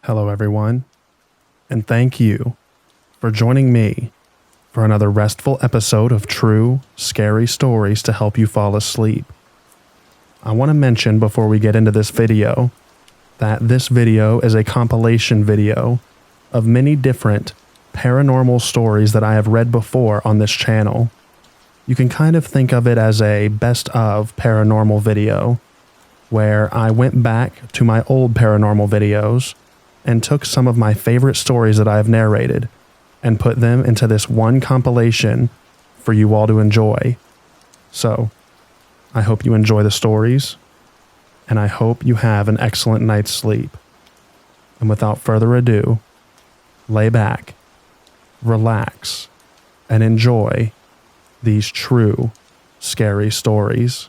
Hello, everyone, and thank you for joining me for another restful episode of true, scary stories to help you fall asleep. I want to mention before we get into this video that this video is a compilation video of many different paranormal stories that I have read before on this channel. You can kind of think of it as a best of paranormal video, where I went back to my old paranormal videos and took some of my favorite stories that I have narrated and put them into this one compilation for you all to enjoy. So, I hope you enjoy the stories, and I hope you have an excellent night's sleep. And without further ado, lay back, relax, and enjoy these true, scary stories.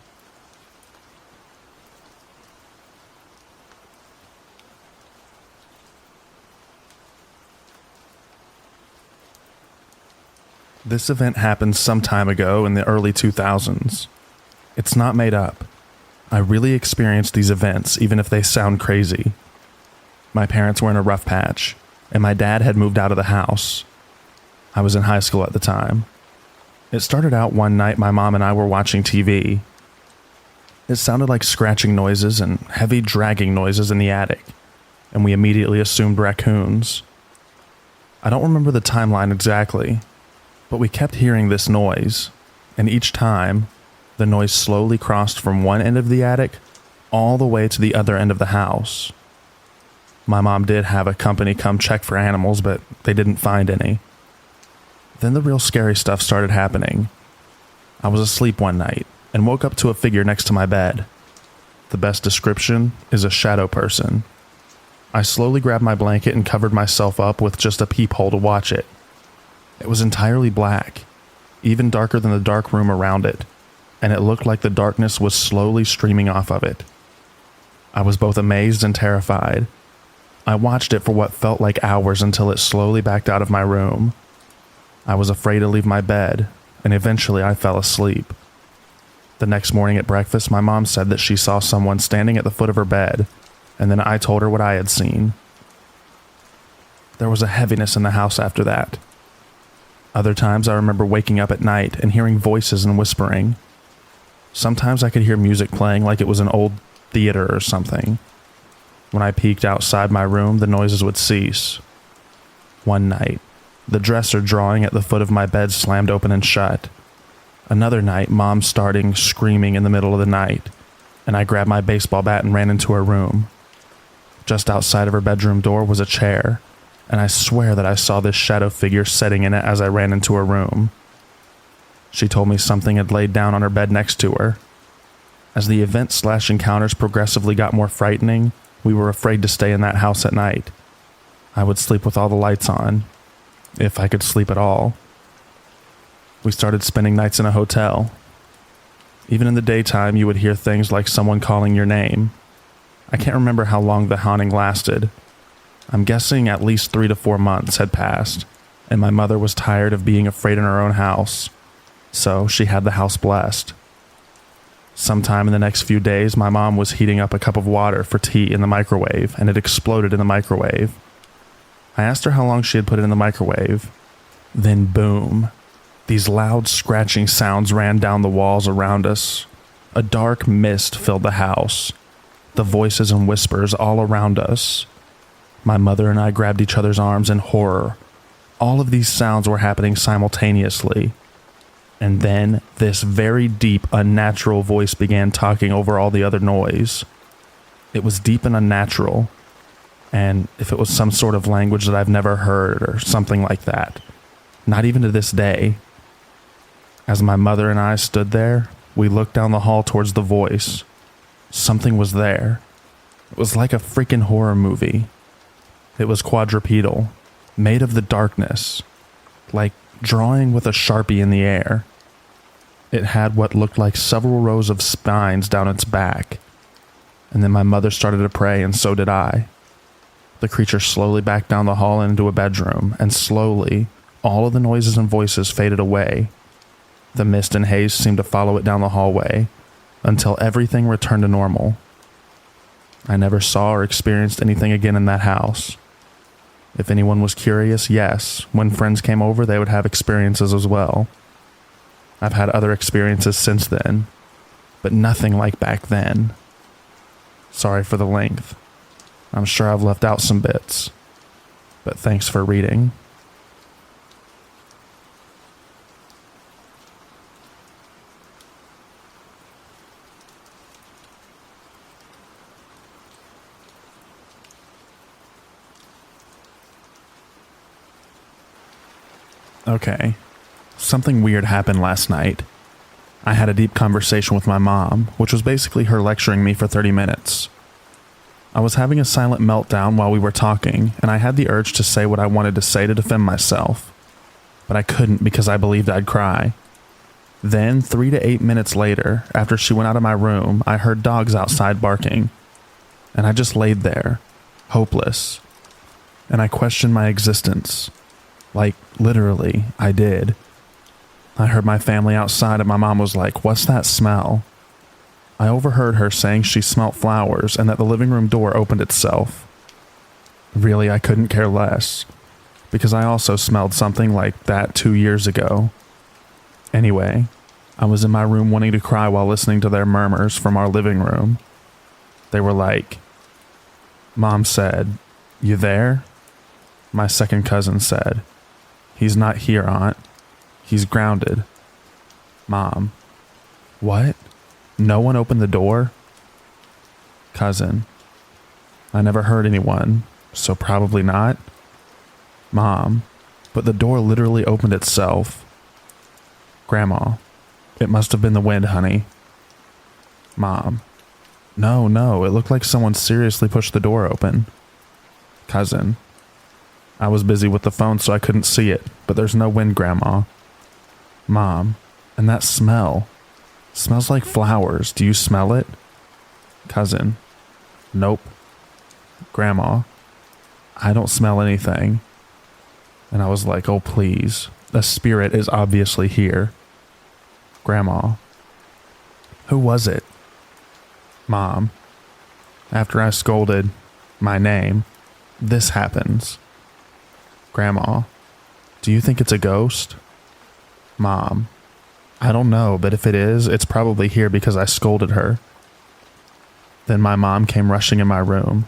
This event happened some time ago in the early 2000s. It's not made up. I really experienced these events, even if they sound crazy. My parents were in a rough patch, and my dad had moved out of the house. I was in high school at the time. It started out one night my mom and I were watching TV. It sounded like scratching noises and heavy dragging noises in the attic, and we immediately assumed raccoons. I don't remember the timeline exactly, but we kept hearing this noise, and each time, the noise slowly crossed from one end of the attic all the way to the other end of the house. My mom did have a company come check for animals, but they didn't find any. Then the real scary stuff started happening. I was asleep one night and woke up to a figure next to my bed. The best description is a shadow person. I slowly grabbed my blanket and covered myself up with just a peephole to watch it. It was entirely black, even darker than the dark room around it, and it looked like the darkness was slowly streaming off of it. I was both amazed and terrified. I watched it for what felt like hours until it slowly backed out of my room. I was afraid to leave my bed, and eventually I fell asleep. The next morning at breakfast, my mom said that she saw someone standing at the foot of her bed, and then I told her what I had seen. There was a heaviness in the house after that. Other times I remember waking up at night and hearing voices and whispering. Sometimes I could hear music playing like it was an old theater or something. When I peeked outside my room, the noises would cease. One night, the dresser drawing at the foot of my bed slammed open and shut. Another night, Mom starting screaming in the middle of the night, and I grabbed my baseball bat and ran into her room. Just outside of her bedroom door was a chair, and I swear that I saw this shadow figure sitting in it as I ran into her room. She told me something had laid down on her bed next to her. As the events/encounters progressively got more frightening, we were afraid to stay in that house at night. I would sleep with all the lights on, if I could sleep at all. We started spending nights in a hotel. Even in the daytime, you would hear things like someone calling your name. I can't remember how long the haunting lasted. I'm guessing at least 3 to 4 months had passed, and my mother was tired of being afraid in her own house, so she had the house blessed. Sometime in the next few days, my mom was heating up a cup of water for tea in the microwave, and it exploded in the microwave. I asked her how long she had put it in the microwave. Then boom, these loud scratching sounds ran down the walls around us. A dark mist filled the house, the voices and whispers all around us. My mother and I grabbed each other's arms in horror. All of these sounds were happening simultaneously. And then this very deep, unnatural voice began talking over all the other noise. It was deep and unnatural. And if it was some sort of language that I've never heard or something like that, not even to this day. As my mother and I stood there, we looked down the hall towards the voice. Something was there. It was like a freaking horror movie. It was quadrupedal, made of the darkness, like drawing with a Sharpie in the air. It had what looked like several rows of spines down its back. And then my mother started to pray, and so did I. The creature slowly backed down the hall and into a bedroom, and slowly, all of the noises and voices faded away. The mist and haze seemed to follow it down the hallway, until everything returned to normal. I never saw or experienced anything again in that house. If anyone was curious, yes, when friends came over, they would have experiences as well. I've had other experiences since then, but nothing like back then. Sorry for the length. I'm sure I've left out some bits, but thanks for reading. Okay, something weird happened last night. I had a deep conversation with my mom, which was basically her lecturing me for 30 minutes. I was having a silent meltdown while we were talking, and I had the urge to say what I wanted to say to defend myself, but I couldn't because I believed I'd cry. Then, 3 to 8 minutes later, after she went out of my room, I heard dogs outside barking, and I just laid there, hopeless, and I questioned my existence. Like, literally, I did. I heard my family outside and my mom was like, "What's that smell?" I overheard her saying she smelt flowers and that the living room door opened itself. Really, I couldn't care less, because I also smelled something like that 2 years ago. Anyway, I was in my room wanting to cry while listening to their murmurs from our living room. They were like, Mom said, "You there?" My second cousin said, "He's not here, Aunt. He's grounded." Mom, what? No one opened the door? Cousin, I never heard anyone, so probably not. Mom, but the door literally opened itself. Grandma, it must have been the wind, honey. Mom, no, it looked like someone seriously pushed the door open. Cousin, I was busy with the phone so I couldn't see it, but there's no wind, Grandma. Mom, and that smell. Smells like flowers. Do you smell it? Cousin, nope. Grandma, I don't smell anything. And I was like, oh please, the spirit is obviously here. Grandma, who was it? Mom, after I scolded my name, this happens. Grandma, do you think it's a ghost? Mom, I don't know, but if it is, it's probably here because I scolded her. Then my mom came rushing in my room.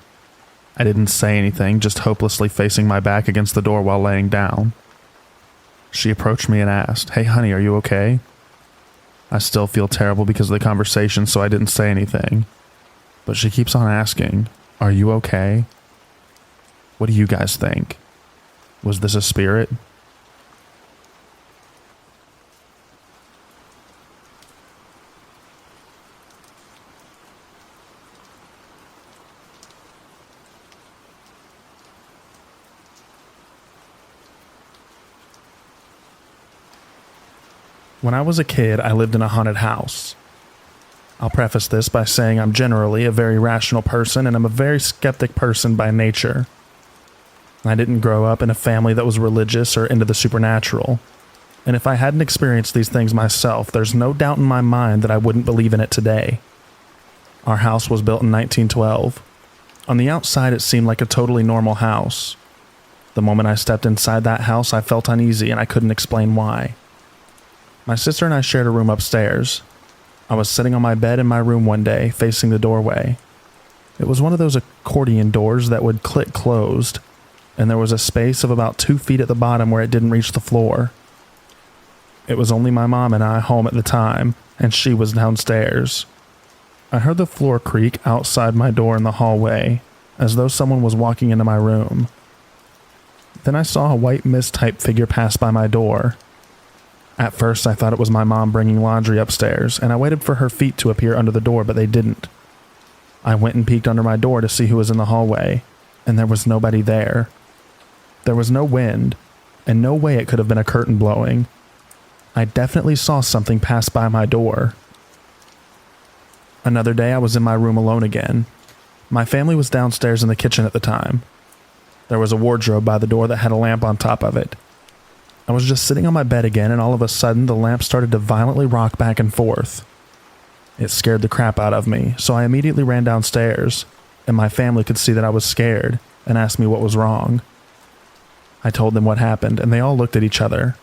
I didn't say anything, just hopelessly facing my back against the door while laying down. She approached me and asked, "Hey honey, are you okay?" I still feel terrible because of the conversation, so I didn't say anything. But she keeps on asking, "Are you okay?" What do you guys think? Was this a spirit? When I was a kid, I lived in a haunted house. I'll preface this by saying I'm generally a very rational person and I'm a very skeptic person by nature. I didn't grow up in a family that was religious or into the supernatural. And if I hadn't experienced these things myself, there's no doubt in my mind that I wouldn't believe in it today. Our house was built in 1912. On the outside, it seemed like a totally normal house. The moment I stepped inside that house, I felt uneasy and I couldn't explain why. My sister and I shared a room upstairs. I was sitting on my bed in my room one day, facing the doorway. It was one of those accordion doors that would click closed, and there was a space of about 2 feet at the bottom where it didn't reach the floor. It was only my mom and I home at the time, and she was downstairs. I heard the floor creak outside my door in the hallway, as though someone was walking into my room. Then I saw a white mist-type figure pass by my door. At first, I thought it was my mom bringing laundry upstairs, and I waited for her feet to appear under the door, but they didn't. I went and peeked under my door to see who was in the hallway, and there was nobody there. There was no wind, and no way it could have been a curtain blowing. I definitely saw something pass by my door. Another day, I was in my room alone again. My family was downstairs in the kitchen at the time. There was a wardrobe by the door that had a lamp on top of it. I was just sitting on my bed again, and all of a sudden, the lamp started to violently rock back and forth. It scared the crap out of me, so I immediately ran downstairs, and my family could see that I was scared and asked me what was wrong. I told them what happened, and they all looked at each other.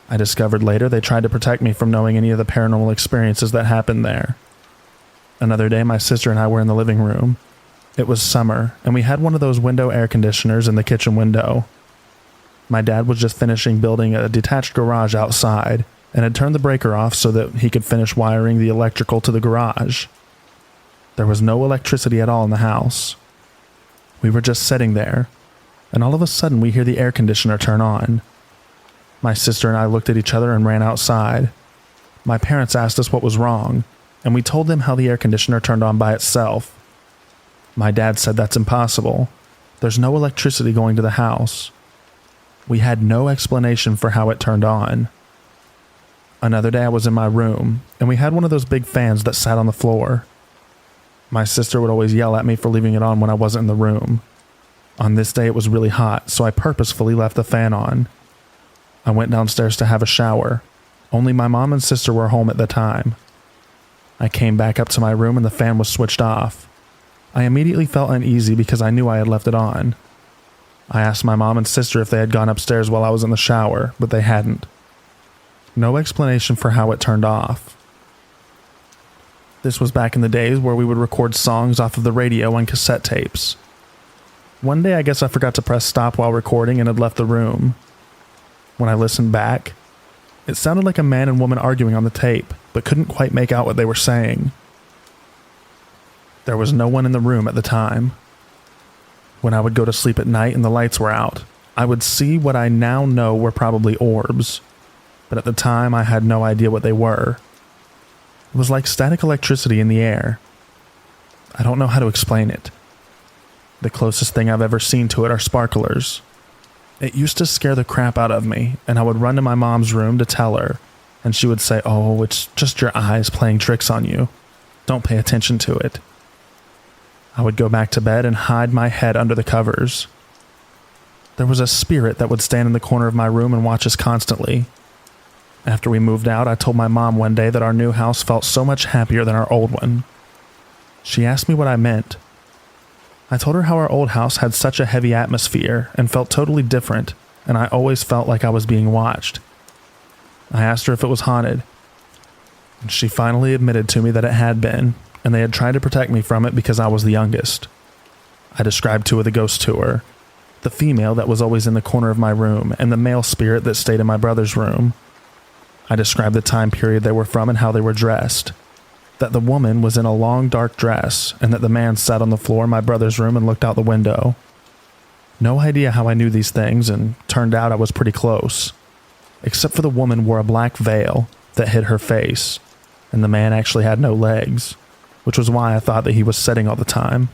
I discovered later they tried to protect me from knowing any of the paranormal experiences that happened there. Another day, my sister and I were in the living room. It was summer, and we had one of those window air conditioners in the kitchen window. My dad was just finishing building a detached garage outside and had turned the breaker off so that he could finish wiring the electrical to the garage. There was no electricity at all in the house. We were just sitting there, and all of a sudden we hear the air conditioner turn on. My sister and I looked at each other and ran outside. My parents asked us what was wrong, and we told them how the air conditioner turned on by itself. My dad said that's impossible. There's no electricity going to the house. We had no explanation for how it turned on. Another day I was in my room, and we had one of those big fans that sat on the floor. My sister would always yell at me for leaving it on when I wasn't in the room. On this day it was really hot, so I purposefully left the fan on. I went downstairs to have a shower. Only my mom and sister were home at the time. I came back up to my room and the fan was switched off. I immediately felt uneasy because I knew I had left it on. I asked my mom and sister if they had gone upstairs while I was in the shower, but they hadn't. No explanation for how it turned off. This was back in the days where we would record songs off of the radio on cassette tapes. One day I guess I forgot to press stop while recording and had left the room. When I listened back, it sounded like a man and woman arguing on the tape, but couldn't quite make out what they were saying. There was no one in the room at the time. When I would go to sleep at night and the lights were out, I would see what I now know were probably orbs, but at the time I had no idea what they were. It was like static electricity in the air. I don't know how to explain it. The closest thing I've ever seen to it are sparklers. It used to scare the crap out of me, and I would run to my mom's room to tell her, and she would say, "Oh, it's just your eyes playing tricks on you. Don't pay attention to it." I would go back to bed and hide my head under the covers. There was a spirit that would stand in the corner of my room and watch us constantly. After we moved out, I told my mom one day that our new house felt so much happier than our old one. She asked me what I meant. I told her how our old house had such a heavy atmosphere and felt totally different, and I always felt like I was being watched. I asked her if it was haunted, and she finally admitted to me that it had been, and they had tried to protect me from it because I was the youngest. I described two of the ghosts to her, the female that was always in the corner of my room and the male spirit that stayed in my brother's room. I described the time period they were from and how they were dressed, that the woman was in a long dark dress and that the man sat on the floor in my brother's room and looked out the window. No idea how I knew these things, and turned out I was pretty close, except for the woman wore a black veil that hid her face, and the man actually had no legs, which was why I thought that he was sitting all the time.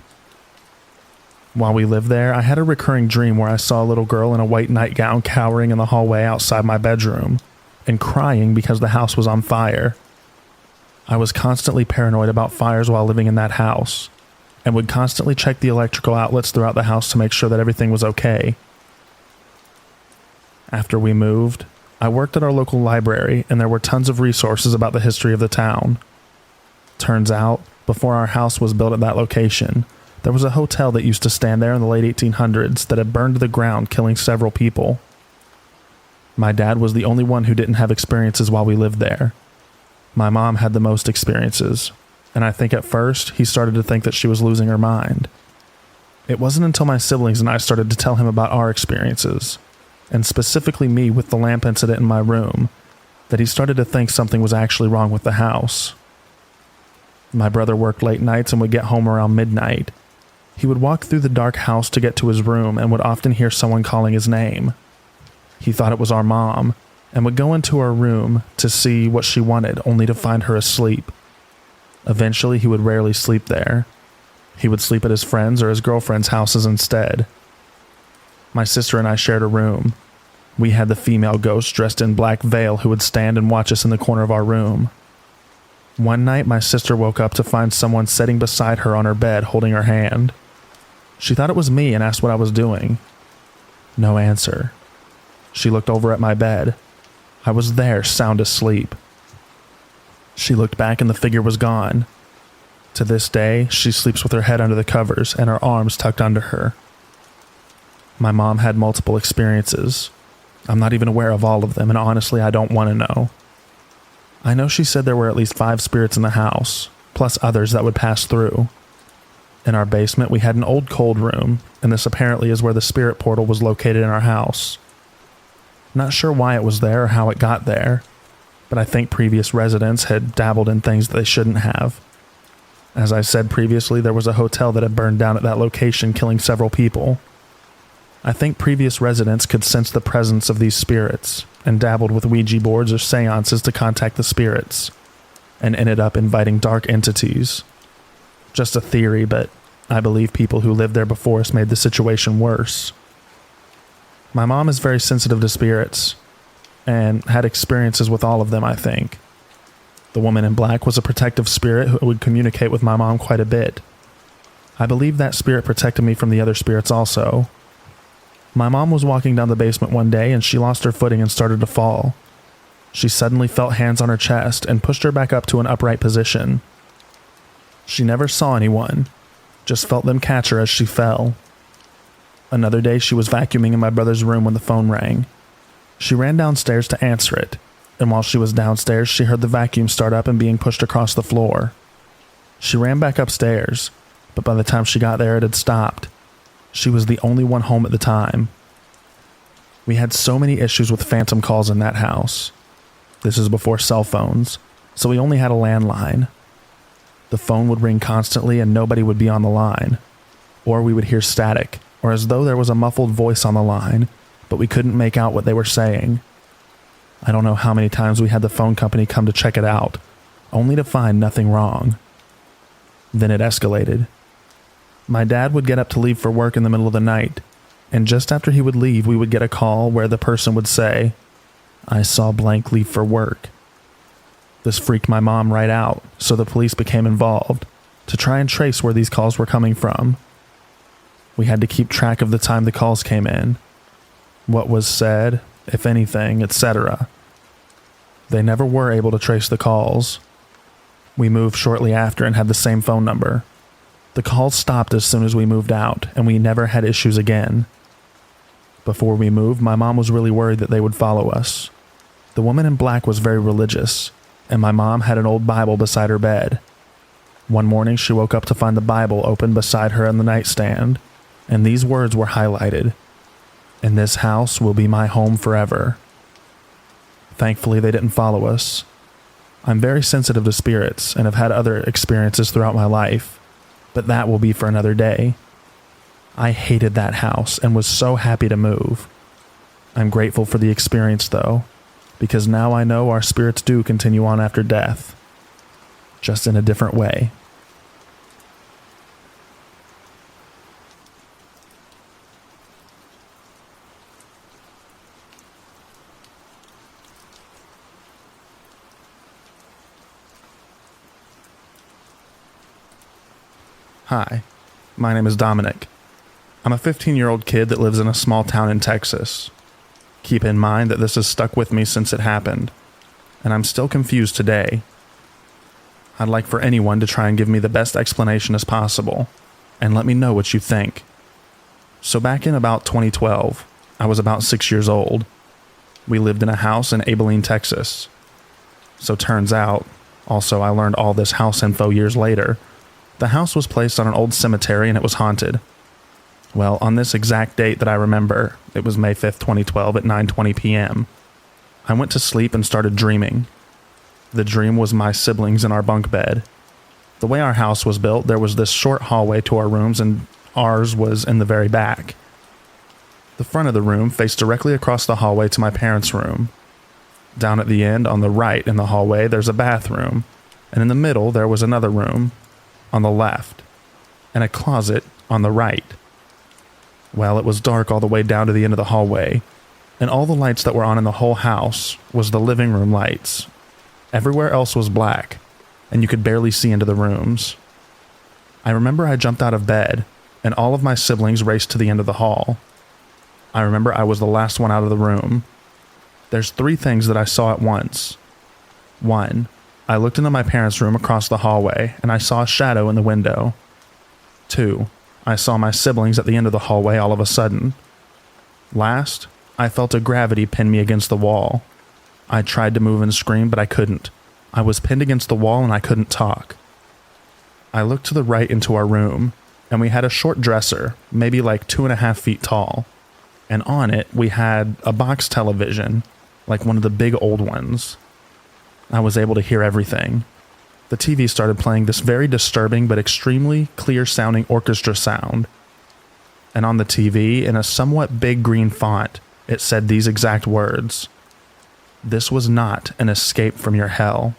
While we lived there, I had a recurring dream where I saw a little girl in a white nightgown cowering in the hallway outside my bedroom and crying because the house was on fire. I was constantly paranoid about fires while living in that house, and would constantly check the electrical outlets throughout the house to make sure that everything was okay. After we moved, I worked at our local library, and there were tons of resources about the history of the town. Turns out, before our house was built at that location, there was a hotel that used to stand there in the late 1800s that had burned to the ground, killing several people. My dad was the only one who didn't have experiences while we lived there. My mom had the most experiences, and I think at first he started to think that she was losing her mind. It wasn't until my siblings and I started to tell him about our experiences, and specifically me with the lamp incident in my room, that he started to think something was actually wrong with the house. My brother worked late nights and would get home around midnight. He would walk through the dark house to get to his room and would often hear someone calling his name. He thought it was our mom, and would go into her room to see what she wanted, only to find her asleep. Eventually, he would rarely sleep there. He would sleep at his friends' or his girlfriend's houses instead. My sister and I shared a room. We had the female ghost dressed in black veil who would stand and watch us in the corner of our room. One night, my sister woke up to find someone sitting beside her on her bed holding her hand. She thought it was me and asked what I was doing. No answer. She looked over at my bed. I was there, sound asleep. She looked back and the figure was gone. To this day, she sleeps with her head under the covers and her arms tucked under her. My mom had multiple experiences. I'm not even aware of all of them, and honestly, I don't want to know. I know she said there were at least 5 spirits in the house, plus others that would pass through. In our basement, we had an old cold room, and this apparently is where the spirit portal was located in our house. Not sure why it was there or how it got there, but I think previous residents had dabbled in things that they shouldn't have. As I said previously, there was a hotel that had burned down at that location, killing several people. I think previous residents could sense the presence of these spirits and dabbled with Ouija boards or seances to contact the spirits, and ended up inviting dark entities. Just a theory, but I believe people who lived there before us made the situation worse. My mom is very sensitive to spirits, and had experiences with all of them, I think. The woman in black was a protective spirit who would communicate with my mom quite a bit. I believe that spirit protected me from the other spirits also. My mom was walking down the basement one day and she lost her footing and started to fall. She suddenly felt hands on her chest and pushed her back up to an upright position. She never saw anyone, just felt them catch her as she fell. Another day she was vacuuming in my brother's room when the phone rang. She ran downstairs to answer it, and while she was downstairs she heard the vacuum start up and being pushed across the floor. She ran back upstairs, but by the time she got there it had stopped. She was the only one home at the time. We had so many issues with phantom calls in that house. This is before cell phones, so we only had a landline. The phone would ring constantly and nobody would be on the line. Or we would hear static, or as though there was a muffled voice on the line, but we couldn't make out what they were saying. I don't know how many times we had the phone company come to check it out, only to find nothing wrong. Then it escalated. My dad would get up to leave for work in the middle of the night, and just after he would leave, we would get a call where the person would say, "I saw blank leave for work." This freaked my mom right out, so the police became involved to try and trace where these calls were coming from. We had to keep track of the time the calls came in, what was said, if anything, etc. They never were able to trace the calls. We moved shortly after and had the same phone number. The calls stopped as soon as we moved out, and we never had issues again. Before we moved, my mom was really worried that they would follow us. The woman in black was very religious, and my mom had an old Bible beside her bed. One morning she woke up to find the Bible open beside her on the nightstand, and these words were highlighted: "And this house will be my home forever." Thankfully, they didn't follow us. I'm very sensitive to spirits and have had other experiences throughout my life, but that will be for another day. I hated that house and was so happy to move. I'm grateful for the experience though, because now I know our spirits do continue on after death, just in a different way. Hi, my name is Dominic. I'm a 15-year-old kid that lives in a small town in Texas. Keep in mind that this has stuck with me since it happened, and I'm still confused today. I'd like for anyone to try and give me the best explanation as possible, and let me know what you think. So back in about 2012, I was about 6 years old. We lived in a house in Abilene, Texas. So turns out, also I learned all this house info years later, the house was placed on an old cemetery and it was haunted. Well, on this exact date that I remember, it was May 5th, 2012 at 9:20 p.m. I went to sleep and started dreaming. The dream was my siblings in our bunk bed. The way our house was built, there was this short hallway to our rooms and ours was in the very back. The front of the room faced directly across the hallway to my parents' room. Down at the end, on the right in the hallway, there's a bathroom, and in the middle there was another room, on the left, and a closet on the right. Well, it was dark all the way down to the end of the hallway, and all the lights that were on in the whole house was the living room lights. Everywhere else was black, and you could barely see into the rooms. I remember I jumped out of bed, and all of my siblings raced to the end of the hall. I remember I was the last one out of the room. There's 3 things that I saw at once. 1, I looked into my parents' room across the hallway, and I saw a shadow in the window. 2, I saw my siblings at the end of the hallway all of a sudden. Last, I felt a gravity pin me against the wall. I tried to move and scream, but I couldn't. I was pinned against the wall and I couldn't talk. I looked to the right into our room, and we had a short dresser, maybe like 2.5 feet tall. And on it, we had a box television, like one of the big old ones. I was able to hear everything. The TV started playing this very disturbing but extremely clear-sounding orchestra sound. And on the TV, in a somewhat big green font, it said these exact words: "This was not an escape from your hell."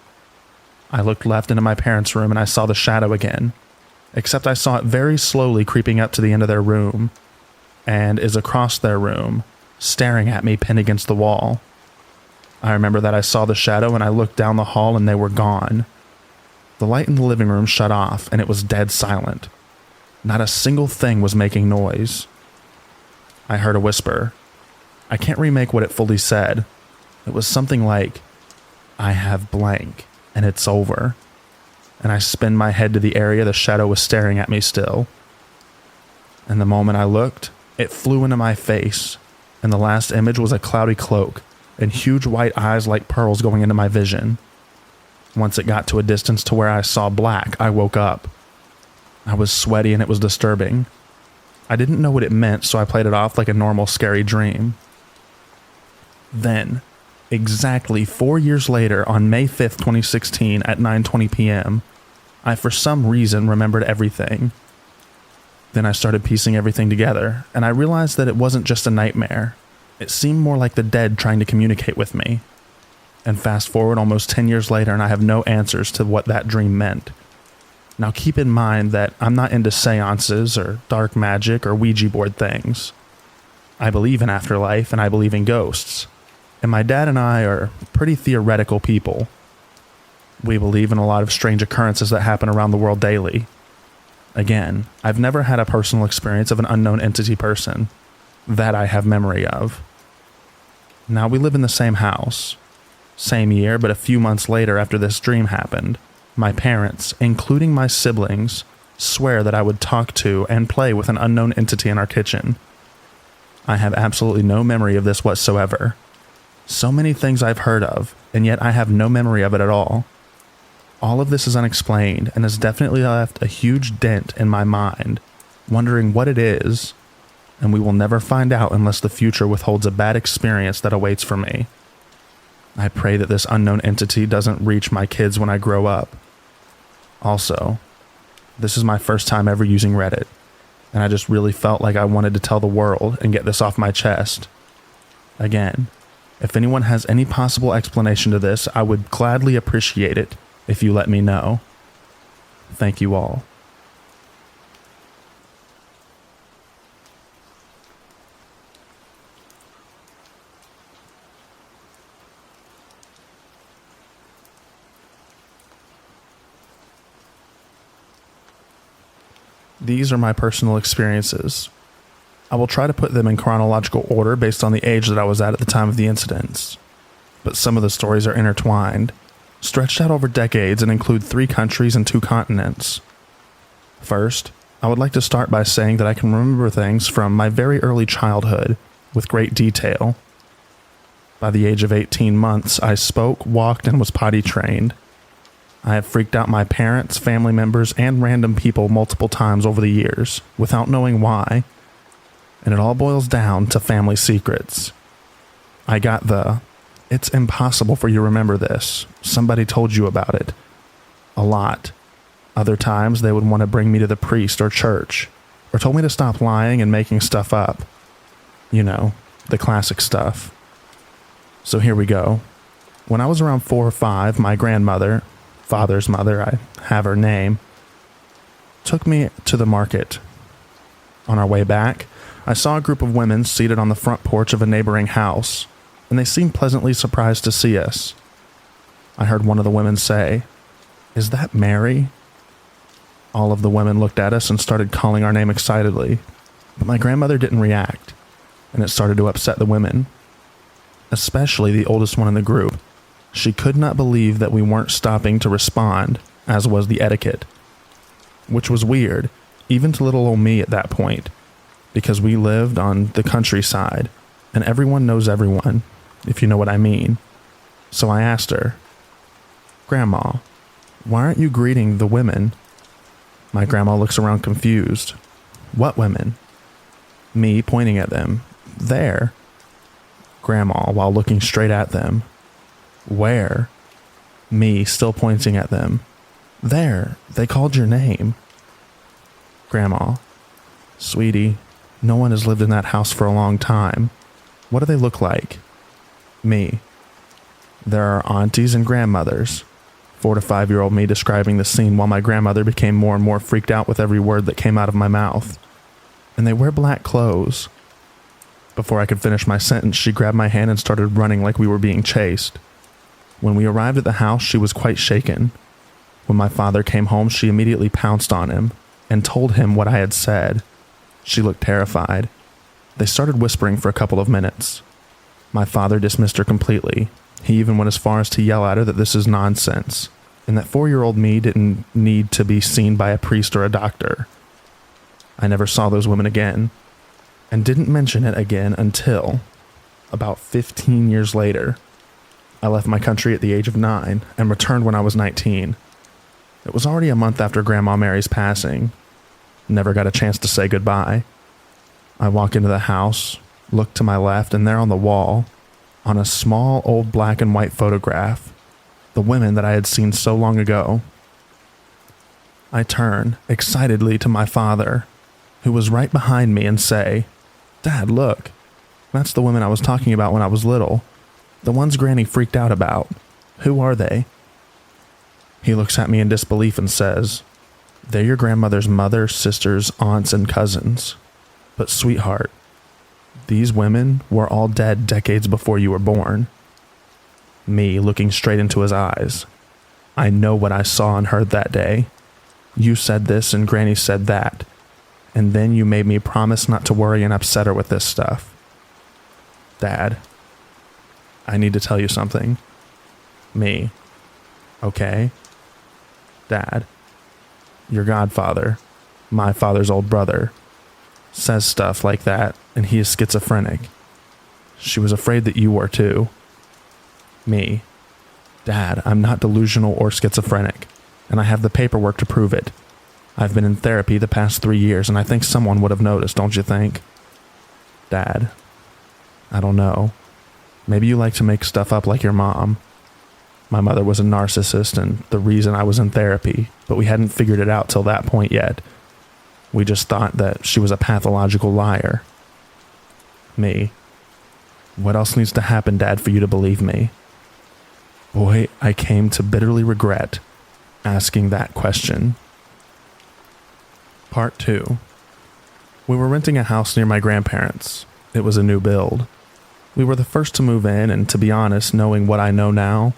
I looked left into my parents' room and I saw the shadow again, except I saw it very slowly creeping up to the end of their room, and is across their room, staring at me pinned against the wall. I remember that I saw the shadow and I looked down the hall and they were gone. The light in the living room shut off and it was dead silent. Not a single thing was making noise. I heard a whisper. I can't remake what it fully said. It was something like, "I have blank, and it's over." And I spin my head to the area the shadow was staring at me still. And the moment I looked, it flew into my face, and the last image was a cloudy cloak and huge white eyes like pearls going into my vision. Once it got to a distance to where I saw black, I woke up. I was sweaty and it was disturbing. I didn't know what it meant, so I played it off like a normal scary dream. Then, exactly 4 years later, on May 5th, 2016 at 9:20 p.m., I for some reason remembered everything. Then I started piecing everything together, and I realized that it wasn't just a nightmare. It seemed more like the dead trying to communicate with me. And fast forward almost 10 years later, and I have no answers to what that dream meant. Now keep in mind that I'm not into seances or dark magic or Ouija board things. I believe in afterlife and I believe in ghosts. And my dad and I are pretty theoretical people. We believe in a lot of strange occurrences that happen around the world daily. Again, I've never had a personal experience of an unknown entity person that I have memory of. Now we live in the same house. Same year, but a few months later after this dream happened, my parents, including my siblings, swear that I would talk to and play with an unknown entity in our kitchen. I have absolutely no memory of this whatsoever. So many things I've heard of, and yet I have no memory of it at all. All of this is unexplained and has definitely left a huge dent in my mind, wondering what it is, and we will never find out unless the future withholds a bad experience that awaits for me. I pray that this unknown entity doesn't reach my kids when I grow up. Also, this is my first time ever using Reddit, and I just really felt like I wanted to tell the world and get this off my chest. Again, if anyone has any possible explanation to this, I would gladly appreciate it if you let me know. Thank you all. These are my personal experiences. I will try to put them in chronological order based on the age that I was at the time of the incidents. But some of the stories are intertwined, stretched out over decades, and include 3 countries and 2 continents. First, I would like to start by saying that I can remember things from my very early childhood with great detail. By the age of 18 months, I spoke, walked, and was potty trained. I have freaked out my parents, family members, and random people multiple times over the years, without knowing why. And it all boils down to family secrets. I got the, "It's impossible for you to remember this. Somebody told you about it." A lot. Other times they would want to bring me to the priest or church, or told me to stop lying and making stuff up. You know, the classic stuff. So here we go. When I was around 4 or 5, my grandmother, father's mother, I have her name, took me to the market. On our way back, I saw a group of women seated on the front porch of a neighboring house, and they seemed pleasantly surprised to see us. I heard one of the women say, "Is that Mary?" All of the women looked at us and started calling our name excitedly, but my grandmother didn't react, and it started to upset the women, especially the oldest one in the group. She could not believe that we weren't stopping to respond, as was the etiquette. Which was weird, even to little old me at that point. because we lived on the countryside and everyone knows everyone, if you know what I mean. So I asked her, "Grandma, why aren't you greeting the women?" My grandma looks around confused. "What women?" Me pointing at them. "There." Grandma, while looking straight at them. "Where?" Me, still pointing at them. "There, they called your name." Grandma, "Sweetie, no one has lived in that house for a long time. What do they look like?" Me, "There are aunties and grandmothers." 4 to 5-year-old me describing the scene while my grandmother became more and more freaked out with every word that came out of my mouth. "And they wear black clothes." Before I could finish my sentence, she grabbed my hand and started running like we were being chased. When we arrived at the house, she was quite shaken. When my father came home, she immediately pounced on him and told him what I had said. She looked terrified. They started whispering for a couple of minutes. My father dismissed her completely. He even went as far as to yell at her that this is nonsense, and that 4-year-old me didn't need to be seen by a priest or a doctor. I never saw those women again, and didn't mention it again until about 15 years later. I left my country at the age of 9 and returned when I was 19. It was already a month after Grandma Mary's passing. Never got a chance to say goodbye. I walk into the house, look to my left, and there on the wall, on a small old black and white photograph, the women that I had seen so long ago. I turn excitedly to my father, who was right behind me, and say, "Dad, look, that's the women I was talking about when I was little. The ones Granny freaked out about. Who are they?" He looks at me in disbelief and says, "They're your grandmother's mother, sisters, aunts, and cousins. But sweetheart, these women were all dead decades before you were born." Me, looking straight into his eyes. "I know what I saw and heard that day. You said this and Granny said that. And then you made me promise not to worry and upset her with this stuff. Dad, I need to tell you something." Me, "Okay." "Dad, your godfather, my father's old brother, says stuff like that, and he is schizophrenic. She was afraid that you were too." Me, "Dad, I'm not delusional or schizophrenic, and I have the paperwork to prove it. I've been in therapy the past 3 years, and I think someone would have noticed, don't you think?" Dad, "I don't know. Maybe you like to make stuff up like your mom. My mother was a narcissist and the reason I was in therapy, but we hadn't figured it out till that point yet. We just thought that she was a pathological liar." Me, "What else needs to happen, Dad, for you to believe me?" Boy, I came to bitterly regret asking that question. Part 2. We were renting a house near my grandparents'. It was a new build. We were the first to move in, and to be honest, knowing what I know now,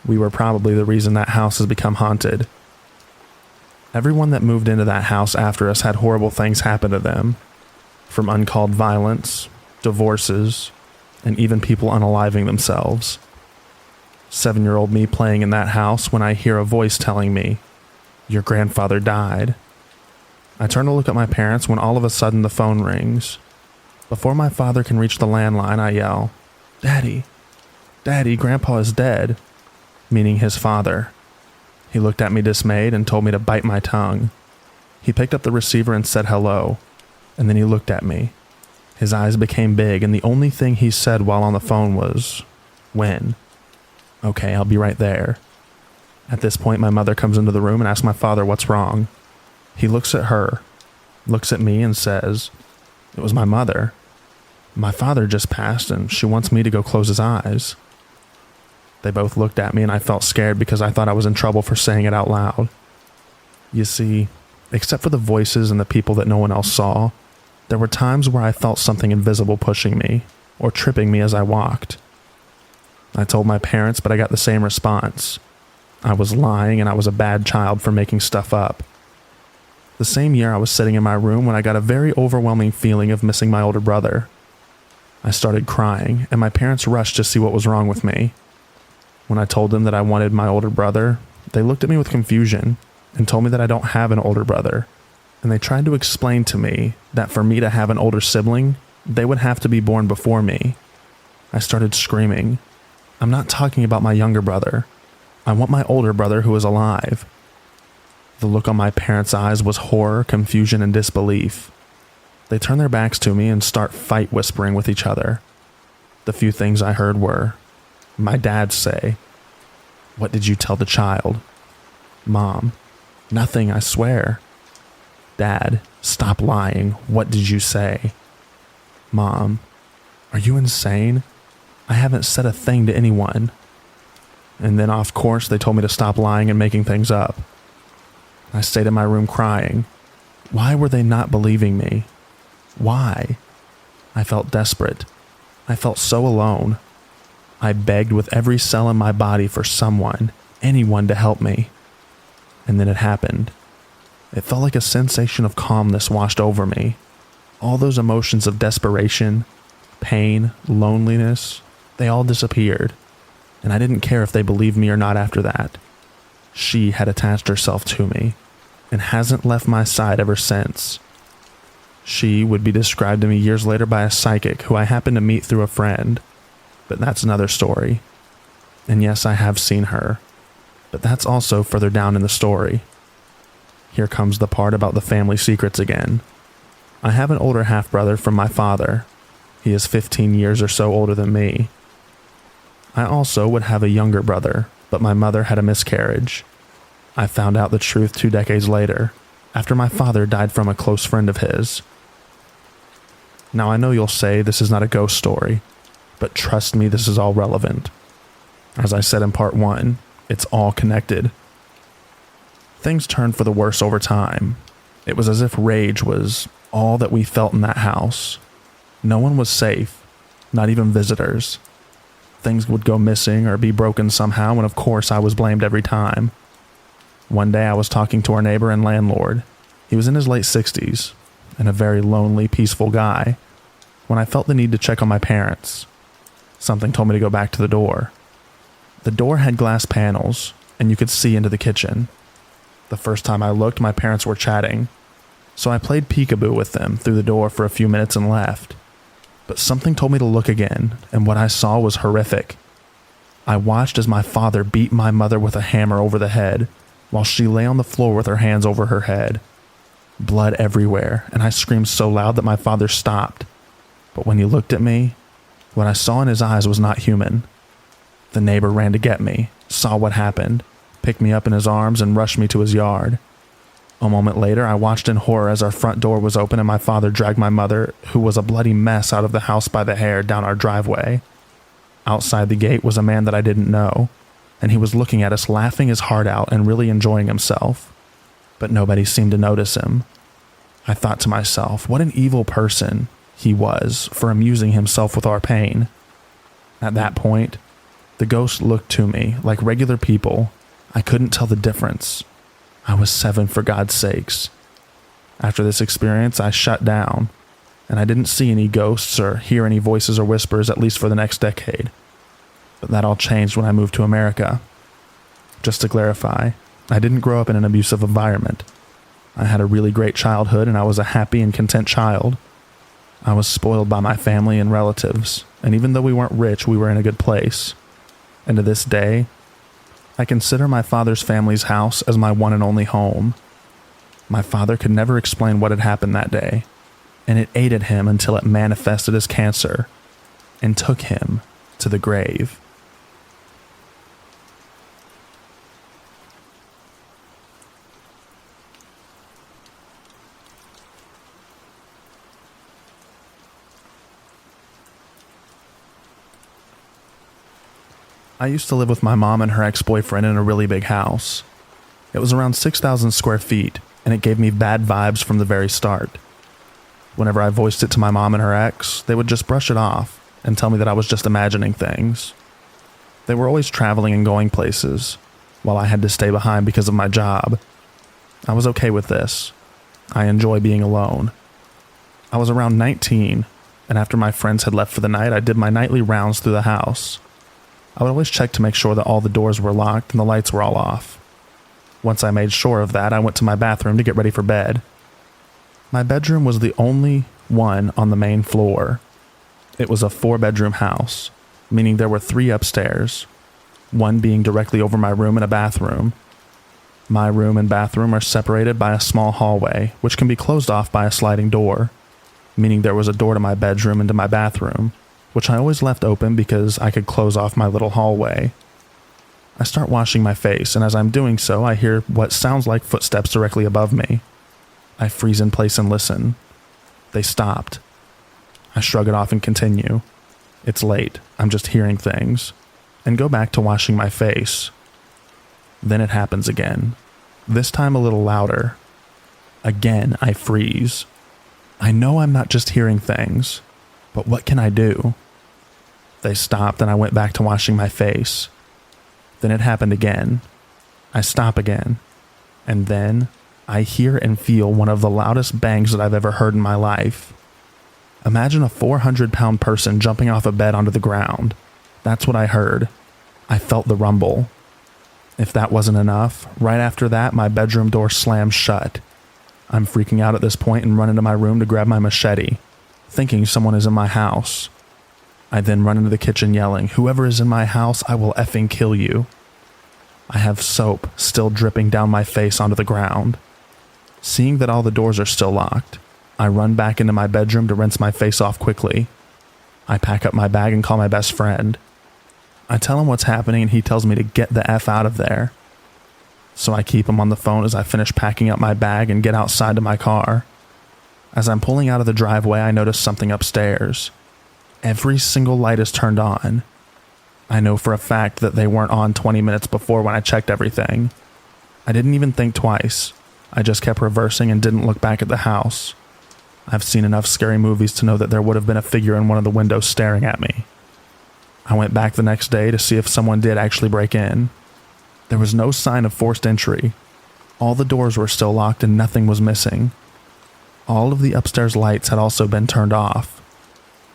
we were probably the reason that house has become haunted. Everyone that moved into that house after us had horrible things happen to them, from uncalled violence, divorces, and even people unaliving themselves. 7-year-old me playing in that house when I hear a voice telling me, "Your grandfather died." I turn to look at my parents when all of a sudden the phone rings. Before my father can reach the landline, I yell, "Daddy, Daddy, Grandpa is dead," meaning his father. He looked at me dismayed and told me to bite my tongue. He picked up the receiver and said hello, and then he looked at me. His eyes became big, and the only thing he said while on the phone was, "When?" "Okay, I'll be right there." At this point, my mother comes into the room and asks my father what's wrong. He looks at her, looks at me, and says, "It was my mother. My father just passed, and she wants me to go close his eyes." They both looked at me, and I felt scared because I thought I was in trouble for saying it out loud. You see, except for the voices and the people that no one else saw, there were times where I felt something invisible pushing me, or tripping me as I walked. I told my parents, but I got the same response. I was lying, and I was a bad child for making stuff up. The same year I was sitting in my room when I got a very overwhelming feeling of missing my older brother. I started crying, and my parents rushed to see what was wrong with me. When I told them that I wanted my older brother, they looked at me with confusion and told me that I don't have an older brother. and they tried to explain to me that for me to have an older sibling, they would have to be born before me. I started screaming. I'm not talking about my younger brother. I want my older brother who is alive. The look on my parents' eyes was horror, confusion, and disbelief. They turn their backs to me and start fight whispering with each other. The few things I heard were, my dad say, "What did you tell the child?" Mom, "Nothing, I swear." Dad, "Stop lying. What did you say?" Mom, "Are you insane? I haven't said a thing to anyone." And then, of course, they told me to stop lying and making things up. I stayed in my room crying. Why were they not believing me? Why? I felt desperate. I felt so alone. I begged with every cell in my body for someone, anyone to help me. And then it happened. It felt like a sensation of calmness washed over me. All those emotions of desperation, pain, loneliness, they all disappeared. And I didn't care if they believed me or not after that. She had attached herself to me and hasn't left my side ever since. She would be described to me years later by a psychic who I happened to meet through a friend. But that's another story. And yes, I have seen her. But that's also further down in the story. Here comes the part about the family secrets again. I have an older half-brother from my father. He is 15 years or so older than me. I also would have a younger brother, but my mother had a miscarriage. I found out the truth 2 decades later, after my father died from a close friend of his. Now I know you'll say this is not a ghost story, but trust me, this is all relevant. As I said in part 1, it's all connected. Things turned for the worse over time. It was as if rage was all that we felt in that house. No one was safe, not even visitors. Things would go missing or be broken somehow, and of course I was blamed every time. One day I was talking to our neighbor and landlord. He was in his late 60s, and a very lonely, peaceful guy, when I felt the need to check on my parents. Something told me to go back to the door. The door had glass panels, and you could see into the kitchen. The first time I looked, my parents were chatting, so I played peekaboo with them through the door for a few minutes and left. But something told me to look again, and what I saw was horrific. I watched as my father beat my mother with a hammer over the head, while she lay on the floor with her hands over her head. Blood everywhere, and I screamed so loud that my father stopped. But when he looked at me, what I saw in his eyes was not human. The neighbor ran to get me, saw what happened, picked me up in his arms, and rushed me to his yard. A moment later, I watched in horror as our front door was open and my father dragged my mother, who was a bloody mess, out of the house by the hair down our driveway. Outside the gate was a man that I didn't know, and he was looking at us, laughing his heart out and really enjoying himself. But nobody seemed to notice him. I thought to myself, what an evil person he was for amusing himself with our pain. At that point, the ghost looked to me like regular people. I couldn't tell the difference. I was 7, for God's sakes. After this experience, I shut down, and I didn't see any ghosts or hear any voices or whispers, at least for the next decade. But that all changed when I moved to America. Just to clarify, I didn't grow up in an abusive environment. I had a really great childhood, and I was a happy and content child. I was spoiled by my family and relatives, and even though we weren't rich, we were in a good place. And to this day, I consider my father's family's house as my one and only home. My father could never explain what had happened that day, and it ate at him until it manifested as cancer and took him to the grave. I used to live with my mom and her ex-boyfriend in a really big house. It was around 6,000 square feet, and it gave me bad vibes from the very start. Whenever I voiced it to my mom and her ex, they would just brush it off and tell me that I was just imagining things. They were always traveling and going places, while I had to stay behind because of my job. I was okay with this. I enjoy being alone. I was around 19, and after my friends had left for the night, I did my nightly rounds through the house. I would always check to make sure that all the doors were locked and the lights were all off. Once I made sure of that, I went to my bathroom to get ready for bed. My bedroom was the only one on the main floor. It was a 4-bedroom house, meaning there were 3 upstairs, one being directly over my room and a bathroom. My room and bathroom are separated by a small hallway, which can be closed off by a sliding door, meaning there was a door to my bedroom and to my bathroom, which I always left open because I could close off my little hallway. I start washing my face, and as I'm doing so, I hear what sounds like footsteps directly above me. I freeze in place and listen. They stopped. I shrug it off and continue. It's late, I'm just hearing things, and go back to washing my face. Then it happens again, this time a little louder. Again, I freeze. I know I'm not just hearing things, but what can I do? They stopped and I went back to washing my face. Then it happened again. I stop again, and then I hear and feel one of the loudest bangs that I've ever heard in my life. Imagine a 400-pound person jumping off a bed onto the ground. That's what I heard. I felt the rumble. If that wasn't enough, right after that, my bedroom door slams shut. I'm freaking out at this point and run into my room to grab my machete, thinking someone is in my house. I then run into the kitchen yelling, "Whoever is in my house, I will effing kill you." I have soap still dripping down my face onto the ground. Seeing that all the doors are still locked, I run back into my bedroom to rinse my face off quickly. I pack up my bag and call my best friend. I tell him what's happening and he tells me to get the F out of there. So I keep him on the phone as I finish packing up my bag and get outside to my car. As I'm pulling out of the driveway, I notice something upstairs. Every single light is turned on. I know for a fact that they weren't on 20 minutes before when I checked everything. I didn't even think twice. I just kept reversing and didn't look back at the house. I've seen enough scary movies to know that there would have been a figure in one of the windows staring at me. I went back the next day to see if someone did actually break in. There was no sign of forced entry. All the doors were still locked and nothing was missing. All of the upstairs lights had also been turned off.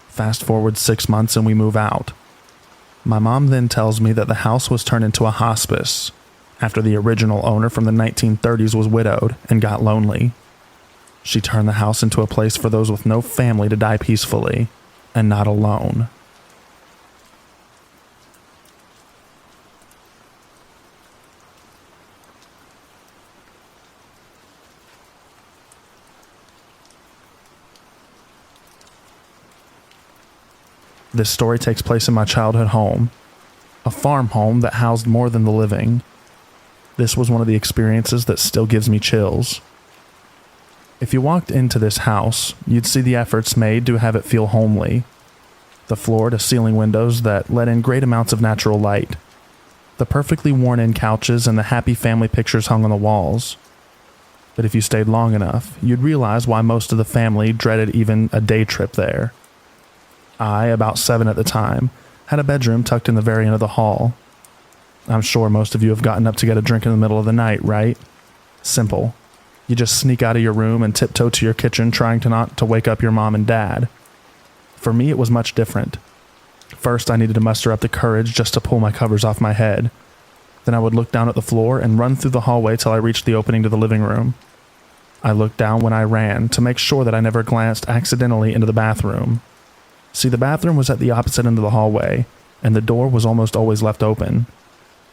Fast forward 6 months and we move out. My mom then tells me that the house was turned into a hospice after the original owner from the 1930s was widowed and got lonely. She turned the house into a place for those with no family to die peacefully and not alone. This story takes place in my childhood home, a farm home that housed more than the living. This was one of the experiences that still gives me chills. If you walked into this house, you'd see the efforts made to have it feel homely. The floor to ceiling windows that let in great amounts of natural light. The perfectly worn-in couches and the happy family pictures hung on the walls. But if you stayed long enough, you'd realize why most of the family dreaded even a day trip there. I, about 7 at the time, had a bedroom tucked in the very end of the hall. I'm sure most of you have gotten up to get a drink in the middle of the night, right? Simple. You just sneak out of your room and tiptoe to your kitchen trying to not to wake up your mom and dad. For me, it was much different. First, I needed to muster up the courage just to pull my covers off my head. Then I would look down at the floor and run through the hallway till I reached the opening to the living room. I looked down when I ran to make sure that I never glanced accidentally into the bathroom. See, the bathroom was at the opposite end of the hallway, and the door was almost always left open.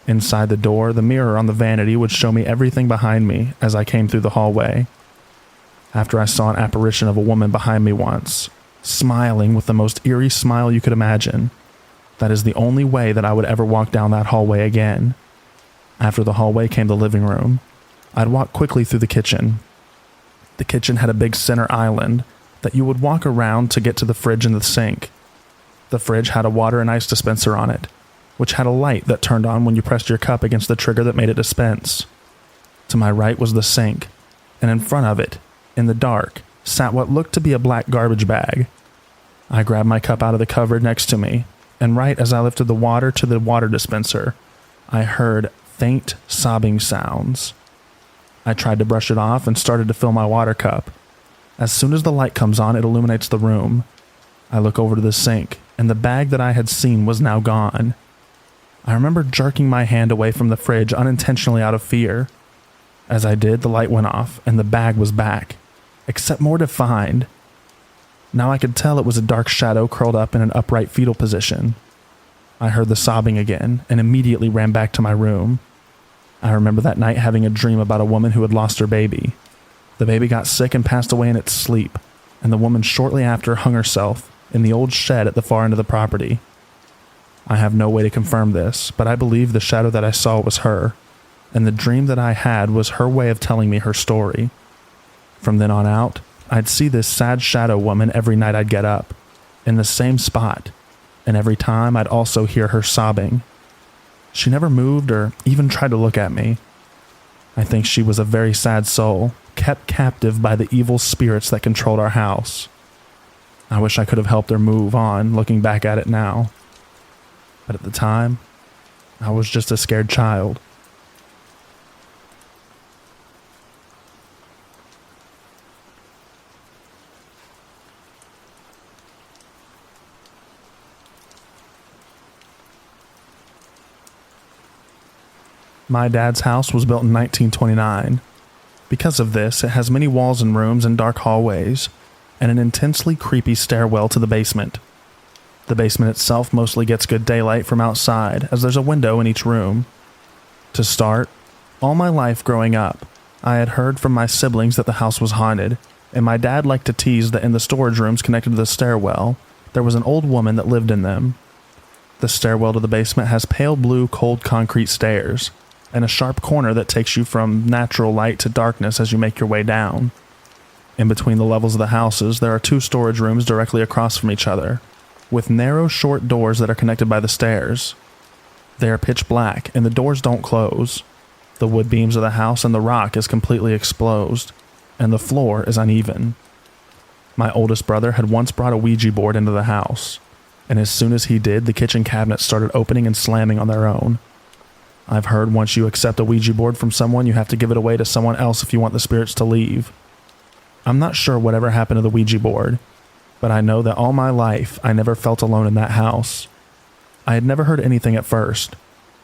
Inside the door, the mirror on the vanity would show me everything behind me as I came through the hallway. After I saw an apparition of a woman behind me once, smiling with the most eerie smile you could imagine. That is the only way that I would ever walk down that hallway again. After the hallway came the living room. I'd walk quickly through the kitchen. The kitchen had a big center island that you would walk around to get to the fridge and the sink. The fridge had a water and ice dispenser on it, which had a light that turned on when you pressed your cup against the trigger that made it dispense. To my right was the sink, and in front of it, in the dark, sat what looked to be a black garbage bag. I grabbed my cup out of the cupboard next to me, and right as I lifted the water to the water dispenser, I heard faint sobbing sounds. I tried to brush it off and started to fill my water cup. As soon as the light comes on, it illuminates the room. I look over to the sink, and the bag that I had seen was now gone. I remember jerking my hand away from the fridge unintentionally out of fear. As I did, the light went off, and the bag was back. except more defined. Now I could tell it was a dark shadow curled up in an upright fetal position. I heard the sobbing again and immediately ran back to my room. I remember that night having a dream about a woman who had lost her baby. The baby got sick and passed away in its sleep, and the woman shortly after hung herself in the old shed at the far end of the property. I have no way to confirm this, but I believe the shadow that I saw was her, and the dream that I had was her way of telling me her story. From then on out, I'd see this sad shadow woman every night I'd get up, in the same spot, and every time I'd also hear her sobbing. She never moved or even tried to look at me. I think she was a very sad soul, kept captive by the evil spirits that controlled our house. I wish I could have helped her move on, looking back at it now. But at the time, I was just a scared child. My dad's house was built in 1929. Because of this, it has many walls and rooms and dark hallways, and an intensely creepy stairwell to the basement. The basement itself mostly gets good daylight from outside, as there's a window in each room. To start, all my life growing up, I had heard from my siblings that the house was haunted, and my dad liked to tease that in the storage rooms connected to the stairwell, there was an old woman that lived in them. The stairwell to the basement has pale blue, cold concrete stairs, and a sharp corner that takes you from natural light to darkness as you make your way down. In between the levels of the houses, there are 2 storage rooms directly across from each other, with narrow, short doors that are connected by the stairs. They are pitch black, and the doors don't close. The wood beams of the house and the rock is completely exposed, and the floor is uneven. My oldest brother had once brought a Ouija board into the house, and as soon as he did, the kitchen cabinets started opening and slamming on their own. I've heard once you accept a Ouija board from someone, you have to give it away to someone else if you want the spirits to leave. I'm not sure whatever happened to the Ouija board, but I know that all my life I never felt alone in that house. I had never heard anything at first,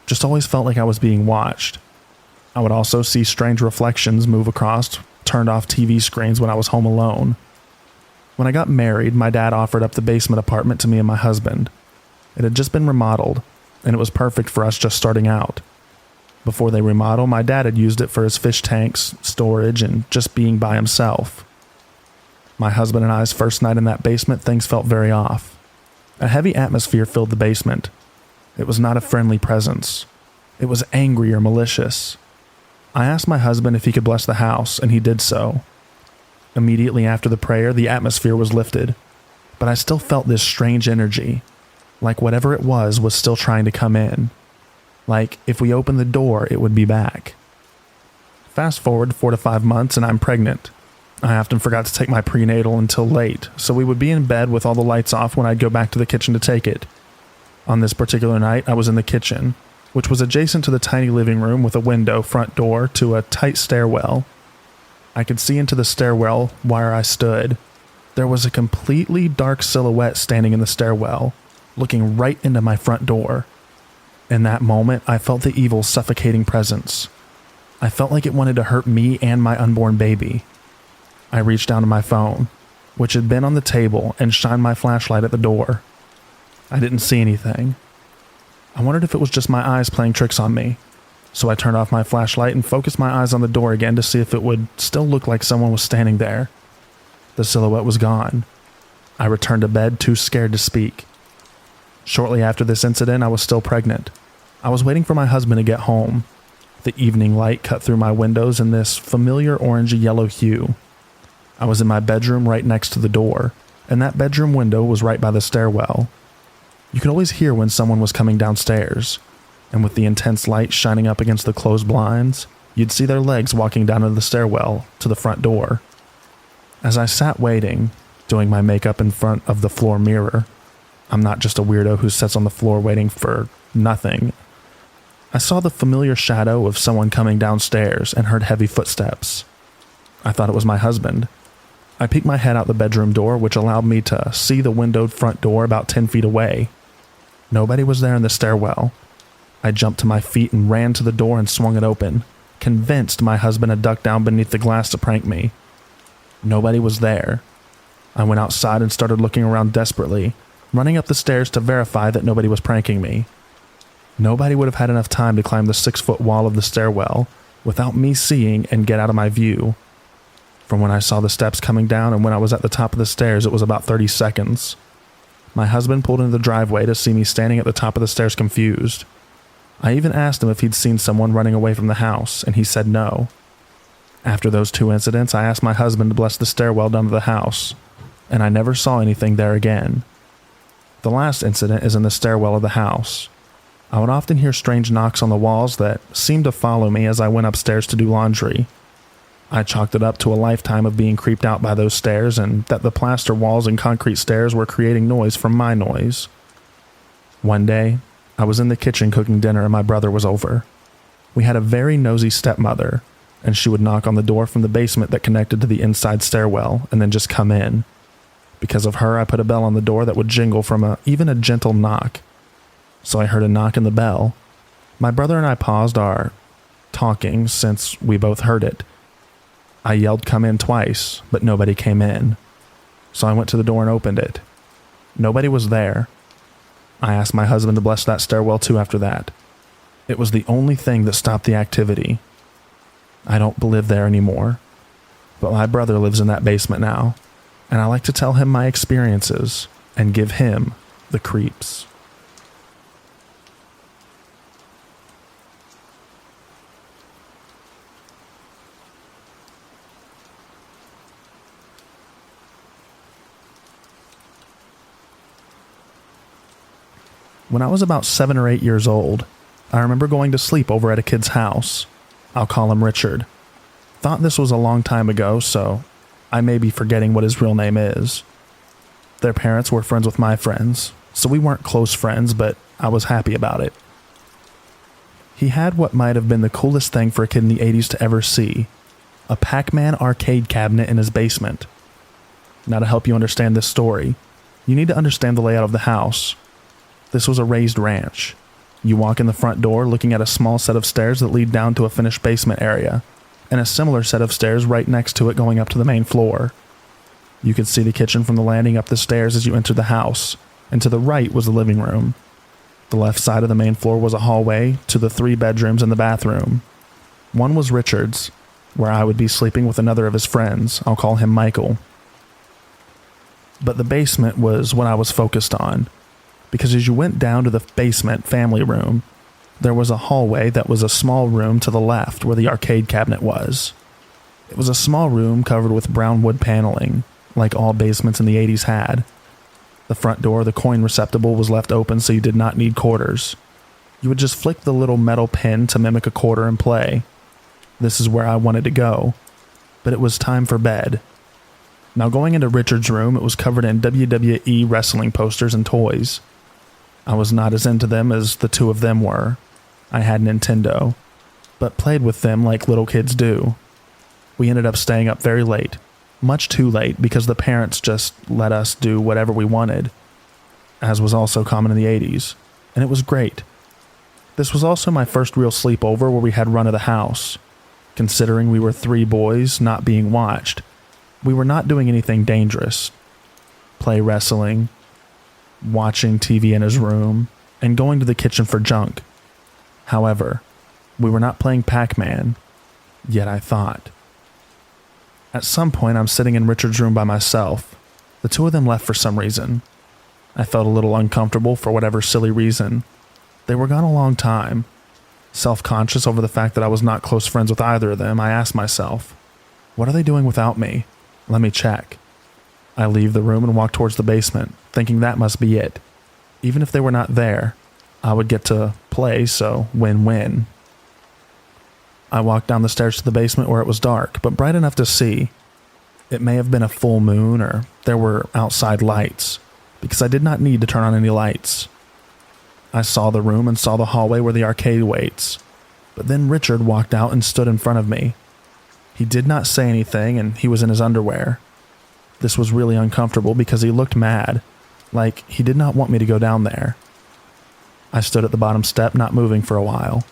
just always felt like I was being watched. I would also see strange reflections move across turned off TV screens when I was home alone. When I got married, my dad offered up the basement apartment to me and my husband. It had just been remodeled, and it was perfect for us just starting out. Before they remodel, my dad had used it for his fish tanks, storage, and just being by himself. My husband and I's first night in that basement, things felt very off. A heavy atmosphere filled the basement. It was not a friendly presence. It was angry or malicious. I asked my husband if he could bless the house, and he did so. Immediately after the prayer, the atmosphere was lifted, but I still felt this strange energy, like whatever it was still trying to come in. Like if we opened the door, it would be back. Fast forward 4 to 5 months and I'm pregnant. I often forgot to take my prenatal until late, so we would be in bed with all the lights off when I'd go back to the kitchen to take it. On this particular night, I was in the kitchen, which was adjacent to the tiny living room with a window front door to a tight stairwell. I could see into the stairwell where I stood. There was a completely dark silhouette standing in the stairwell, looking right into my front door. In that moment, I felt the evil, suffocating presence. I felt like it wanted to hurt me and my unborn baby. I reached down to my phone, which had been on the table, and shined my flashlight at the door. I didn't see anything. I wondered if it was just my eyes playing tricks on me, so I turned off my flashlight and focused my eyes on the door again to see if it would still look like someone was standing there. The silhouette was gone. I returned to bed, too scared to speak. Shortly after this incident, I was still pregnant. I was waiting for my husband to get home. The evening light cut through my windows in this familiar orangey-yellow hue. I was in my bedroom right next to the door, and that bedroom window was right by the stairwell. You could always hear when someone was coming downstairs, and with the intense light shining up against the closed blinds, you'd see their legs walking down into the stairwell to the front door. As I sat waiting, doing my makeup in front of the floor mirror, I'm not just a weirdo who sits on the floor waiting for nothing. I saw the familiar shadow of someone coming downstairs and heard heavy footsteps. I thought it was my husband. I peeked my head out the bedroom door, which allowed me to see the windowed front door about 10 feet away. Nobody was there in the stairwell. I jumped to my feet and ran to the door and swung it open, convinced my husband had ducked down beneath the glass to prank me. Nobody was there. I went outside and started looking around desperately, running up the stairs to verify that nobody was pranking me. Nobody would have had enough time to climb the 6-foot wall of the stairwell without me seeing and get out of my view. From when I saw the steps coming down and when I was at the top of the stairs, it was about 30 seconds. My husband pulled into the driveway to see me standing at the top of the stairs confused. I even asked him if he'd seen someone running away from the house, and he said no. After those 2 incidents, I asked my husband to bless the stairwell down to the house, and I never saw anything there again. The last incident is in the stairwell of the house. I would often hear strange knocks on the walls that seemed to follow me as I went upstairs to do laundry. I chalked it up to a lifetime of being creeped out by those stairs and that the plaster walls and concrete stairs were creating noise from my noise. One day, I was in the kitchen cooking dinner and my brother was over. We had a very nosy stepmother, and she would knock on the door from the basement that connected to the inside stairwell and then just come in. Because of her, I put a bell on the door that would jingle from even a gentle knock. So I heard a knock in the bell. My brother and I paused our talking since we both heard it. I yelled "come in" twice, but nobody came in. So I went to the door and opened it. Nobody was there. I asked my husband to bless that stairwell too after that. It was the only thing that stopped the activity. I don't live there anymore, but my brother lives in that basement now, and I like to tell him my experiences and give him the creeps. When I was about 7 or 8 years old, I remember going to sleep over at a kid's house. I'll call him Richard. Thought this was a long time ago, so I may be forgetting what his real name is. Their parents were friends with my friends, so we weren't close friends, but I was happy about it. He had what might have been the coolest thing for a kid in the 80s to ever see, a Pac-Man arcade cabinet in his basement. Now to help you understand this story, you need to understand the layout of the house. This was a raised ranch. You walk in the front door looking at a small set of stairs that lead down to a finished basement area, and a similar set of stairs right next to it going up to the main floor. You could see the kitchen from the landing up the stairs as you entered the house, and to the right was the living room. The left side of the main floor was a hallway to the 3 bedrooms and the bathroom. One was Richard's, where I would be sleeping with another of his friends. I'll call him Michael. But the basement was what I was focused on, because as you went down to the basement family room, there was a hallway that was a small room to the left where the arcade cabinet was. It was a small room covered with brown wood paneling, like all basements in the 80s had. The front door, the coin receptacle, was left open so you did not need quarters. You would just flick the little metal pin to mimic a quarter and play. This is where I wanted to go, but it was time for bed. Now going into Richard's room, it was covered in WWE wrestling posters and toys. I was not as into them as the 2 of them were. I had Nintendo, but played with them like little kids do. We ended up staying up very late, much too late because the parents just let us do whatever we wanted, as was also common in the 80s, and it was great. This was also my first real sleepover where we had run of the house. Considering we were 3 boys not being watched, we were not doing anything dangerous. Play wrestling, watching TV in his room, and going to the kitchen for junk. However, we were not playing Pac-Man, yet I thought. At some point, I'm sitting in Richard's room by myself. The 2 of them left for some reason. I felt a little uncomfortable for whatever silly reason. They were gone a long time. Self-conscious over the fact that I was not close friends with either of them, I asked myself, what are they doing without me? Let me check. I leave the room and walk towards the basement, thinking that must be it. Even if they were not there, I would get to play, so win-win. I walked down the stairs to the basement where it was dark, but bright enough to see. It may have been a full moon or there were outside lights, because I did not need to turn on any lights. I saw the room and saw the hallway where the arcade waits, but then Richard walked out and stood in front of me. He did not say anything and he was in his underwear. This was really uncomfortable because he looked mad, like he did not want me to go down there. I stood at the bottom step, not moving for a while,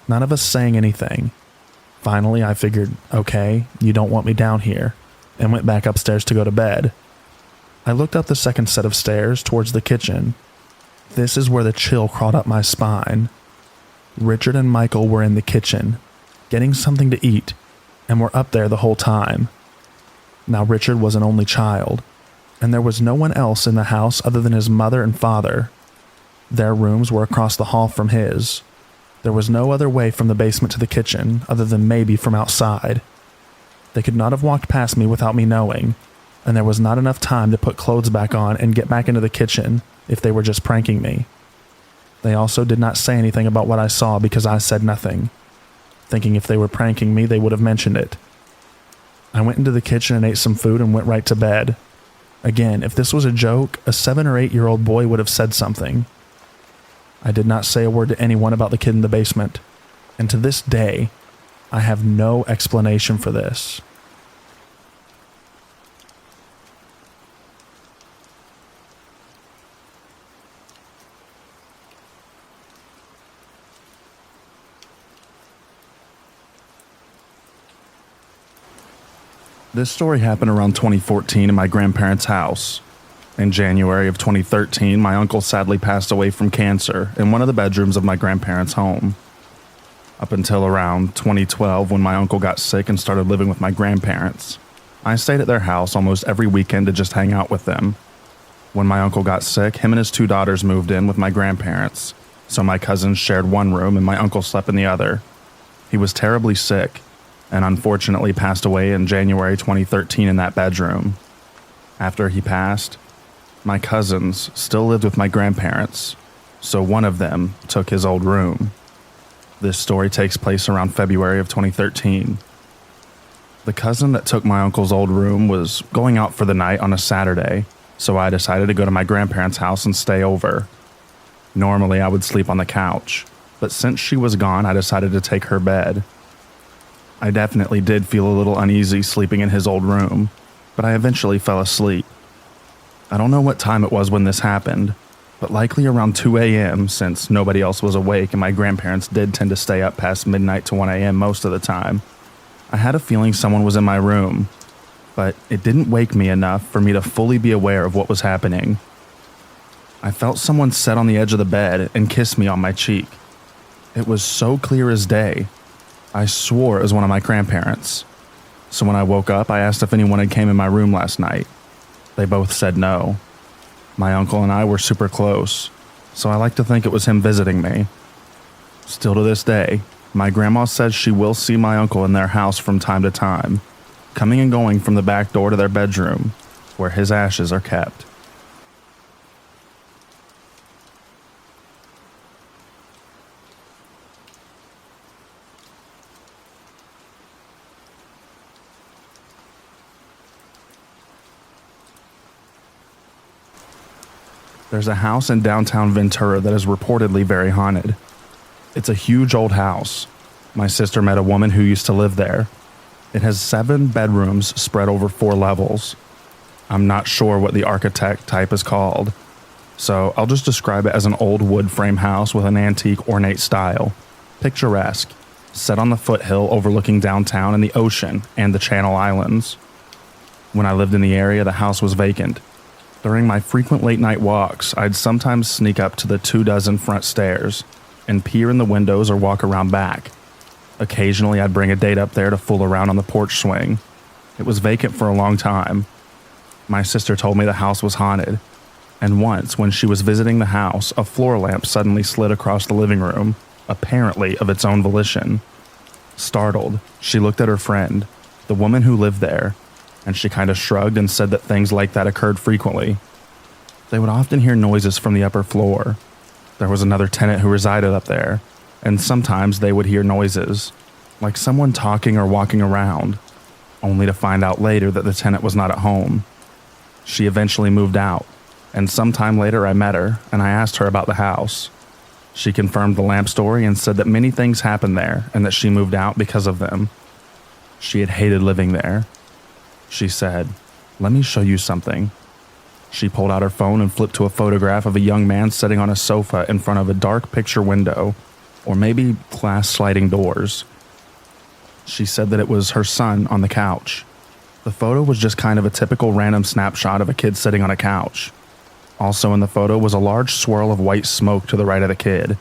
none of us saying anything. Finally, I figured, okay, you don't want me down here. and went back upstairs to go to bed. I looked up the second set of stairs towards the kitchen. This is where the chill crawled up my spine. Richard and Michael were in the kitchen, getting something to eat, and were up there the whole time. Now Richard was an only child, and there was no one else in the house other than his mother and father. Their rooms were across the hall from his. There was no other way from the basement to the kitchen other than maybe from outside. They could not have walked past me without me knowing, and there was not enough time to put clothes back on and get back into the kitchen if they were just pranking me. They also did not say anything about what I saw because I said nothing, thinking if they were pranking me they would have mentioned it. I went into the kitchen and ate some food and went right to bed. Again, if this was a joke, a 7 or 8-year-old boy would have said something. I did not say a word to anyone about the kid in the basement, and to this day, I have no explanation for this. This story happened around 2014 in my grandparents' house. In January of 2013, my uncle sadly passed away from cancer in one of the bedrooms of my grandparents' home. Up until around 2012, when my uncle got sick and started living with my grandparents, I stayed at their house almost every weekend to just hang out with them. When my uncle got sick, him and his 2 daughters moved in with my grandparents, so my cousins shared one room and my uncle slept in the other. He was terribly sick, and unfortunately passed away in January 2013 in that bedroom. After he passed, my cousins still lived with my grandparents, so one of them took his old room. This story takes place around February of 2013. The cousin that took my uncle's old room was going out for the night on a Saturday, so I decided to go to my grandparents' house and stay over. Normally I would sleep on the couch, but since she was gone, I decided to take her bed. I definitely did feel a little uneasy sleeping in his old room, but I eventually fell asleep. I don't know what time it was when this happened, but likely around 2 a.m. since nobody else was awake and my grandparents did tend to stay up past midnight to 1 a.m. most of the time. I had a feeling someone was in my room, but it didn't wake me enough for me to fully be aware of what was happening. I felt someone sit on the edge of the bed and kiss me on my cheek. It was so clear as day. I swore it was one of my grandparents. So when I woke up, I asked if anyone had came in my room last night. They both said no. My uncle and I were super close, so I like to think it was him visiting me. Still to this day, my grandma says she will see my uncle in their house from time to time, coming and going from the back door to their bedroom, where his ashes are kept. There's a house in downtown Ventura that is reportedly very haunted. It's a huge old house. My sister met a woman who used to live there. It has 7 bedrooms spread over 4 levels. I'm not sure what the architect type is called, so I'll just describe it as an old wood frame house with an antique ornate style, picturesque, set on the foothill overlooking downtown and the ocean and the Channel Islands. When I lived in the area, the house was vacant. During my frequent late-night walks, I'd sometimes sneak up to the 24 front stairs and peer in the windows or walk around back. Occasionally, I'd bring a date up there to fool around on the porch swing. It was vacant for a long time. My sister told me the house was haunted, and once, when she was visiting the house, a floor lamp suddenly slid across the living room, apparently of its own volition. Startled, she looked at her friend, the woman who lived there, and she kind of shrugged and said that things like that occurred frequently. They would often hear noises from the upper floor. There was another tenant who resided up there, and sometimes they would hear noises, like someone talking or walking around, only to find out later that the tenant was not at home. She eventually moved out, and sometime later I met her and I asked her about the house. She confirmed the lamp story and said that many things happened there and that she moved out because of them. She had hated living there. She said, "Let me show you something." She pulled out her phone and flipped to a photograph of a young man sitting on a sofa in front of a dark picture window, or maybe glass sliding doors. She said that it was her son on the couch. The photo was just kind of a typical random snapshot of a kid sitting on a couch. Also in the photo was a large swirl of white smoke to the right of the kid.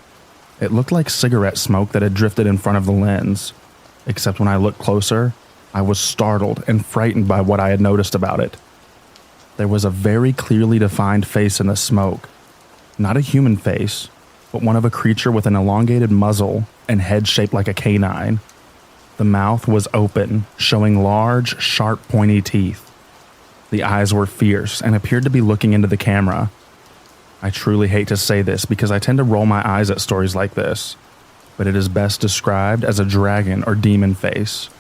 It looked like cigarette smoke that had drifted in front of the lens, except when I looked closer, I was startled and frightened by what I had noticed about it. There was a very clearly defined face in the smoke. Not a human face, but one of a creature with an elongated muzzle and head shaped like a canine. The mouth was open, showing large, sharp, pointy teeth. The eyes were fierce and appeared to be looking into the camera. I truly hate to say this because I tend to roll my eyes at stories like this, but it is best described as a dragon or demon face.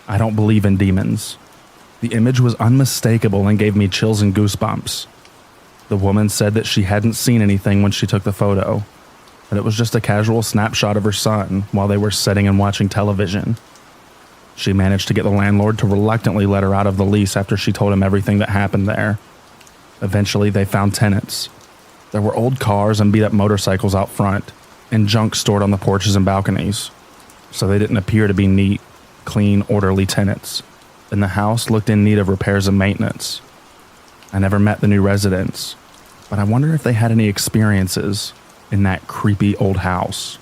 I don't believe in demons. The image was unmistakable and gave me chills and goosebumps. The woman said that she hadn't seen anything when she took the photo, but it was just a casual snapshot of her son while they were sitting and watching television. She managed to get the landlord to reluctantly let her out of the lease after she told him everything that happened there. Eventually, they found tenants. There were old cars and beat-up motorcycles out front, and junk stored on the porches and balconies, so they didn't appear to be neat, clean, orderly tenants, and the house looked in need of repairs and maintenance. I never met the new residents, but I wonder if they had any experiences in that creepy old house.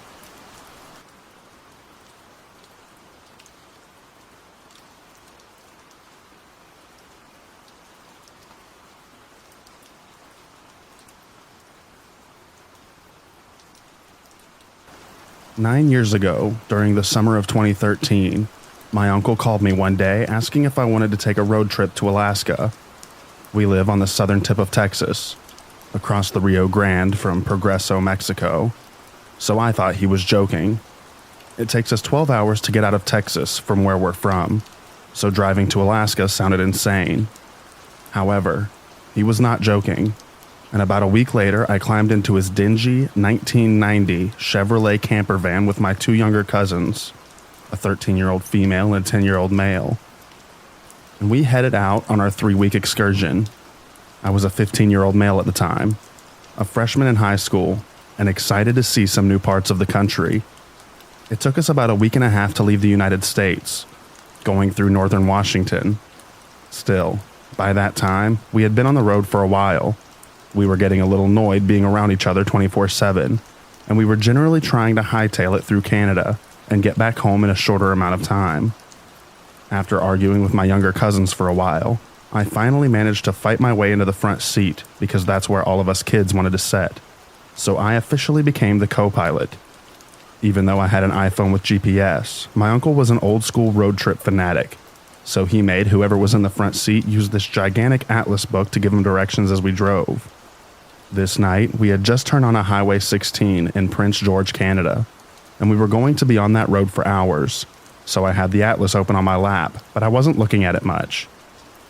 "9 years ago, during the summer of 2013, my uncle called me one day asking if I wanted to take a road trip to Alaska. We live on the southern tip of Texas, across the Rio Grande from Progreso, Mexico, so I thought he was joking. It takes us 12 hours to get out of Texas from where we're from, so driving to Alaska sounded insane. However, he was not joking. And about a week later, I climbed into his dingy 1990 Chevrolet camper van with my two younger cousins, a 13-year-old female and a 10-year-old male. And we headed out on our 3-week excursion. I was a 15-year-old male at the time, a freshman in high school, and excited to see some new parts of the country. It took us about a week and a half to leave the United States, going through northern Washington. Still, by that time, we had been on the road for a while. We were getting a little annoyed being around each other 24/7, and we were generally trying to hightail it through Canada and get back home in a shorter amount of time. After arguing with my younger cousins for a while, I finally managed to fight my way into the front seat because that's where all of us kids wanted to sit. So I officially became the co-pilot. Even though I had an iPhone with GPS, my uncle was an old-school road trip fanatic, so he made whoever was in the front seat use this gigantic atlas book to give him directions as we drove. This night, we had just turned on a Highway 16 in Prince George, Canada, and we were going to be on that road for hours, so I had the atlas open on my lap, but I wasn't looking at it much.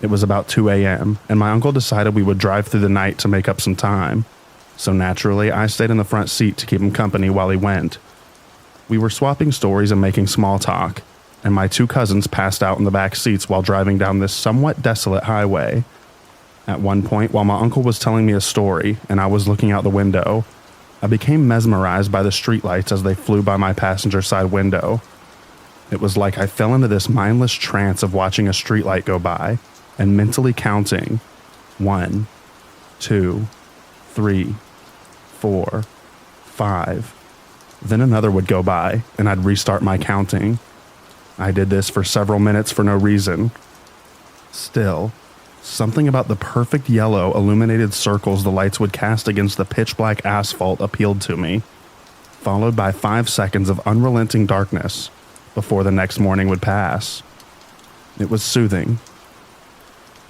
It was about 2 a.m., and my uncle decided we would drive through the night to make up some time, so naturally, I stayed in the front seat to keep him company while he went. We were swapping stories and making small talk, and my two cousins passed out in the back seats while driving down this somewhat desolate highway. At one point, while my uncle was telling me a story and I was looking out the window, I became mesmerized by the streetlights as they flew by my passenger side window. It was like I fell into this mindless trance of watching a streetlight go by and mentally counting 1, 2, 3, 4, 5. Then another would go by and I'd restart my counting. I did this for several minutes for no reason. Still, something about the perfect yellow illuminated circles the lights would cast against the pitch-black asphalt appealed to me, followed by 5 seconds of unrelenting darkness before the next morning would pass. It was soothing.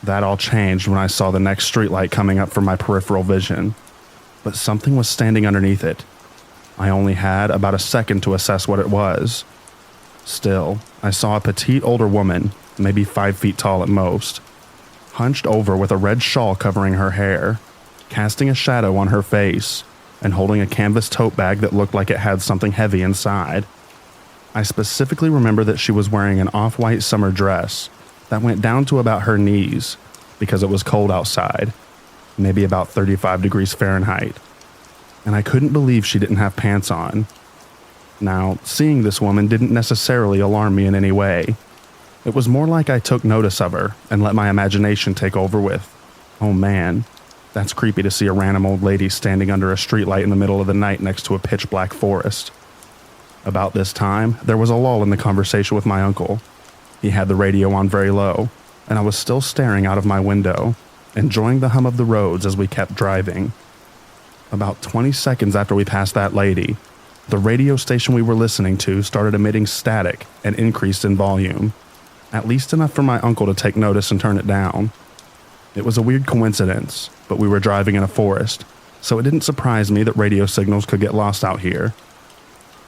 That all changed when I saw the next streetlight coming up from my peripheral vision, but something was standing underneath it. I only had about a second to assess what it was. Still, I saw a petite older woman, maybe 5 feet tall at most, hunched over with a red shawl covering her hair, casting a shadow on her face, and holding a canvas tote bag that looked like it had something heavy inside. I specifically remember that she was wearing an off-white summer dress that went down to about her knees because it was cold outside, maybe about 35 degrees Fahrenheit, and I couldn't believe she didn't have pants on. Now, seeing this woman didn't necessarily alarm me in any way. It was more like I took notice of her and let my imagination take over with, "Oh man, that's creepy to see a random old lady standing under a streetlight in the middle of the night next to a pitch black forest." About this time, there was a lull in the conversation with my uncle. He had the radio on very low, and I was still staring out of my window, enjoying the hum of the roads as we kept driving. About 20 seconds after we passed that lady, the radio station we were listening to started emitting static and increased in volume, at least enough for my uncle to take notice and turn it down. It was a weird coincidence, but we were driving in a forest, so it didn't surprise me that radio signals could get lost out here.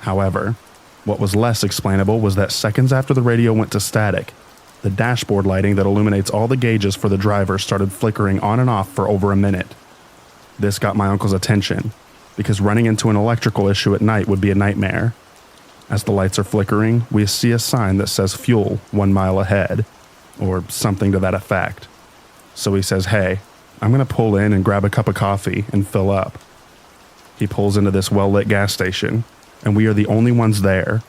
However, what was less explainable was that seconds after the radio went to static, the dashboard lighting that illuminates all the gauges for the driver started flickering on and off for over a minute. This got my uncle's attention, because running into an electrical issue at night would be a nightmare. As the lights are flickering, we see a sign that says fuel 1 mile ahead, or something to that effect. So he says, "Hey, I'm going to pull in and grab a cup of coffee and fill up." He pulls into this well-lit gas station, and we are the only ones there.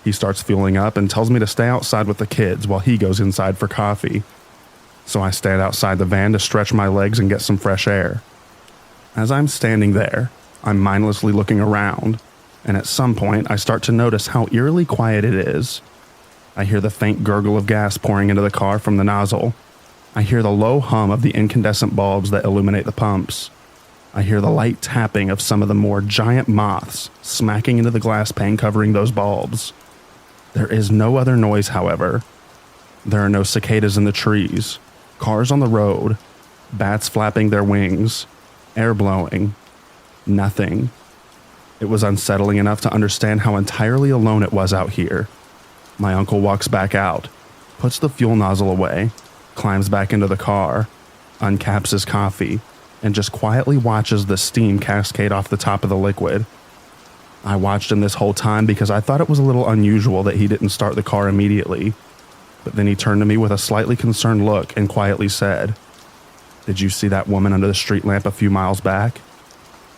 He starts fueling up and tells me to stay outside with the kids while he goes inside for coffee. So I stand outside the van to stretch my legs and get some fresh air. As I'm standing there, I'm mindlessly looking around, and at some point I start to notice how eerily quiet it is. I hear the faint gurgle of gas pouring into the car from the nozzle. I hear the low hum of the incandescent bulbs that illuminate the pumps. I hear the light tapping of some of the more giant moths smacking into the glass pane covering those bulbs. There is no other noise, however. There are no cicadas in the trees, cars on the road, bats flapping their wings, air blowing. Nothing. It was unsettling enough to understand how entirely alone it was out here. My uncle walks back out, puts the fuel nozzle away, climbs back into the car, uncaps his coffee, and just quietly watches the steam cascade off the top of the liquid. I watched him this whole time because I thought it was a little unusual that he didn't start the car immediately, but then he turned to me with a slightly concerned look and quietly said, "Did you see that woman under the street lamp a few miles back?"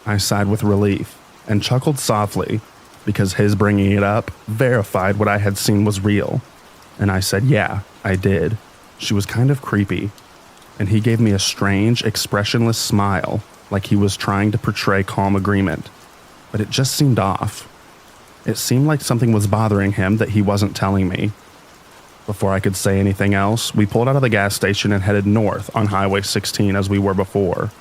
I sighed with relief and chuckled softly because his bringing it up verified what I had seen was real, and I said, "Yeah, I did. She was kind of creepy." And he gave me a strange, expressionless smile, like he was trying to portray calm agreement. But it just seemed off. It seemed like something was bothering him that he wasn't telling me. Before I could say anything else, we pulled out of the gas station and headed north on Highway 16 as we were before,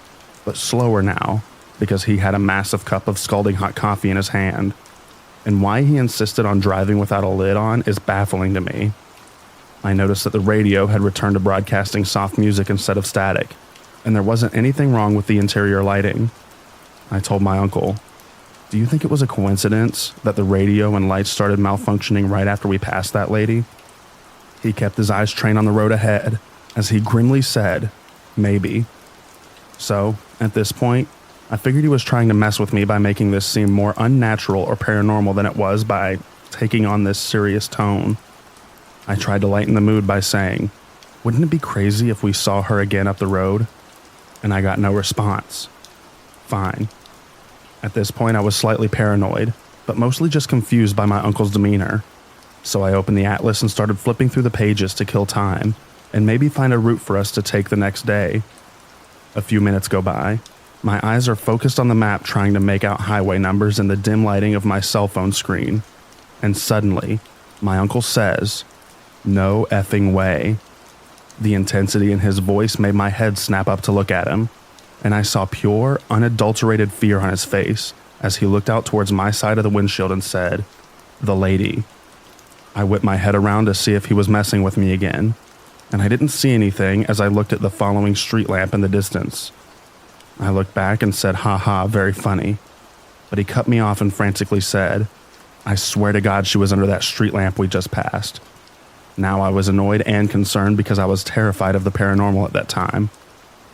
but slower now, because he had a massive cup of scalding hot coffee in his hand. And why he insisted on driving without a lid on is baffling to me. I noticed that the radio had returned to broadcasting soft music instead of static, and there wasn't anything wrong with the interior lighting. I told my uncle, "Do you think it was a coincidence that the radio and lights started malfunctioning right after we passed that lady?" He kept his eyes trained on the road ahead, as he grimly said, "Maybe." So, at this point, I figured he was trying to mess with me by making this seem more unnatural or paranormal than it was by taking on this serious tone. I tried to lighten the mood by saying, "Wouldn't it be crazy if we saw her again up the road?" And I got no response. Fine. At this point, I was slightly paranoid, but mostly just confused by my uncle's demeanor. So I opened the atlas and started flipping through the pages to kill time, and maybe find a route for us to take the next day. A few minutes go by. My eyes are focused on the map trying to make out highway numbers in the dim lighting of my cell phone screen. And suddenly, my uncle says, "No effing way." The intensity in his voice made my head snap up to look at him, and I saw pure, unadulterated fear on his face as he looked out towards my side of the windshield and said, "The lady." I whipped my head around to see if he was messing with me again, and I didn't see anything as I looked at the following street lamp in the distance. I looked back and said, "Ha ha, very funny." But he cut me off and frantically said, "I swear to God she was under that street lamp we just passed." Now I was annoyed and concerned because I was terrified of the paranormal at that time.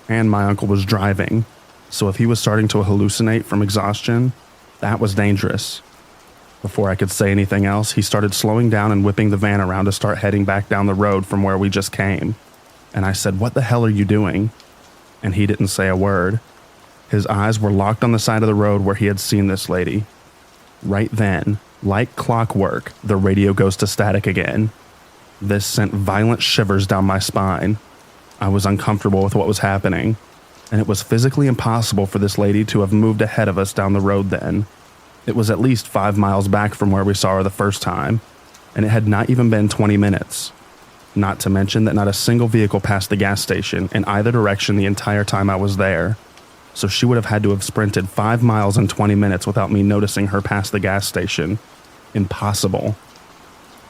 And my uncle was driving, so if he was starting to hallucinate from exhaustion, that was dangerous. Before I could say anything else, he started slowing down and whipping the van around to start heading back down the road from where we just came. And I said, "What the hell are you doing?" And he didn't say a word. His eyes were locked on the side of the road where he had seen this lady. Right then, like clockwork, the radio goes to static again. This sent violent shivers down my spine. I was uncomfortable with what was happening, and it was physically impossible for this lady to have moved ahead of us down the road then. It was at least 5 miles back from where we saw her the first time, and it had not even been 20 minutes. Not to mention that not a single vehicle passed the gas station in either direction the entire time I was there. So she would have had to have sprinted 5 miles in 20 minutes without me noticing her pass the gas station. Impossible.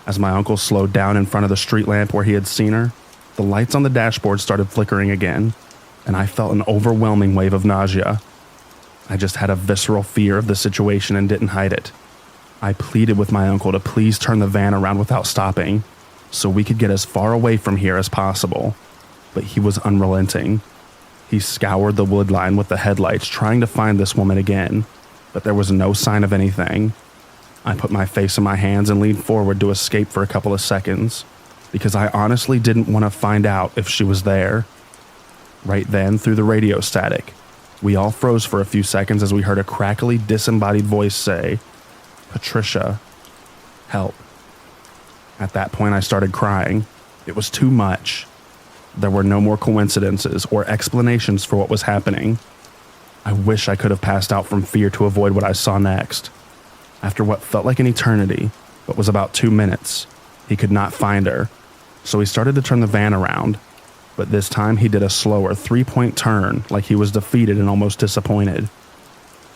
As my uncle slowed down in front of the street lamp where he had seen her, the lights on the dashboard started flickering again, and I felt an overwhelming wave of nausea. I just had a visceral fear of the situation and didn't hide it. I pleaded with my uncle to please turn the van around without stopping, so we could get as far away from here as possible, but he was unrelenting. He scoured the wood line with the headlights trying to find this woman again, but there was no sign of anything. I put my face in my hands and leaned forward to escape for a couple of seconds, because I honestly didn't want to find out if she was there. Right then, through the radio static, we all froze for a few seconds as we heard a crackly, disembodied voice say, "Patricia, help." At that point, I started crying. It was too much. There were no more coincidences or explanations for what was happening. I wish I could have passed out from fear to avoid what I saw next. After what felt like an eternity, but was about 2 minutes, he could not find her, so he started to turn the van around, but this time he did a slower 3-point turn like he was defeated and almost disappointed.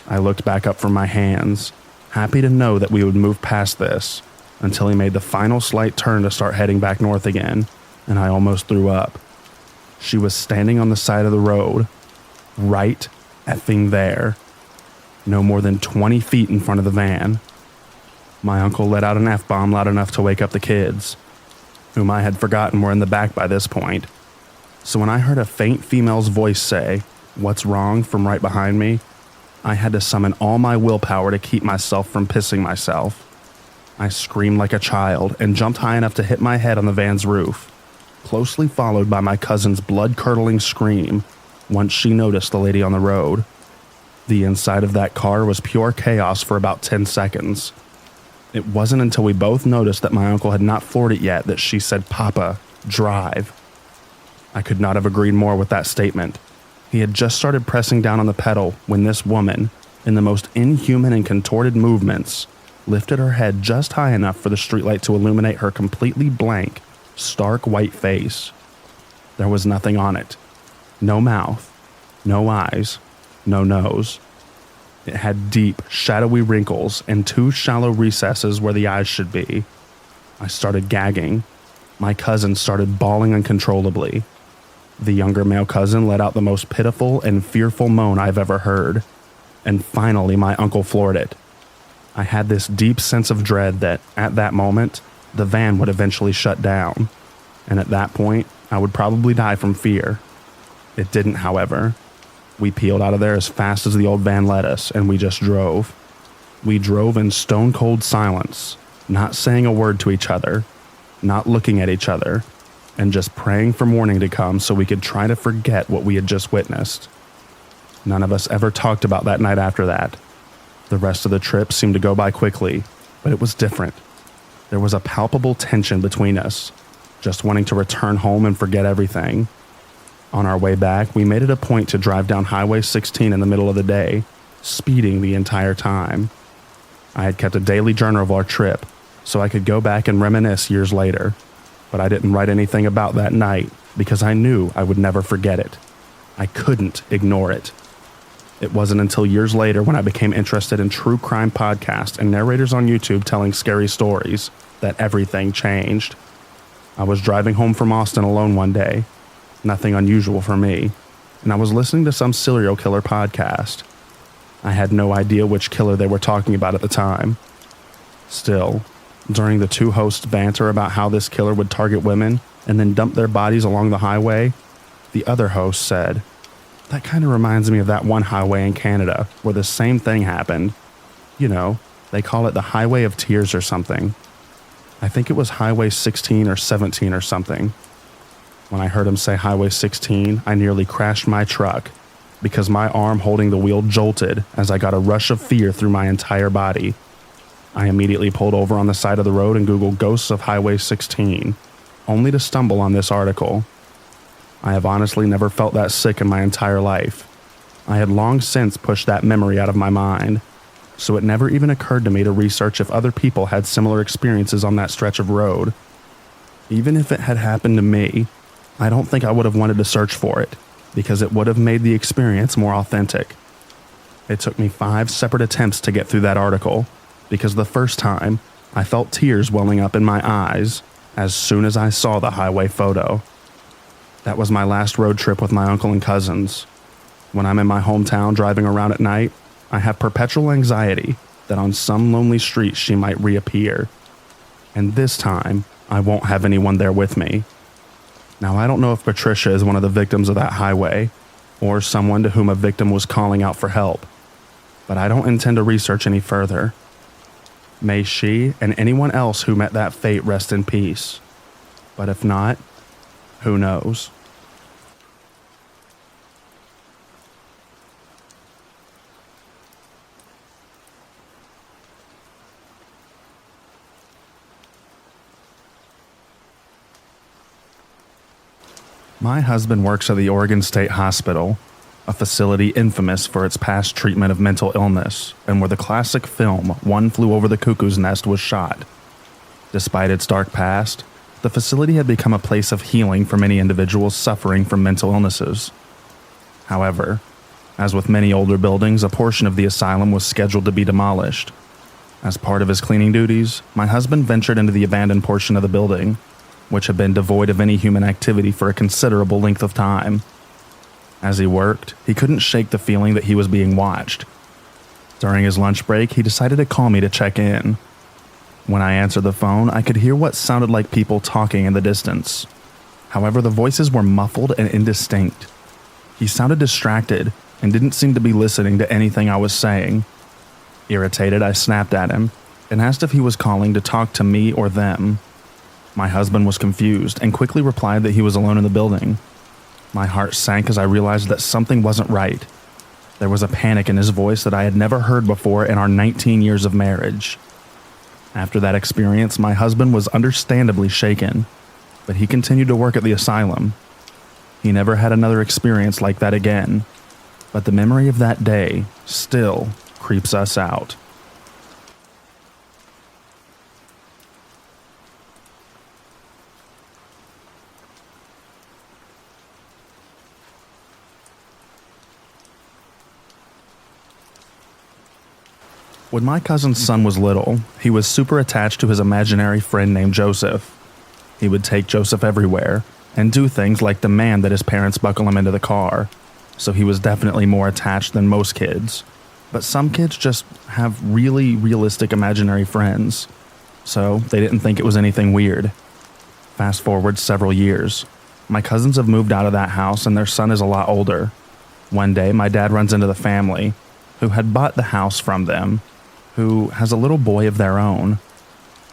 I looked back up from my hands, happy to know that we would move past this, until he made the final slight turn to start heading back north again, and I almost threw up. She was standing on the side of the road, right effing there, no more than 20 feet in front of the van. My uncle let out an F-bomb loud enough to wake up the kids, whom I had forgotten were in the back by this point. So when I heard a faint female's voice say, "What's wrong?" from right behind me, I had to summon all my willpower to keep myself from pissing myself. I screamed like a child and jumped high enough to hit my head on the van's roof, closely followed by my cousin's blood-curdling scream once she noticed the lady on the road. The inside of that car was pure chaos for about 10 seconds. It wasn't until we both noticed that my uncle had not floored it yet that she said, "Papa, drive." I could not have agreed more with that statement. He had just started pressing down on the pedal when this woman, in the most inhuman and contorted movements, lifted her head just high enough for the streetlight to illuminate her completely blank, stark white face. There was nothing on it. No mouth, no eyes, no nose. It had deep, shadowy wrinkles and 2 shallow recesses where the eyes should be. I started gagging. My cousin started bawling uncontrollably. The younger male cousin let out the most pitiful and fearful moan I've ever heard. And finally, my uncle floored it. I had this deep sense of dread that, at that moment, the van would eventually shut down. And at that point, I would probably die from fear. It didn't, however. We peeled out of there as fast as the old van let us, and we just drove. We drove in stone-cold silence, not saying a word to each other, not looking at each other, and just praying for morning to come so we could try to forget what we had just witnessed. None of us ever talked about that night after that. The rest of the trip seemed to go by quickly, but it was different. There was a palpable tension between us, just wanting to return home and forget everything. On our way back, we made it a point to drive down Highway 16 in the middle of the day, speeding the entire time. I had kept a daily journal of our trip, so I could go back and reminisce years later, but I didn't write anything about that night because I knew I would never forget it. I couldn't ignore it. It wasn't until years later when I became interested in true crime podcasts and narrators on YouTube telling scary stories that everything changed. I was driving home from Austin alone one day, nothing unusual for me, and I was listening to some serial killer podcast. I had no idea which killer they were talking about at the time. Still, during the 2 hosts' banter about how this killer would target women and then dump their bodies along the highway, the other host said, "That kind of reminds me of that one highway in Canada where the same thing happened. You know, they call it the Highway of Tears or something. I think it was Highway 16 or 17 or something." When I heard him say Highway 16, I nearly crashed my truck because my arm holding the wheel jolted as I got a rush of fear through my entire body. I immediately pulled over on the side of the road and Googled ghosts of Highway 16, only to stumble on this article. I have honestly never felt that sick in my entire life. I had long since pushed that memory out of my mind, so it never even occurred to me to research if other people had similar experiences on that stretch of road. Even if it had happened to me, I don't think I would have wanted to search for it, because it would have made the experience more authentic. It took me 5 separate attempts to get through that article, because the first time, I felt tears welling up in my eyes as soon as I saw the highway photo. That was my last road trip with my uncle and cousins. When I'm in my hometown driving around at night, I have perpetual anxiety that on some lonely street she might reappear. And this time, I won't have anyone there with me. Now, I don't know if Patricia is one of the victims of that highway, or someone to whom a victim was calling out for help, but I don't intend to research any further. May she and anyone else who met that fate rest in peace. But if not, who knows? My husband works at the Oregon State Hospital, a facility infamous for its past treatment of mental illness, and where the classic film One Flew Over the Cuckoo's Nest was shot. Despite its dark past, the facility had become a place of healing for many individuals suffering from mental illnesses. However, as with many older buildings, a portion of the asylum was scheduled to be demolished. As part of his cleaning duties, my husband ventured into the abandoned portion of the building, which had been devoid of any human activity for a considerable length of time. As he worked, he couldn't shake the feeling that he was being watched. During his lunch break, he decided to call me to check in. When I answered the phone, I could hear what sounded like people talking in the distance. However, the voices were muffled and indistinct. He sounded distracted and didn't seem to be listening to anything I was saying. Irritated, I snapped at him and asked if he was calling to talk to me or them. My husband was confused and quickly replied that he was alone in the building. My heart sank as I realized that something wasn't right. There was a panic in his voice that I had never heard before in our 19 years of marriage. After that experience, my husband was understandably shaken, but he continued to work at the asylum. He never had another experience like that again, but the memory of that day still creeps us out. When my cousin's son was little, he was super attached to his imaginary friend named Joseph. He would take Joseph everywhere and do things like demand that his parents buckle him into the car, so he was definitely more attached than most kids. But some kids just have really realistic imaginary friends, so they didn't think it was anything weird. Fast forward several years. My cousins have moved out of that house and their son is a lot older. One day, my dad runs into the family, who had bought the house from them, who has a little boy of their own.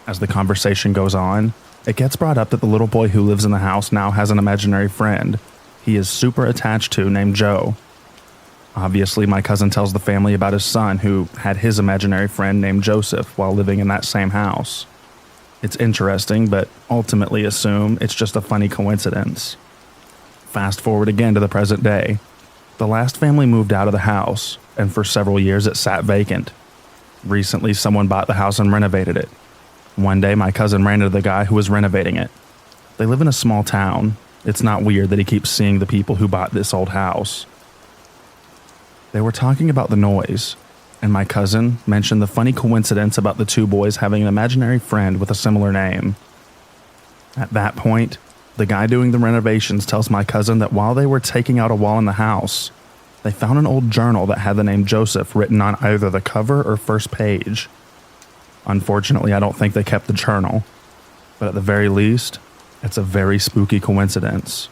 As the conversation goes on, it gets brought up that the little boy who lives in the house now has an imaginary friend he is super attached to named Joe. Obviously, my cousin tells the family about his son who had his imaginary friend named Joseph while living in that same house. It's interesting, but ultimately assume it's just a funny coincidence. Fast forward again to the present day. The last family moved out of the house, and for several years it sat vacant. Recently, someone bought the house and renovated it. One day, my cousin ran into the guy who was renovating it. They live in a small town. It's not weird that he keeps seeing the people who bought this old house. They were talking about the noise, and my cousin mentioned the funny coincidence about the two boys having an imaginary friend with a similar name. At that point, the guy doing the renovations tells my cousin that while they were taking out a wall in the house, they found an old journal that had the name Joseph written on either the cover or first page. Unfortunately, I don't think they kept the journal, but at the very least, it's a very spooky coincidence.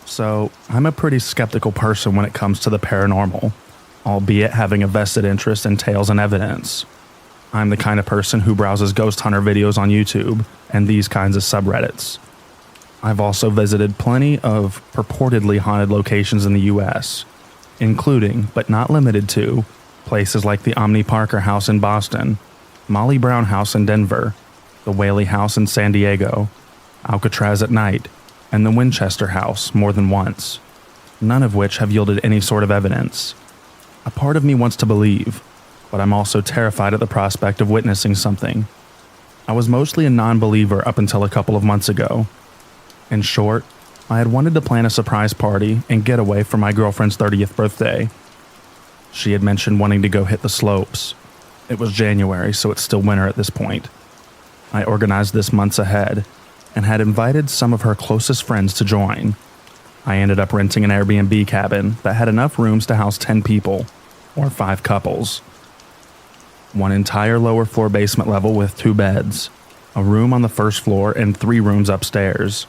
So, I'm a pretty skeptical person when it comes to the paranormal, albeit having a vested interest in tales and evidence. I'm the kind of person who browses ghost hunter videos on YouTube and these kinds of subreddits. I've also visited plenty of purportedly haunted locations in the US, including, but not limited to, places like the Omni Parker House in Boston, Molly Brown House in Denver, the Whaley House in San Diego, Alcatraz at night, and the Winchester House more than once, none of which have yielded any sort of evidence. A part of me wants to believe, but I'm also terrified at the prospect of witnessing something. I was mostly a non-believer up until a couple of months ago. In short, I had wanted to plan a surprise party and getaway for my girlfriend's 30th birthday. She had mentioned wanting to go hit the slopes. It was January, so it's still winter at this point. I organized this months ahead and had invited some of her closest friends to join. I ended up renting an Airbnb cabin that had enough rooms to house 10 people, or 5 couples. One entire lower floor basement level with 2 beds, a room on the first floor, and 3 rooms upstairs.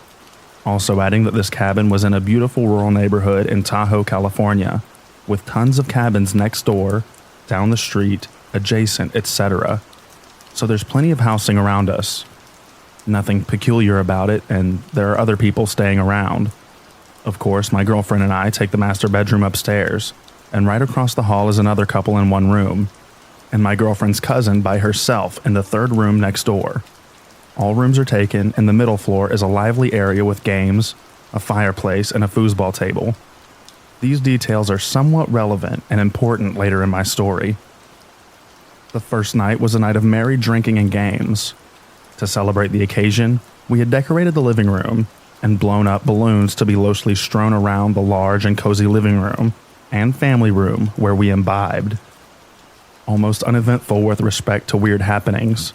Also adding that this cabin was in a beautiful rural neighborhood in Tahoe, California, with tons of cabins next door, down the street, adjacent, etc. So there's plenty of housing around us. Nothing peculiar about it, and there are other people staying around. Of course, my girlfriend and I take the master bedroom upstairs, and right across the hall is another couple in one room, and my girlfriend's cousin by herself in the 3rd room next door. All rooms are taken, and the middle floor is a lively area with games, a fireplace, and a foosball table. These details are somewhat relevant and important later in my story. The first night was a night of merry drinking and games. To celebrate the occasion, we had decorated the living room and blown up balloons to be loosely strewn around the large and cozy living room and family room where we imbibed. Almost uneventful with respect to weird happenings.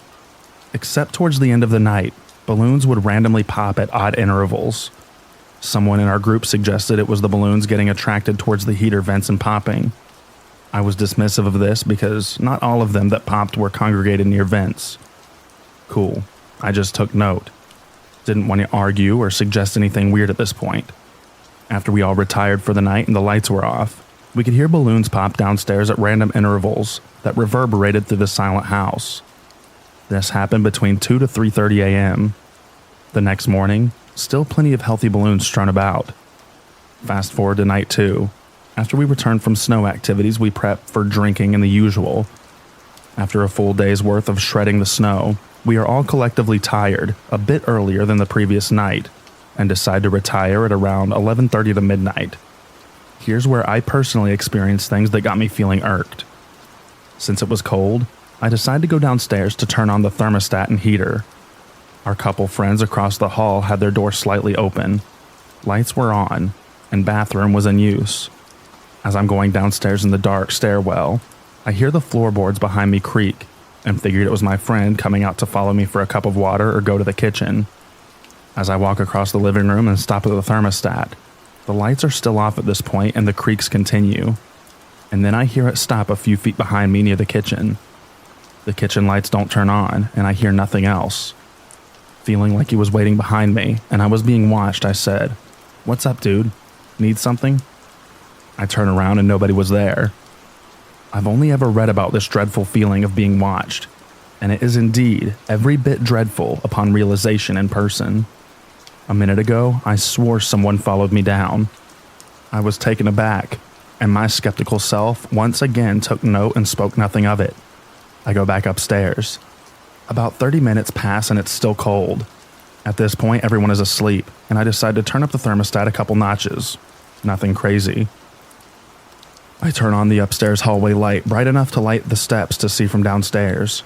Except towards the end of the night, balloons would randomly pop at odd intervals. Someone in our group suggested it was the balloons getting attracted towards the heater vents and popping. I was dismissive of this because not all of them that popped were congregated near vents. Cool, I just took note. Didn't want to argue or suggest anything weird at this point. After we all retired for the night and the lights were off, we could hear balloons pop downstairs at random intervals that reverberated through the silent house. This happened between 2 to 3:30 a.m. The next morning, still plenty of healthy balloons strewn about. Fast forward to night 2. After we returned from snow activities, we prepped for drinking and the usual. After a full day's worth of shredding the snow, we are all collectively tired a bit earlier than the previous night and decide to retire at around 11:30 to midnight. Here's where I personally experienced things that got me feeling irked. Since it was cold, I decided to go downstairs to turn on the thermostat and heater. Our couple friends across the hall had their door slightly open. Lights were on, and bathroom was in use. As I'm going downstairs in the dark stairwell, I hear the floorboards behind me creak and figured it was my friend coming out to follow me for a cup of water or go to the kitchen. As I walk across the living room and stop at the thermostat, the lights are still off at this point and the creaks continue. And then I hear it stop a few feet behind me near the kitchen. The kitchen lights don't turn on, and I hear nothing else. Feeling like he was waiting behind me, and I was being watched, I said, "What's up, dude? Need something?" I turn around and nobody was there. I've only ever read about this dreadful feeling of being watched, and it is indeed every bit dreadful upon realization in person. A minute ago, I swore someone followed me down. I was taken aback, and my skeptical self once again took note and spoke nothing of it. I go back upstairs. About 30 minutes pass and it's still cold. At this point, everyone is asleep, and I decide to turn up the thermostat a couple notches. Nothing crazy. I turn on the upstairs hallway light bright enough to light the steps to see from downstairs.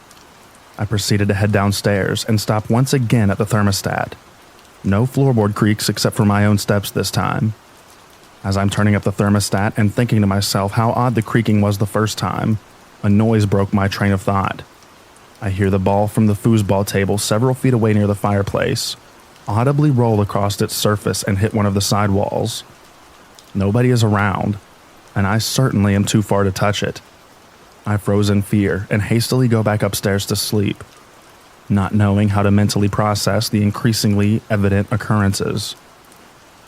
I proceeded to head downstairs and stop once again at the thermostat. No floorboard creaks except for my own steps this time. As I'm turning up the thermostat and thinking to myself how odd the creaking was the first time, a noise broke my train of thought. I hear the ball from the foosball table several feet away near the fireplace audibly roll across its surface and hit one of the side walls. Nobody is around, and I certainly am too far to touch it. I froze in fear and hastily go back upstairs to sleep, not knowing how to mentally process the increasingly evident occurrences.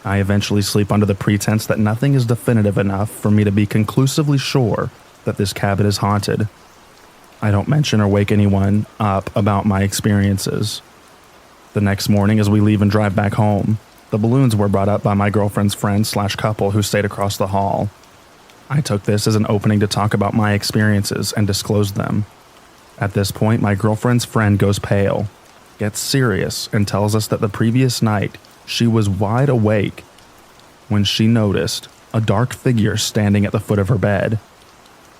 I eventually sleep under the pretense that nothing is definitive enough for me to be conclusively sure that this cabin is haunted. I don't mention or wake anyone up about my experiences. The next morning, as we leave and drive back home, The balloons were brought up by my girlfriend's friend/couple who stayed across the hall. I took this as an opening to talk about my experiences and disclosed them. At this point, my girlfriend's friend goes pale, gets serious, and tells us that the previous night she was wide awake when she noticed a dark figure standing at the foot of her bed.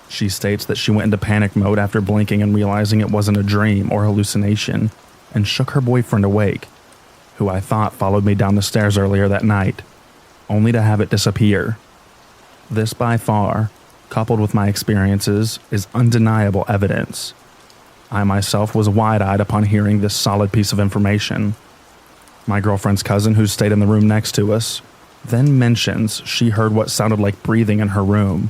She states that she went into panic mode after blinking and realizing it wasn't a dream or hallucination, and shook her boyfriend awake, who I thought followed me down the stairs earlier that night, only to have it disappear. This by far, coupled with my experiences, is undeniable evidence. I myself was wide-eyed upon hearing this solid piece of information. My girlfriend's cousin, who stayed in the room next to us, then mentions she heard what sounded like breathing in her room,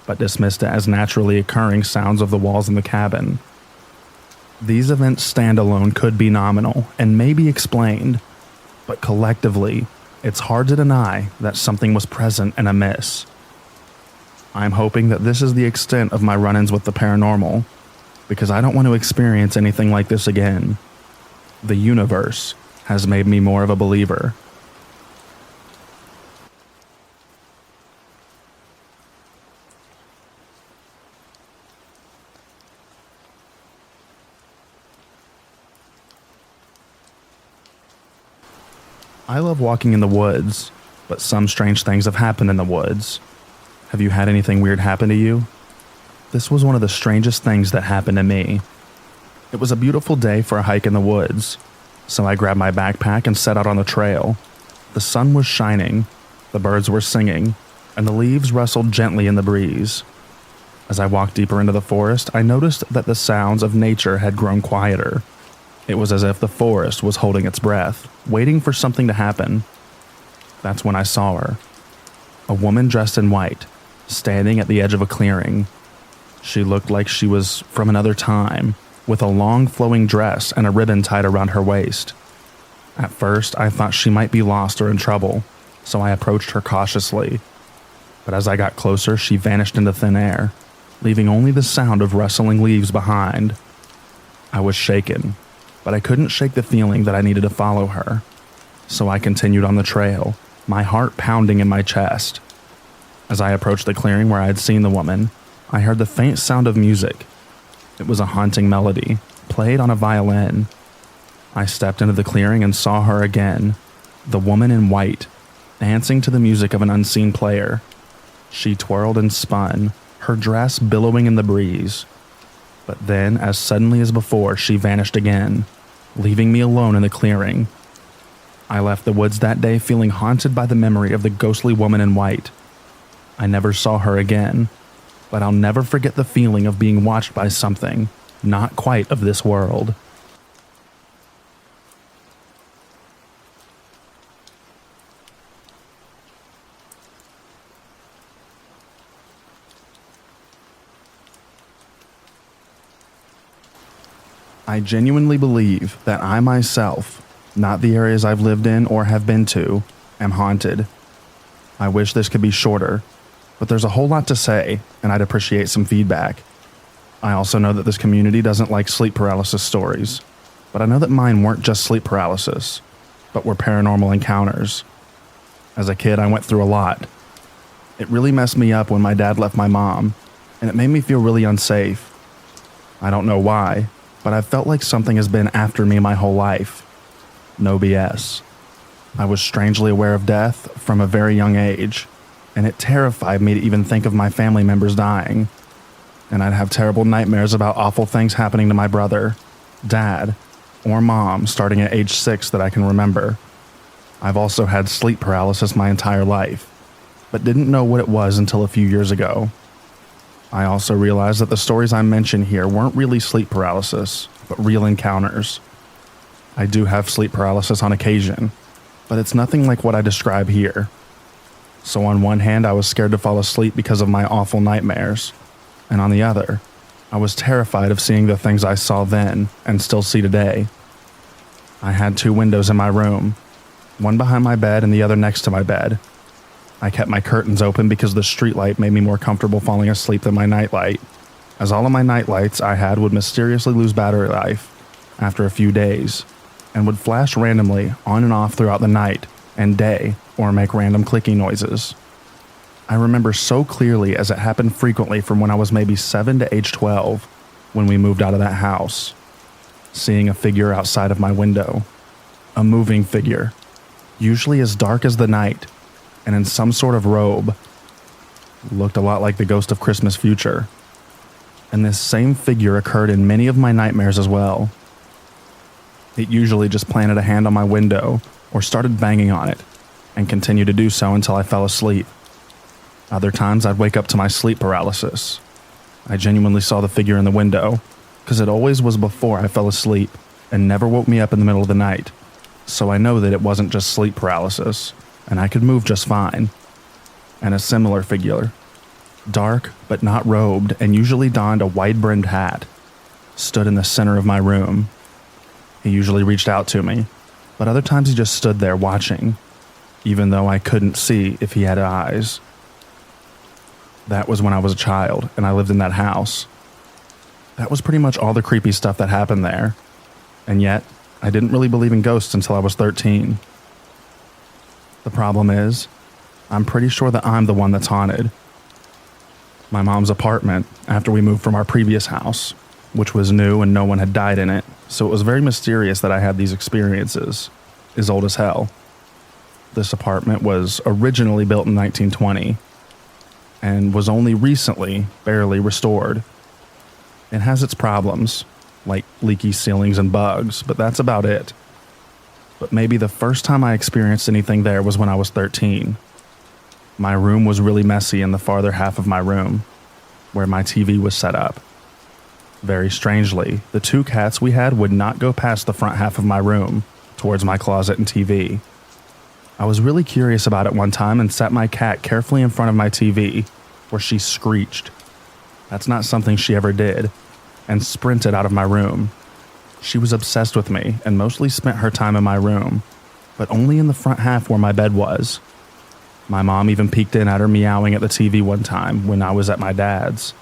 but dismissed it as naturally occurring sounds of the walls in the cabin. These events standalone could be nominal and may be explained, but collectively, it's hard to deny that something was present and amiss. I'm hoping that this is the extent of my run-ins with the paranormal, because I don't want to experience anything like this again. The universe has made me more of a believer. I love walking in the woods, but some strange things have happened in the woods. Have you had anything weird happen to you? This was one of the strangest things that happened to me. It was a beautiful day for a hike in the woods, so I grabbed my backpack and set out on the trail. The sun was shining, the birds were singing, and the leaves rustled gently in the breeze. As I walked deeper into the forest, I noticed that the sounds of nature had grown quieter. It was as if the forest was holding its breath, waiting for something to happen. That's when I saw her. A woman dressed in white, standing at the edge of a clearing. She looked like she was from another time, with a long flowing dress and a ribbon tied around her waist. At first, I thought she might be lost or in trouble, so I approached her cautiously. But as I got closer, she vanished into thin air, leaving only the sound of rustling leaves behind. I was shaken, but I couldn't shake the feeling that I needed to follow her. So I continued on the trail, my heart pounding in my chest. As I approached the clearing where I had seen the woman, I heard the faint sound of music. It was a haunting melody, played on a violin. I stepped into the clearing and saw her again, the woman in white, dancing to the music of an unseen player. She twirled and spun, her dress billowing in the breeze. But then, as suddenly as before, she vanished again, leaving me alone in the clearing. I left the woods that day feeling haunted by the memory of the ghostly woman in white. I never saw her again, but I'll never forget the feeling of being watched by something not quite of this world. I genuinely believe that I myself, not the areas I've lived in or have been to, am haunted. I wish this could be shorter, but there's a whole lot to say, and I'd appreciate some feedback. I also know that this community doesn't like sleep paralysis stories, but I know that mine weren't just sleep paralysis, but were paranormal encounters. As a kid, I went through a lot. It really messed me up when my dad left my mom, and it made me feel really unsafe. I don't know why, but I felt like something has been after me my whole life. No BS. I was strangely aware of death from a very young age, and it terrified me to even think of my family members dying. And I'd have terrible nightmares about awful things happening to my brother, dad, or mom starting at age 6 that I can remember. I've also had sleep paralysis my entire life, but didn't know what it was until a few years ago. I also realized that the stories I mention here weren't really sleep paralysis, but real encounters. I do have sleep paralysis on occasion, but it's nothing like what I describe here. So on one hand, I was scared to fall asleep because of my awful nightmares, and on the other, I was terrified of seeing the things I saw then and still see today. I had 2 windows in my room, one behind my bed and the other next to my bed. I kept my curtains open because the streetlight made me more comfortable falling asleep than my nightlight, as all of my nightlights I had would mysteriously lose battery life after a few days, and would flash randomly on and off throughout the night and day or make random clicking noises. I remember so clearly as it happened frequently from when I was maybe 7 to age 12 when we moved out of that house, seeing a figure outside of my window, a moving figure, usually as dark as the night and in some sort of robe, looked a lot like the ghost of Christmas Future. And this same figure occurred in many of my nightmares as well. It usually just planted a hand on my window or started banging on it and continued to do so until I fell asleep. Other times I'd wake up to my sleep paralysis. I genuinely saw the figure in the window because it always was before I fell asleep and never woke me up in the middle of the night. So I know that it wasn't just sleep paralysis and I could move just fine. And a similar figure, dark but not robed and usually donned a wide-brimmed hat, stood in the center of my room. He usually reached out to me, but other times he just stood there watching, even though I couldn't see if he had eyes. That was when I was a child and I lived in that house. That was pretty much all the creepy stuff that happened there, and yet I didn't really believe in ghosts until I was 13. The problem is, I'm pretty sure that I'm the one that's haunted. My mom's apartment, after we moved from our previous house, which was new and no one had died in it, so it was very mysterious that I had these experiences, is old as hell. This apartment was originally built in 1920 and was only recently barely restored. It has its problems, like leaky ceilings and bugs, but that's about it. But maybe the first time I experienced anything there was when I was 13. My room was really messy in the farther half of my room, where my TV was set up. Very strangely, the two cats we had would not go past the front half of my room, towards my closet and TV. I was really curious about it one time and set my cat carefully in front of my TV, where she screeched. That's not something she ever did, and sprinted out of my room. She was obsessed with me and mostly spent her time in my room, but only in the front half where my bed was. My mom even peeked in at her meowing at the TV one time when I was at my dad's.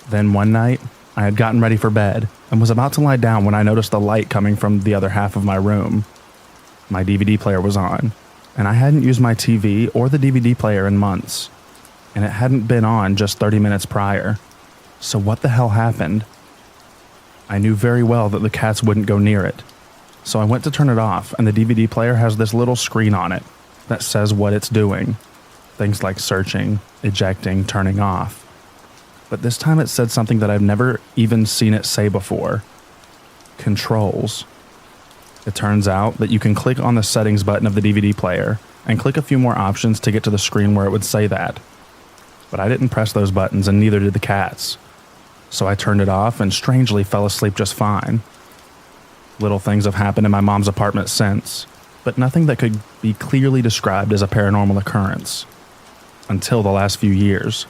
Then one night, I had gotten ready for bed and was about to lie down when I noticed the light coming from the other half of my room. My DVD player was on, and I hadn't used my TV or the DVD player in months, and it hadn't been on just 30 minutes prior. So what the hell happened? I knew very well that the cats wouldn't go near it, so I went to turn it off, and the DVD player has this little screen on it that says what it's doing. Things like searching, ejecting, turning off. But this time it said something that I've never even seen it say before. Controls. It turns out that you can click on the settings button of the DVD player and click a few more options to get to the screen where it would say that. But I didn't press those buttons and neither did the cats. So I turned it off and strangely fell asleep just fine. Little things have happened in my mom's apartment since, but nothing that could be clearly described as a paranormal occurrence. Until the last few years.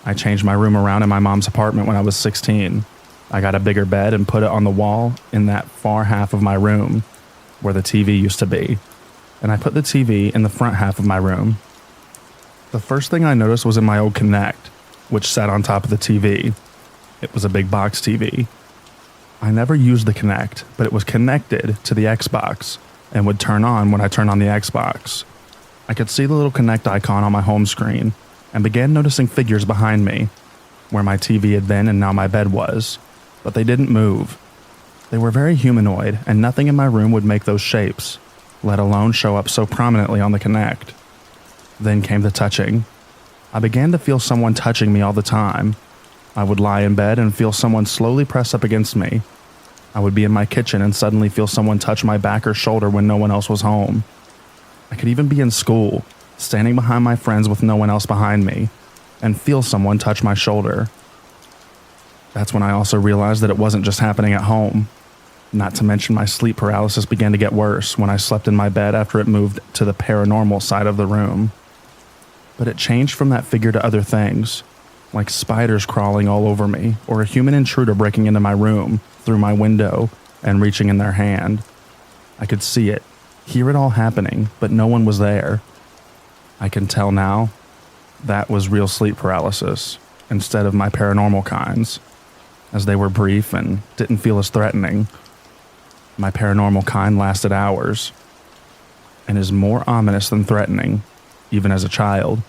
I changed my room around in my mom's apartment when I was 16. I got a bigger bed and put it on the wall in that far half of my room where the TV used to be, and I put the TV in the front half of my room. The first thing I noticed was in my old Connect, which sat on top of the TV. It was a big box TV. I never used the Connect, but it was connected to the Xbox and would turn on when I turned on the Xbox. I could see the little Connect icon on my home screen and began noticing figures behind me, where my TV had been and now my bed was, but they didn't move. They were very humanoid, and nothing in my room would make those shapes, let alone show up so prominently on the Connect. Then came the touching. I began to feel someone touching me all the time. I would lie in bed and feel someone slowly press up against me. I would be in my kitchen and suddenly feel someone touch my back or shoulder when no one else was home. I could even be in school, standing behind my friends with no one else behind me, and feel someone touch my shoulder. That's when I also realized that it wasn't just happening at home. Not to mention my sleep paralysis began to get worse when I slept in my bed after it moved to the paranormal side of the room. But it changed from that figure to other things, like spiders crawling all over me, or a human intruder breaking into my room through my window and reaching in their hand. I could see it, hear it all happening, but no one was there. I can tell now that was real sleep paralysis instead of my paranormal kinds, as they were brief and didn't feel as threatening. My paranormal kind lasted hours. and is more ominous than threatening, even as a child.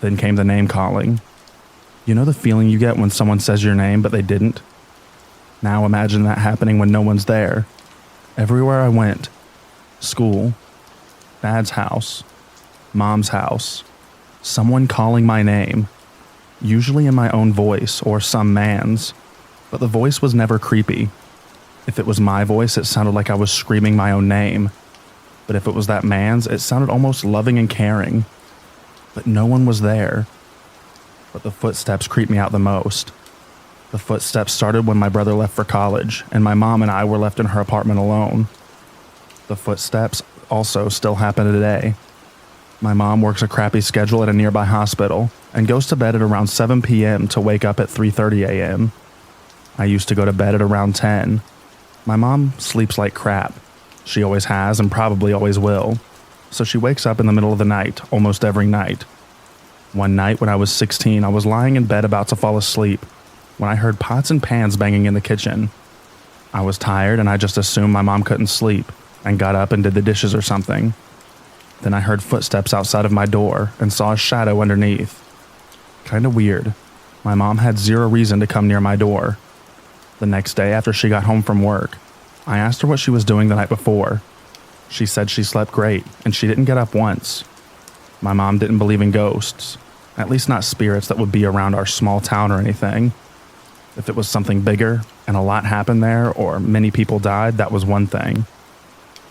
Then came the name calling. You know the feeling you get when someone says your name but they didn't? Now imagine that happening when no one's there. Everywhere I went, school, Dad's house, Mom's house, someone calling my name, usually in my own voice or some man's, but the voice was never creepy. If it was my voice, it sounded like I was screaming my own name, but if it was that man's, it sounded almost loving and caring. But no one was there. But the footsteps creeped me out the most. The footsteps started when my brother left for college, and my mom and I were left in her apartment alone. The footsteps also still happen today. My mom works a crappy schedule at a nearby hospital and goes to bed at around 7 p.m. to wake up at 3:30 a.m. I used to go to bed at around 10. My mom sleeps like crap. She always has and probably always will. So she wakes up in the middle of the night, almost every night. One night when I was 16, I was lying in bed about to fall asleep when I heard pots and pans banging in the kitchen. I was tired and I just assumed my mom couldn't sleep and got up and did the dishes or something. Then I heard footsteps outside of my door and saw a shadow underneath. Kinda weird. My mom had zero reason to come near my door. The next day after she got home from work, I asked her what she was doing the night before. She said she slept great and she didn't get up once. My mom didn't believe in ghosts, at least not spirits that would be around our small town or anything. If it was something bigger and a lot happened there or many people died, that was one thing.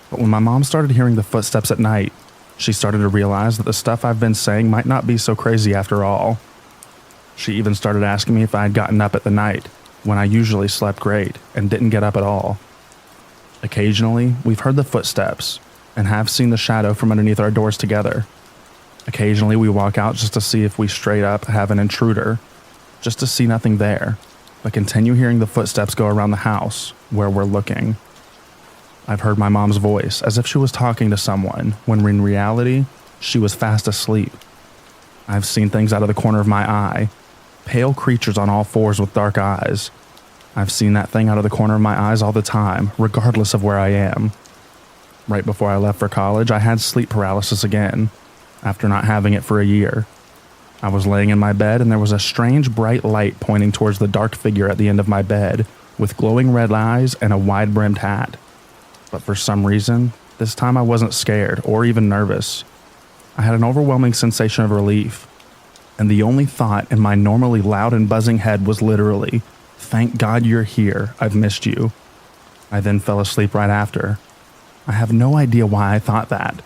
But when my mom started hearing the footsteps at night, she started to realize that the stuff I've been saying might not be so crazy after all. She even started asking me if I had gotten up at the night, when I usually slept great and didn't get up at all. Occasionally, we've heard the footsteps and have seen the shadow from underneath our doors together. Occasionally, we walk out just to see if we straight up have an intruder, just to see nothing there, but continue hearing the footsteps go around the house where we're looking. I've heard my mom's voice as if she was talking to someone, when in reality, she was fast asleep. I've seen things out of the corner of my eye, pale creatures on all fours with dark eyes. I've seen that thing out of the corner of my eyes all the time, regardless of where I am. Right before I left for college, I had sleep paralysis again, after not having it for a year. I was laying in my bed and there was a strange bright light pointing towards the dark figure at the end of my bed, with glowing red eyes and a wide-brimmed hat. But for some reason, this time I wasn't scared or even nervous. I had an overwhelming sensation of relief, and the only thought in my normally loud and buzzing head was literally, "Thank God you're here, I've missed you." I then fell asleep right after. I have no idea why I thought that.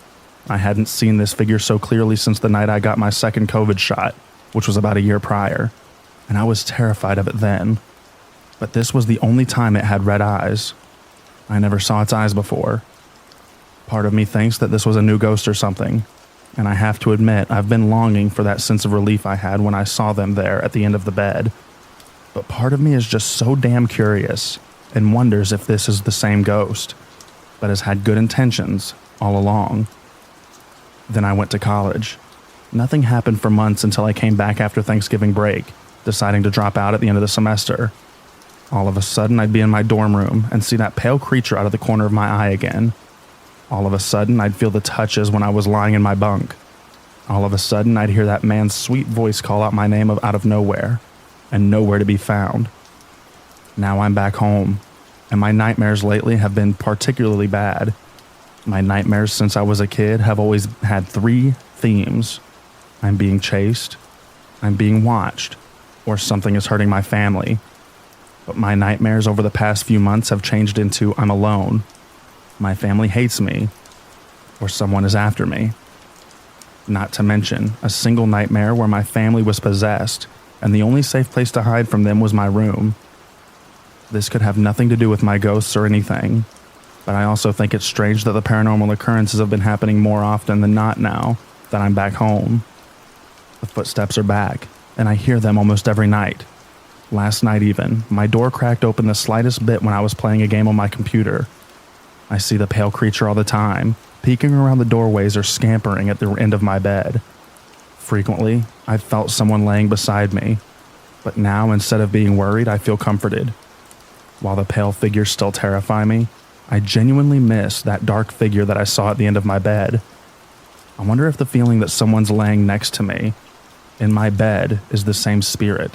I hadn't seen this figure so clearly since the night I got my second COVID shot, which was about a year prior, and I was terrified of it then. But this was the only time it had red eyes. I never saw its eyes before. Part of me thinks that this was a new ghost or something, and I have to admit I've been longing for that sense of relief I had when I saw them there at the end of the bed. But part of me is just so damn curious and wonders if this is the same ghost, but has had good intentions all along. Then I went to college. Nothing happened for months until I came back after Thanksgiving break, deciding to drop out at the end of the semester. All of a sudden, I'd be in my dorm room and see that pale creature out of the corner of my eye again. All of a sudden, I'd feel the touches when I was lying in my bunk. All of a sudden, I'd hear that man's sweet voice call out my name out of nowhere, and nowhere to be found. Now I'm back home, and my nightmares lately have been particularly bad. My nightmares since I was a kid have always had 3 themes. I'm being chased, I'm being watched, or something is hurting my family. But my nightmares over the past few months have changed into I'm alone, my family hates me, or someone is after me. Not to mention a single nightmare where my family was possessed, and the only safe place to hide from them was my room. This could have nothing to do with my ghosts or anything, but I also think it's strange that the paranormal occurrences have been happening more often than not now that I'm back home. The footsteps are back, and I hear them almost every night. Last night even, my door cracked open the slightest bit when I was playing a game on my computer. I see the pale creature all the time, peeking around the doorways or scampering at the end of my bed. Frequently, I've felt someone laying beside me, but now instead of being worried, I feel comforted. While the pale figures still terrify me, I genuinely miss that dark figure that I saw at the end of my bed. I wonder if the feeling that someone's laying next to me in my bed is the same spirit.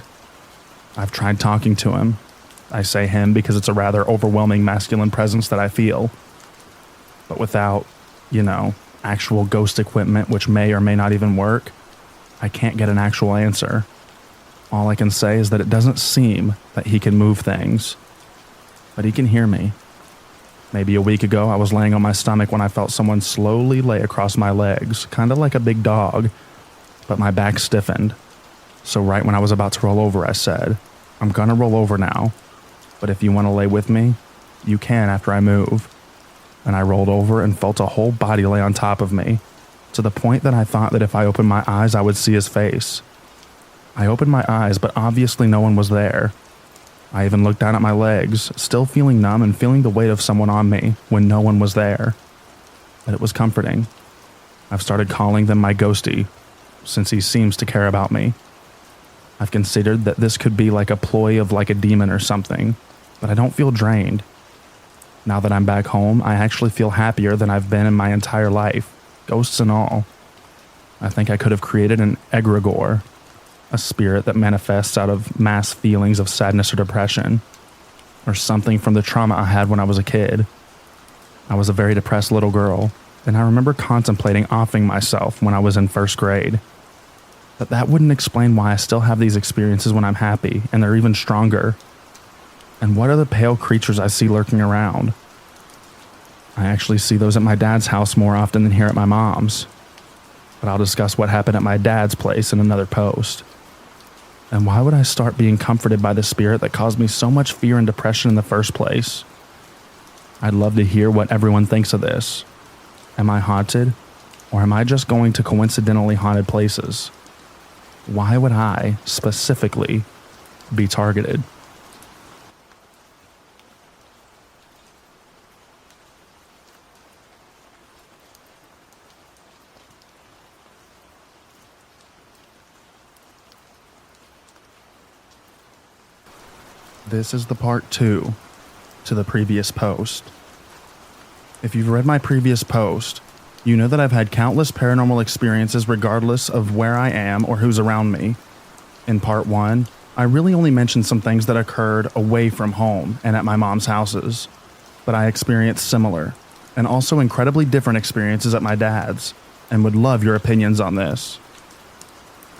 I've tried talking to him. I say him because it's a rather overwhelming masculine presence that I feel. But without, actual ghost equipment, which may or may not even work, I can't get an actual answer. All I can say is that it doesn't seem that he can move things, but he can hear me. Maybe a week ago, I was laying on my stomach when I felt someone slowly lay across my legs, kind of like a big dog, but my back stiffened. So right when I was about to roll over, I said, "I'm gonna roll over now, but if you want to lay with me, you can after I move." And I rolled over and felt a whole body lay on top of me, to the point that I thought that if I opened my eyes, I would see his face. I opened my eyes, but obviously no one was there. I even looked down at my legs, still feeling numb and feeling the weight of someone on me when no one was there. But it was comforting. I've started calling them my ghostie, since he seems to care about me. I've considered that this could be like a ploy of like a demon or something, but I don't feel drained. Now that I'm back home, I actually feel happier than I've been in my entire life, ghosts and all. I think I could have created an egregore, a spirit that manifests out of mass feelings of sadness or depression, or something from the trauma I had when I was a kid. I was a very depressed little girl, and I remember contemplating offing myself when I was in first grade. But that wouldn't explain why I still have these experiences when I'm happy, and they're even stronger. And what are the pale creatures I see lurking around? I actually see those at my dad's house more often than here at my mom's. But I'll discuss what happened at my dad's place in another post. And why would I start being comforted by the spirit that caused me so much fear and depression in the first place? I'd love to hear what everyone thinks of this. Am I haunted? Or am I just going to coincidentally haunted places? Why would I, specifically, be targeted? This is the part 2 to the previous post. If you've read my previous post, you know that I've had countless paranormal experiences regardless of where I am or who's around me. In part 1, I really only mentioned some things that occurred away from home and at my mom's houses, but I experienced similar and also incredibly different experiences at my dad's, and would love your opinions on this.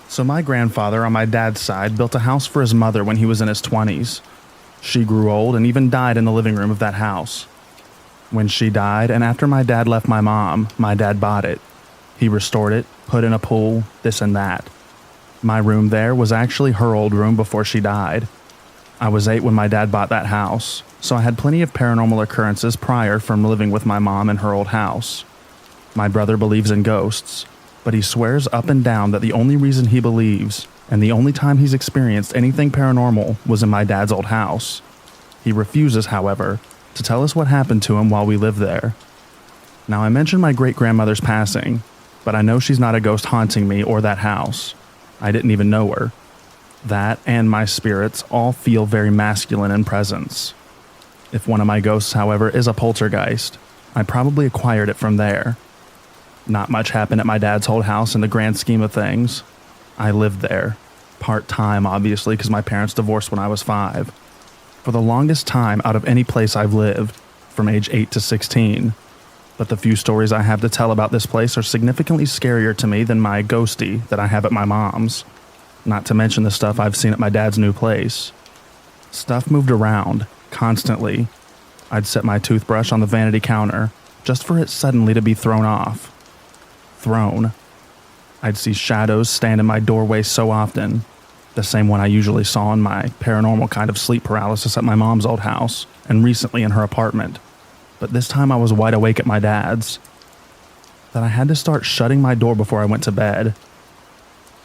So my grandfather on my dad's side built a house for his mother when he was in his 20s. She grew old and even died in the living room of that house. When she died, and after my dad left my mom, my dad bought it. He restored it, put in a pool, this and that. My room there was actually her old room before she died. I was 8 when my dad bought that house, so I had plenty of paranormal occurrences prior from living with my mom in her old house. My brother believes in ghosts, but he swears up and down that the only reason he believes, and the only time he's experienced anything paranormal, was in my dad's old house. He refuses, however, to tell us what happened to him while we lived there. Now, I mentioned my great-grandmother's passing, but I know she's not a ghost haunting me or that house. I didn't even know her. That and my spirits all feel very masculine in presence. If one of my ghosts, however, is a poltergeist, I probably acquired it from there. Not much happened at my dad's old house in the grand scheme of things. I lived there. Part-time, obviously, because my parents divorced when I was 5. For the longest time out of any place I've lived, from age 8 to 16. But the few stories I have to tell about this place are significantly scarier to me than my ghostie that I have at my mom's. Not to mention the stuff I've seen at my dad's new place. Stuff moved around, constantly. I'd set my toothbrush on the vanity counter, just for it suddenly to be thrown off. Thrown. I'd see shadows stand in my doorway so often, the same one I usually saw in my paranormal kind of sleep paralysis at my mom's old house, and recently in her apartment. But this time I was wide awake at my dad's. That I had to start shutting my door before I went to bed.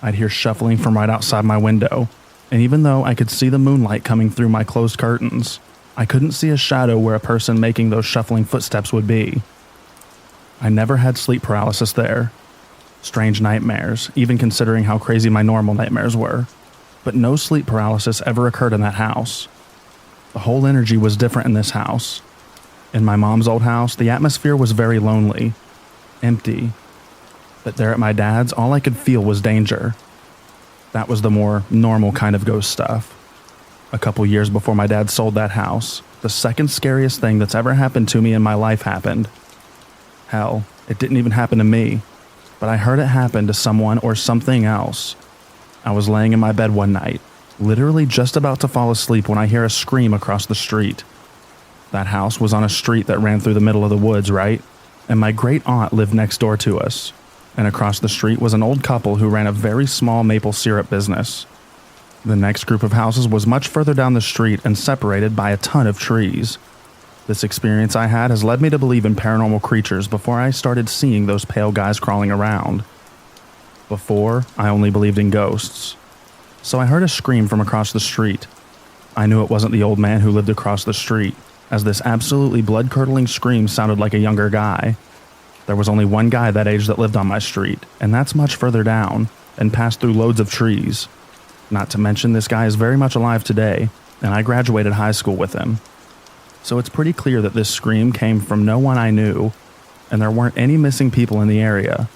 I'd hear shuffling from right outside my window, and even though I could see the moonlight coming through my closed curtains, I couldn't see a shadow where a person making those shuffling footsteps would be. I never had sleep paralysis there. Strange nightmares, even considering how crazy my normal nightmares were. But no sleep paralysis ever occurred in that house. The whole energy was different in this house. In my mom's old house, the atmosphere was very lonely, empty. But there at my dad's, all I could feel was danger. That was the more normal kind of ghost stuff. A couple years before my dad sold that house, the second scariest thing that's ever happened to me in my life happened. Hell, it didn't even happen to me, but I heard it happen to someone or something else. I was laying in my bed one night, literally just about to fall asleep when I hear a scream across the street. That house was on a street that ran through the middle of the woods, right? And my great aunt lived next door to us. And across the street was an old couple who ran a very small maple syrup business. The next group of houses was much further down the street and separated by a ton of trees. This experience I had has led me to believe in paranormal creatures before I started seeing those pale guys crawling around. Before, I only believed in ghosts. So I heard a scream from across the street. I knew it wasn't the old man who lived across the street, as this absolutely blood-curdling scream sounded like a younger guy. There was only one guy that age that lived on my street, and that's much further down, and passed through loads of trees. Not to mention, this guy is very much alive today, and I graduated high school with him. So it's pretty clear that this scream came from no one I knew, and there weren't any missing people in the area.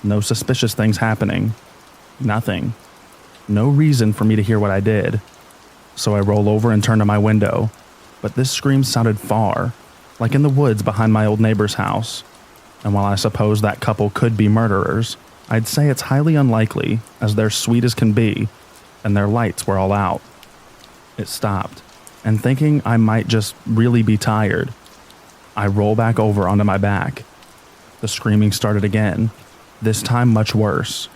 No suspicious things happening. Nothing. No reason for me to hear what I did. So I roll over and turn to my window, but this scream sounded far, like in the woods behind my old neighbor's house. And while I suppose that couple could be murderers, I'd say it's highly unlikely, as they're sweet as can be, and their lights were all out. It stopped, and thinking I might just really be tired, I roll back over onto my back. The screaming started again, this time much worse.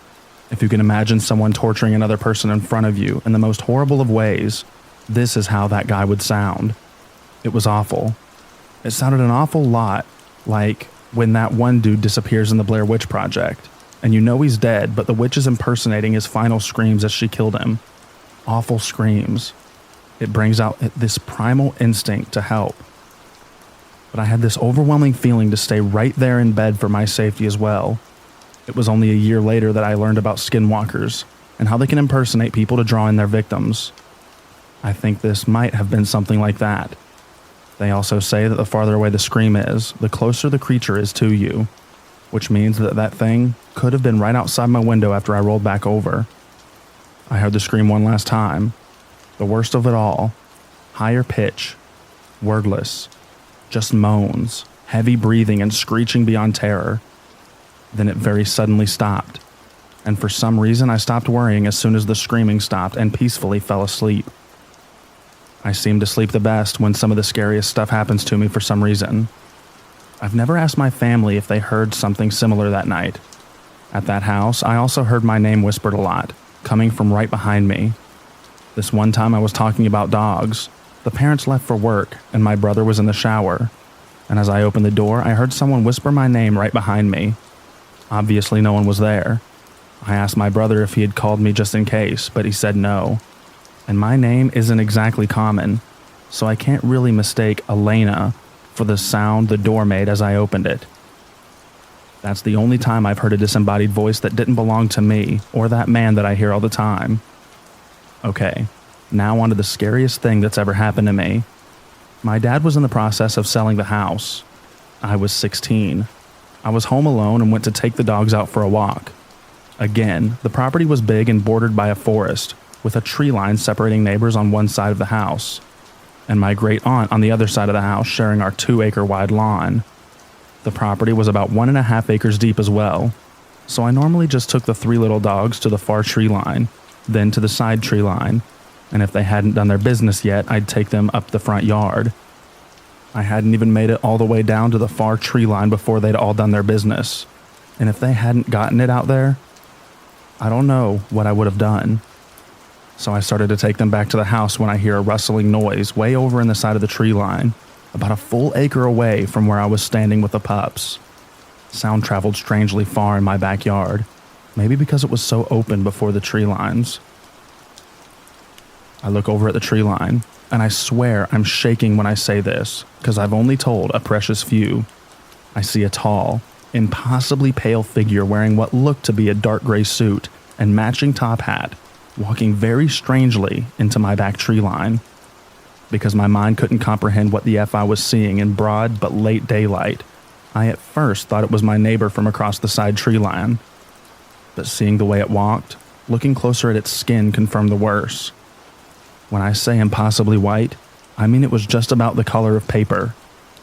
If you can imagine someone torturing another person in front of you in the most horrible of ways, this is how that guy would sound. It was awful. It sounded an awful lot like when that one dude disappears in the Blair Witch Project, and you know he's dead, but the witch is impersonating his final screams as she killed him. Awful screams. It brings out this primal instinct to help. But I had this overwhelming feeling to stay right there in bed for my safety as well. It was only a year later that I learned about skinwalkers and how they can impersonate people to draw in their victims. I think this might have been something like that. They also say that the farther away the scream is, the closer the creature is to you, which means that that thing could have been right outside my window after I rolled back over. I heard the scream one last time. The worst of it all, higher pitch, wordless, just moans, heavy breathing and screeching beyond terror. Then it very suddenly stopped, and for some reason I stopped worrying as soon as the screaming stopped and peacefully fell asleep. I seem to sleep the best when some of the scariest stuff happens to me for some reason. I've never asked my family if they heard something similar that night. At that house, I also heard my name whispered a lot, coming from right behind me. This one time I was talking about dogs. The parents left for work, and my brother was in the shower. And as I opened the door, I heard someone whisper my name right behind me. Obviously, no one was there. I asked my brother if he had called me just in case, but he said no. And my name isn't exactly common, so I can't really mistake Elena for the sound the door made as I opened it. That's the only time I've heard a disembodied voice that didn't belong to me or that man that I hear all the time. Okay, now on to the scariest thing that's ever happened to me. My dad was in the process of selling the house. I was 16. I was home alone and went to take the dogs out for a walk. Again, the property was big and bordered by a forest, with a tree line separating neighbors on one side of the house, and my great aunt on the other side of the house sharing our 2-acre wide lawn. The property was about 1.5 acres deep as well, so I normally just took the 3 little dogs to the far tree line, then to the side tree line, and if they hadn't done their business yet, I'd take them up the front yard. I hadn't even made it all the way down to the far tree line before they'd all done their business, and if they hadn't gotten it out there, I don't know what I would have done. So I started to take them back to the house when I hear a rustling noise way over in the side of the tree line, about a full acre away from where I was standing with the pups. Sound traveled strangely far in my backyard, maybe because it was so open before the tree lines. I look over at the tree line, and I swear I'm shaking when I say this, because I've only told a precious few. I see a tall, impossibly pale figure wearing what looked to be a dark gray suit and matching top hat, walking very strangely into my back tree line. because my mind couldn't comprehend what the F I was seeing in broad but late daylight. I at first thought it was my neighbor from across the side tree line, but seeing the way it walked, looking closer at its skin confirmed the worse. When I say impossibly white, I mean it was just about the color of paper.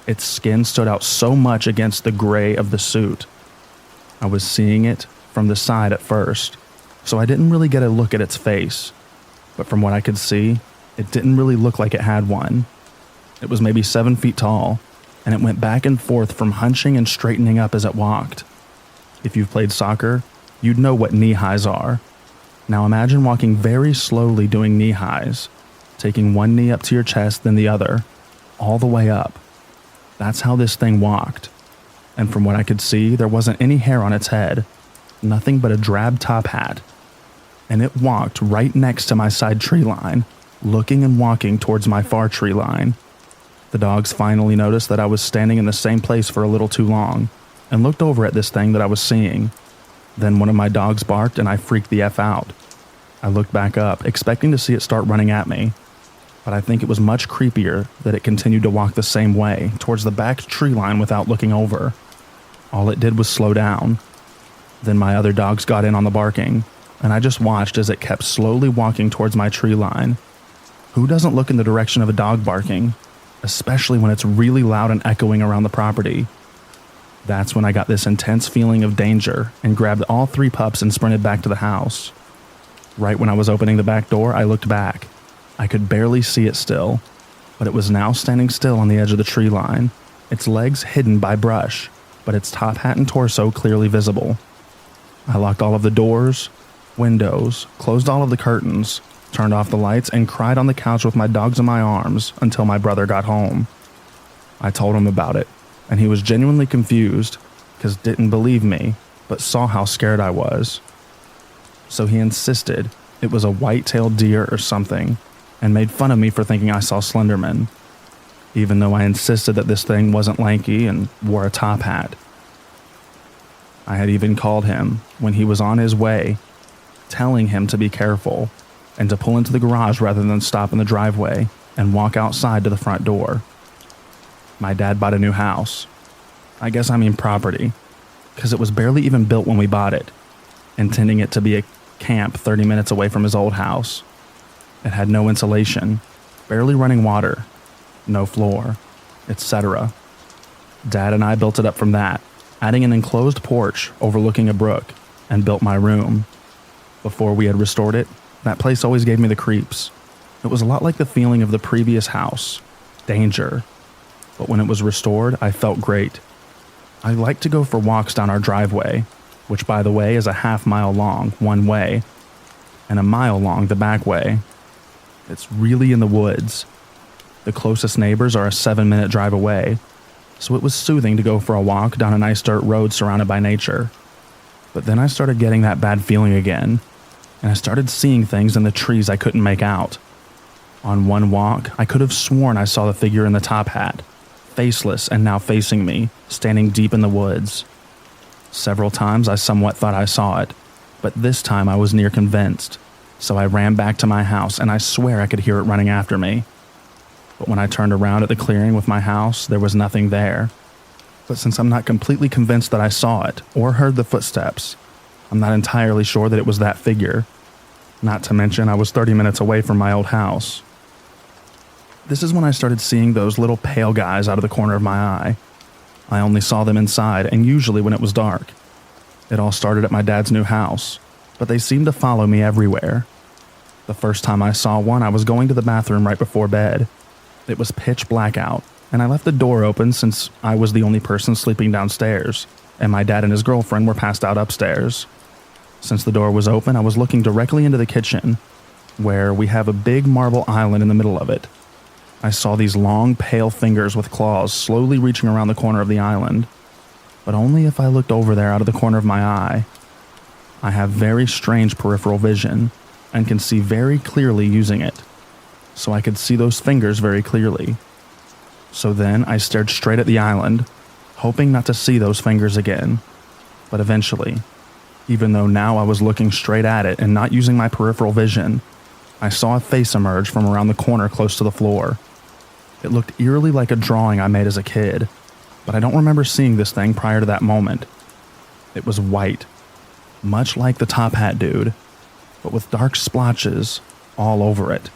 Its skin stood out so much against the gray of the suit. I was seeing it from the side at first, so I didn't really get a look at its face, but from what I could see, it didn't really look like it had one. It was maybe 7 feet tall, and it went back and forth from hunching and straightening up as it walked. If you've played soccer, you'd know what knee highs are. Now imagine walking very slowly doing knee highs, taking one knee up to your chest, then the other, all the way up. That's how this thing walked. And from what I could see, there wasn't any hair on its head, nothing but a drab top hat. And it walked right next to my side tree line, looking and walking towards my far tree line. The dogs finally noticed that I was standing in the same place for a little too long, and looked over at this thing that I was seeing. Then one of my dogs barked and I freaked the F out. I looked back up, expecting to see it start running at me, but I think it was much creepier that it continued to walk the same way, towards the back tree line without looking over. All it did was slow down. Then my other dogs got in on the barking, and I just watched as it kept slowly walking towards my tree line. Who doesn't look in the direction of a dog barking, especially when it's really loud and echoing around the property? That's when I got this intense feeling of danger and grabbed all 3 pups and sprinted back to the house. Right when I was opening the back door, I looked back. I could barely see it still, but it was now standing still on the edge of the tree line, its legs hidden by brush, but its top hat and torso clearly visible. I locked all of the doors, windows, closed all of the curtains, turned off the lights, and cried on the couch with my dogs in my arms until my brother got home. I told him about it, and he was genuinely confused, because didn't believe me, but saw how scared I was. So he insisted it was a white-tailed deer or something, and made fun of me for thinking I saw Slenderman, even though I insisted that this thing wasn't lanky and wore a top hat. I had even called him when he was on his way, telling him to be careful and to pull into the garage rather than stop in the driveway and walk outside to the front door. My dad bought a new house. I guess I mean property, because it was barely even built when we bought it, intending it to be a camp 30 minutes away from his old house. It had no insulation, barely running water, no floor, etc. Dad and I built it up from that, adding an enclosed porch overlooking a brook, and built my room. Before we had restored it, that place always gave me the creeps. It was a lot like the feeling of the previous house, danger. But when it was restored, I felt great. I liked to go for walks down our driveway, which by the way is a half-mile long one way, and a mile long the back way. It's really in the woods. The closest neighbors are a 7-minute drive away, so it was soothing to go for a walk down a nice dirt road surrounded by nature. But then I started getting that bad feeling again, and I started seeing things in the trees I couldn't make out. On one walk, I could have sworn I saw the figure in the top hat, faceless and now facing me, standing deep in the woods. Several times I somewhat thought I saw it, but this time I was near convinced, so I ran back to my house and I swear I could hear it running after me. But when I turned around at the clearing with my house, there was nothing there. But since I'm not completely convinced that I saw it or heard the footsteps, I'm not entirely sure that it was that figure. Not to mention I was 30 minutes away from my old house. This is when I started seeing those little pale guys out of the corner of my eye. I only saw them inside, and usually when it was dark. It all started at my dad's new house, but they seemed to follow me everywhere. The first time I saw one, I was going to the bathroom right before bed. It was pitch black out, and I left the door open since I was the only person sleeping downstairs, and my dad and his girlfriend were passed out upstairs. Since the door was open, I was looking directly into the kitchen, where we have a big marble island in the middle of it. I saw these long, pale fingers with claws slowly reaching around the corner of the island, but only if I looked over there out of the corner of my eye. I have very strange peripheral vision and can see very clearly using it, so I could see those fingers very clearly. So then I stared straight at the island, hoping not to see those fingers again. But eventually, even though now I was looking straight at it and not using my peripheral vision, I saw a face emerge from around the corner close to the floor, It looked eerily like a drawing I made as a kid, but I don't remember seeing this thing prior to that moment. It was white, much like the top hat dude, but with dark splotches all over it.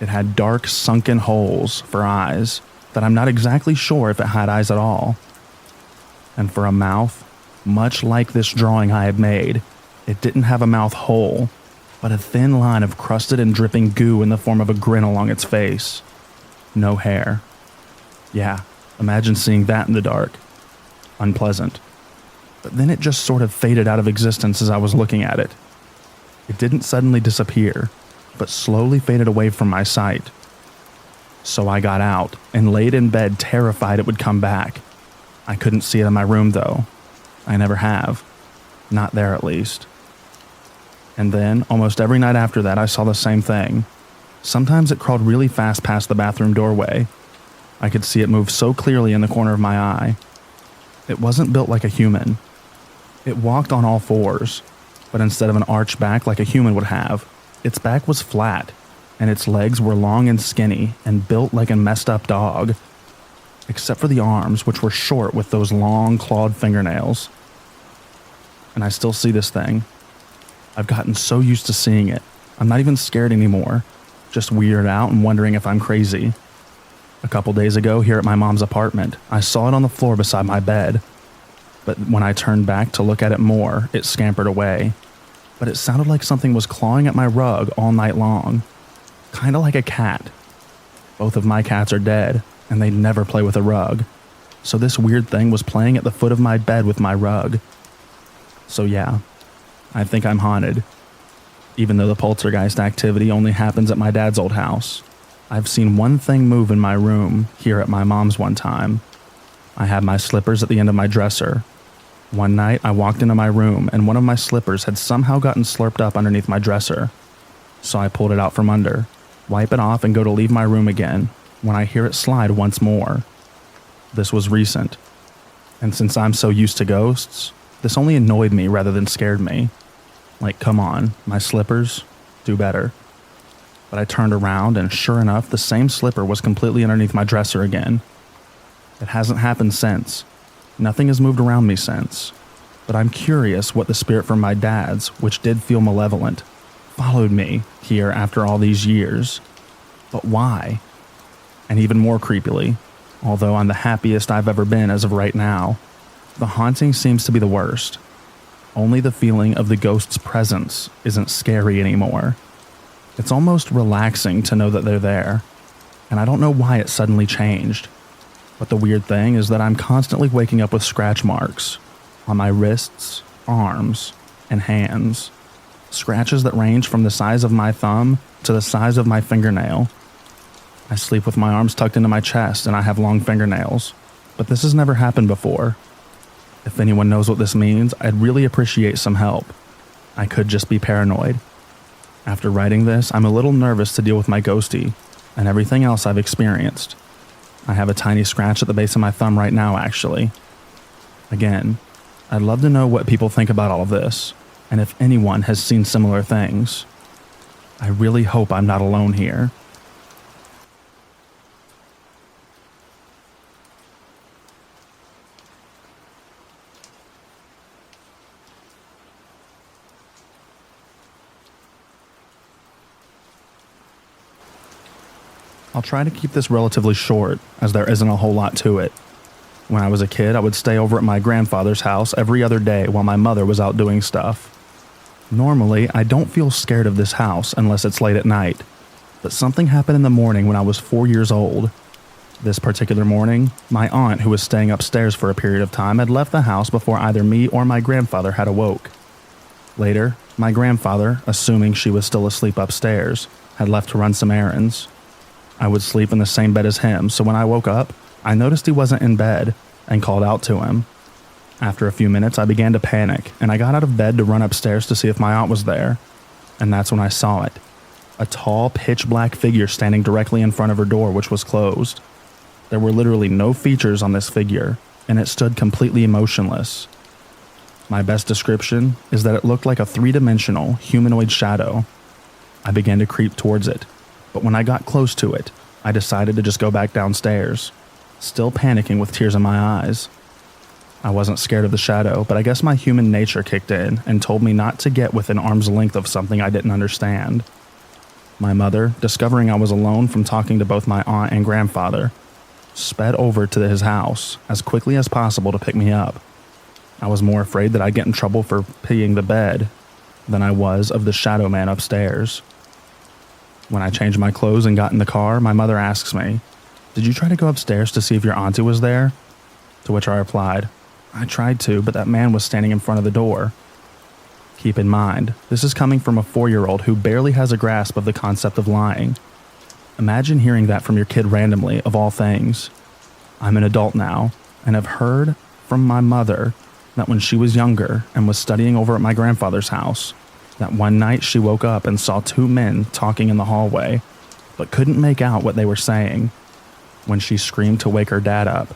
It had dark, sunken holes for eyes that I'm not exactly sure if it had eyes at all. And for a mouth, much like this drawing I had made, it didn't have a mouth hole, but a thin line of crusted and dripping goo in the form of a grin along its face. No hair. Yeah, imagine seeing that in the dark. Unpleasant. But then it just sort of faded out of existence as I was looking at it. It didn't suddenly disappear, but slowly faded away from my sight. So I got out and laid in bed terrified it would come back. I couldn't see it in my room though. I never have. Not there at least. And then, almost every night after that, I saw the same thing. Sometimes it crawled really fast past the bathroom doorway. I could see it move so clearly in the corner of my eye. It wasn't built like a human. It walked on all fours, but instead of an arched back like a human would have, its back was flat, and its legs were long and skinny and built like a messed up dog. Except for the arms, which were short with those long, clawed fingernails. And I still see this thing. I've gotten so used to seeing it, I'm not even scared anymore, just weirded out and wondering if I'm crazy. A couple days ago, here at my mom's apartment, I saw it on the floor beside my bed. But when I turned back to look at it more, it scampered away. But it sounded like something was clawing at my rug all night long. Kinda like a cat. Both of my cats are dead, and they never play with a rug. So this weird thing was playing at the foot of my bed with my rug. So yeah, I think I'm haunted. Even though the poltergeist activity only happens at my dad's old house, I've seen one thing move in my room here at my mom's one time. I had my slippers at the end of my dresser. One night I walked into my room and one of my slippers had somehow gotten slurped up underneath my dresser. So I pulled it out from under, wipe it off and go to leave my room again when I hear it slide once more. This was recent. And since I'm so used to ghosts, this only annoyed me rather than scared me. Like, come on, my slippers? Do better. But I turned around and sure enough, the same slipper was completely underneath my dresser again. It hasn't happened since. Nothing has moved around me since. But I'm curious what the spirit from my dad's, which did feel malevolent, followed me here after all these years. But why? And even more creepily, although I'm the happiest I've ever been as of right now, the haunting seems to be the worst. Only the feeling of the ghost's presence isn't scary anymore. It's almost relaxing to know that they're there, and I don't know why it suddenly changed. But the weird thing is that I'm constantly waking up with scratch marks on my wrists, arms, and hands. Scratches that range from the size of my thumb to the size of my fingernail. I sleep with my arms tucked into my chest and I have long fingernails, but this has never happened before. If anyone knows what this means, I'd really appreciate some help. I could just be paranoid. After writing this, I'm a little nervous to deal with my ghostie and everything else I've experienced. I have a tiny scratch at the base of my thumb right now, actually. Again, I'd love to know what people think about all of this, and if anyone has seen similar things. I really hope I'm not alone here. I'll try to keep this relatively short, as there isn't a whole lot to it. When I was a kid, I would stay over at my grandfather's house every other day while my mother was out doing stuff. Normally, I don't feel scared of this house unless it's late at night, but something happened in the morning when I was 4 years old. This particular morning, my aunt, who was staying upstairs for a period of time, had left the house before either me or my grandfather had awoke. Later, my grandfather, assuming she was still asleep upstairs, had left to run some errands. I would sleep in the same bed as him, so when I woke up, I noticed he wasn't in bed and called out to him. After a few minutes, I began to panic, and I got out of bed to run upstairs to see if my aunt was there. And that's when I saw it. A tall, pitch-black figure standing directly in front of her door, which was closed. There were literally no features on this figure, and it stood completely motionless. My best description is that it looked like a three-dimensional, humanoid shadow. I began to creep towards it, but when I got close to it, I decided to just go back downstairs, still panicking with tears in my eyes. I wasn't scared of the shadow, but I guess my human nature kicked in and told me not to get within arm's length of something I didn't understand. My mother, discovering I was alone from talking to both my aunt and grandfather, sped over to his house as quickly as possible to pick me up. I was more afraid that I'd get in trouble for peeing the bed than I was of the shadow man upstairs. When I changed my clothes and got in the car, my mother asks me, "Did you try to go upstairs to see if your auntie was there?" To which I replied, "I tried to, but that man was standing in front of the door." Keep in mind, this is coming from a 4-year-old who barely has a grasp of the concept of lying. Imagine hearing that from your kid randomly, of all things. I'm an adult now, and have heard from my mother that when she was younger and was studying over at my grandfather's house, that one night she woke up and saw 2 men talking in the hallway, but couldn't make out what they were saying. When she screamed to wake her dad up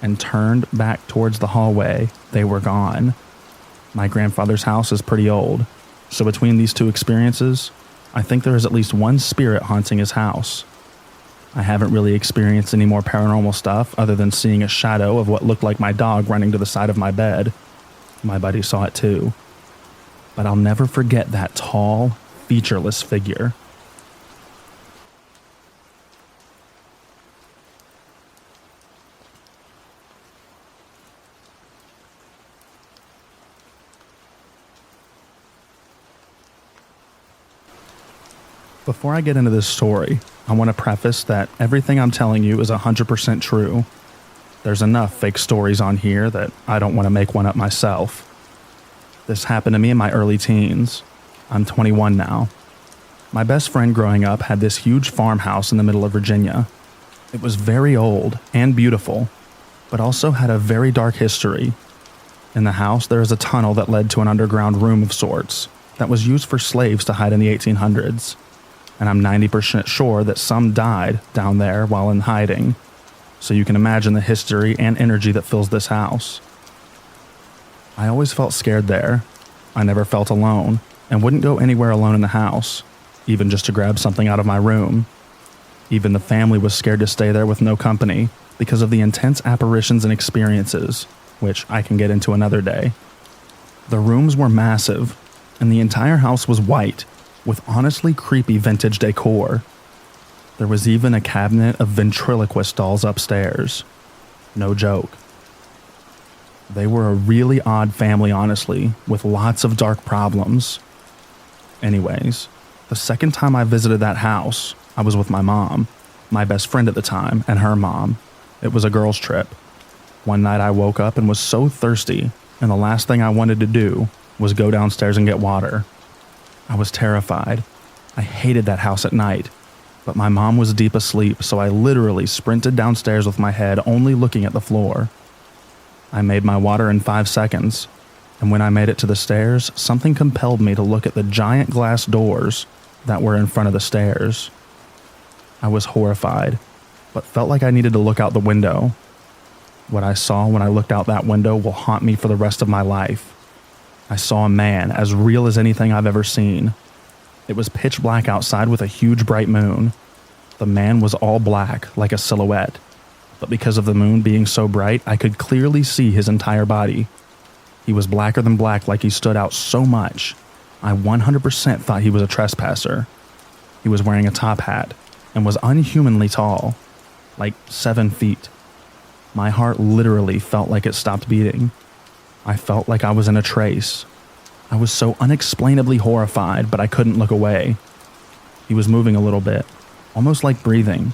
and turned back towards the hallway, they were gone. My grandfather's house is pretty old, so between these 2 experiences, I think there is at least one spirit haunting his house. I haven't really experienced any more paranormal stuff other than seeing a shadow of what looked like my dog running to the side of my bed. My buddy saw it too. But I'll never forget that tall, featureless figure. Before I get into this story, I want to preface that everything I'm telling you is 100% true. There's enough fake stories on here that I don't want to make one up myself. This happened to me in my early teens. I'm 21 now. My best friend growing up had this huge farmhouse in the middle of Virginia. It was very old and beautiful, but also had a very dark history. In the house, there is a tunnel that led to an underground room of sorts that was used for slaves to hide in the 1800s. And I'm 90% sure that some died down there while in hiding, so you can imagine the history and energy that fills this house. I always felt scared there. I never felt alone, and wouldn't go anywhere alone in the house, even just to grab something out of my room. Even the family was scared to stay there with no company because of the intense apparitions and experiences, which I can get into another day. The rooms were massive, and the entire house was white, with honestly creepy vintage decor. There was even a cabinet of ventriloquist dolls upstairs. No joke. They were a really odd family, honestly, with lots of dark problems. Anyways, the second time I visited that house, I was with my mom, my best friend at the time, and her mom. It was a girls' trip. One night I woke up and was so thirsty, and the last thing I wanted to do was go downstairs and get water. I was terrified. I hated that house at night, but my mom was deep asleep, so I literally sprinted downstairs with my head only looking at the floor. I made my water in 5 seconds, and when I made it to the stairs, something compelled me to look at the giant glass doors that were in front of the stairs. I was horrified, but felt like I needed to look out the window. What I saw when I looked out that window will haunt me for the rest of my life. I saw a man as real as anything I've ever seen. It was pitch black outside with a huge bright moon. The man was all black, like a silhouette, but because of the moon being so bright, I could clearly see his entire body. He was blacker than black, like he stood out so much. I 100% thought he was a trespasser. He was wearing a top hat and was unhumanly tall, like 7 feet. My heart literally felt like it stopped beating. I felt like I was in a trace. I was so unexplainably horrified, but I couldn't look away. He was moving a little bit, almost like breathing.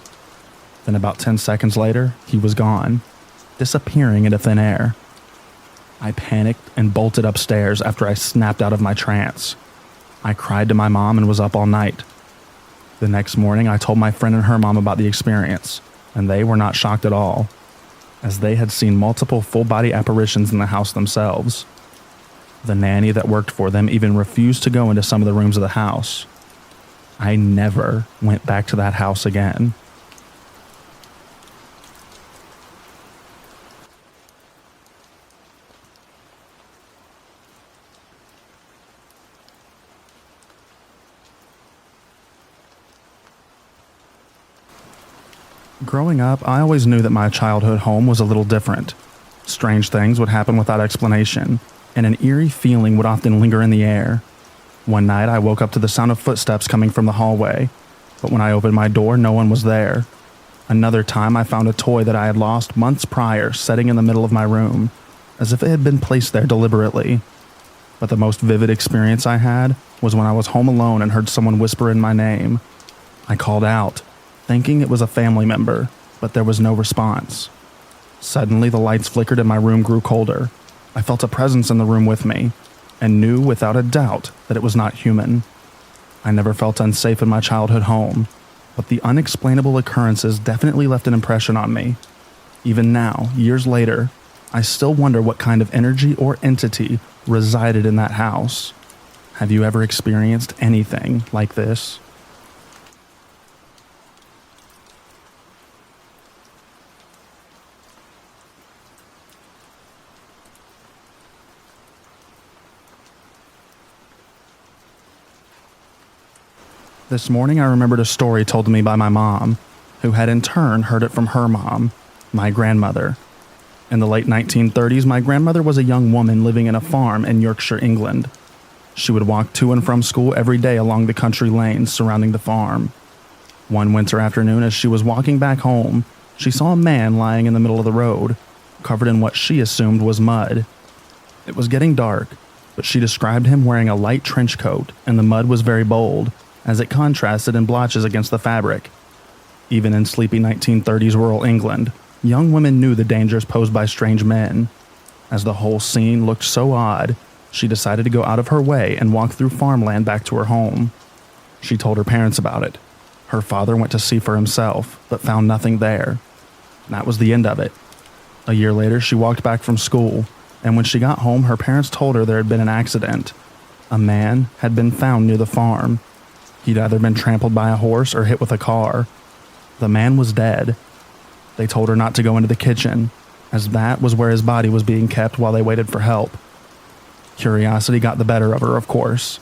Then about 10 seconds later, he was gone, disappearing into thin air. I panicked and bolted upstairs after I snapped out of my trance. I cried to my mom and was up all night. The next morning, I told my friend and her mom about the experience, and they were not shocked at all, as they had seen multiple full-body apparitions in the house themselves. The nanny that worked for them even refused to go into some of the rooms of the house. I never went back to that house again. Growing up, I always knew that my childhood home was a little different. Strange things would happen without explanation, and an eerie feeling would often linger in the air. One night, I woke up to the sound of footsteps coming from the hallway, but when I opened my door, no one was there. Another time, I found a toy that I had lost months prior sitting in the middle of my room, as if it had been placed there deliberately. But the most vivid experience I had was when I was home alone and heard someone whisper in my name. I called out, thinking it was a family member, but there was no response. Suddenly, the lights flickered and my room grew colder. I felt a presence in the room with me, and knew without a doubt that it was not human. I never felt unsafe in my childhood home, but the unexplainable occurrences definitely left an impression on me. Even now, years later, I still wonder what kind of energy or entity resided in that house. Have you ever experienced anything like this? This morning I remembered a story told to me by my mom, who had in turn heard it from her mom, my grandmother. In the late 1930s, my grandmother was a young woman living in a farm in Yorkshire, England. She would walk to and from school every day along the country lanes surrounding the farm. One winter afternoon, as she was walking back home, she saw a man lying in the middle of the road, covered in what she assumed was mud. It was getting dark, but she described him wearing a light trench coat, and the mud was very bold, as it contrasted in blotches against the fabric. Even in sleepy 1930s rural England, young women knew the dangers posed by strange men. As the whole scene looked so odd, she decided to go out of her way and walk through farmland back to her home. She told her parents about it. Her father went to see for himself, but found nothing there. That was the end of it. A year later, she walked back from school, and when she got home, her parents told her there had been an accident. A man had been found near the farm. He'd either been trampled by a horse or hit with a car. The man was dead. They told her not to go into the kitchen, as that was where his body was being kept while they waited for help. Curiosity got the better of her, of course.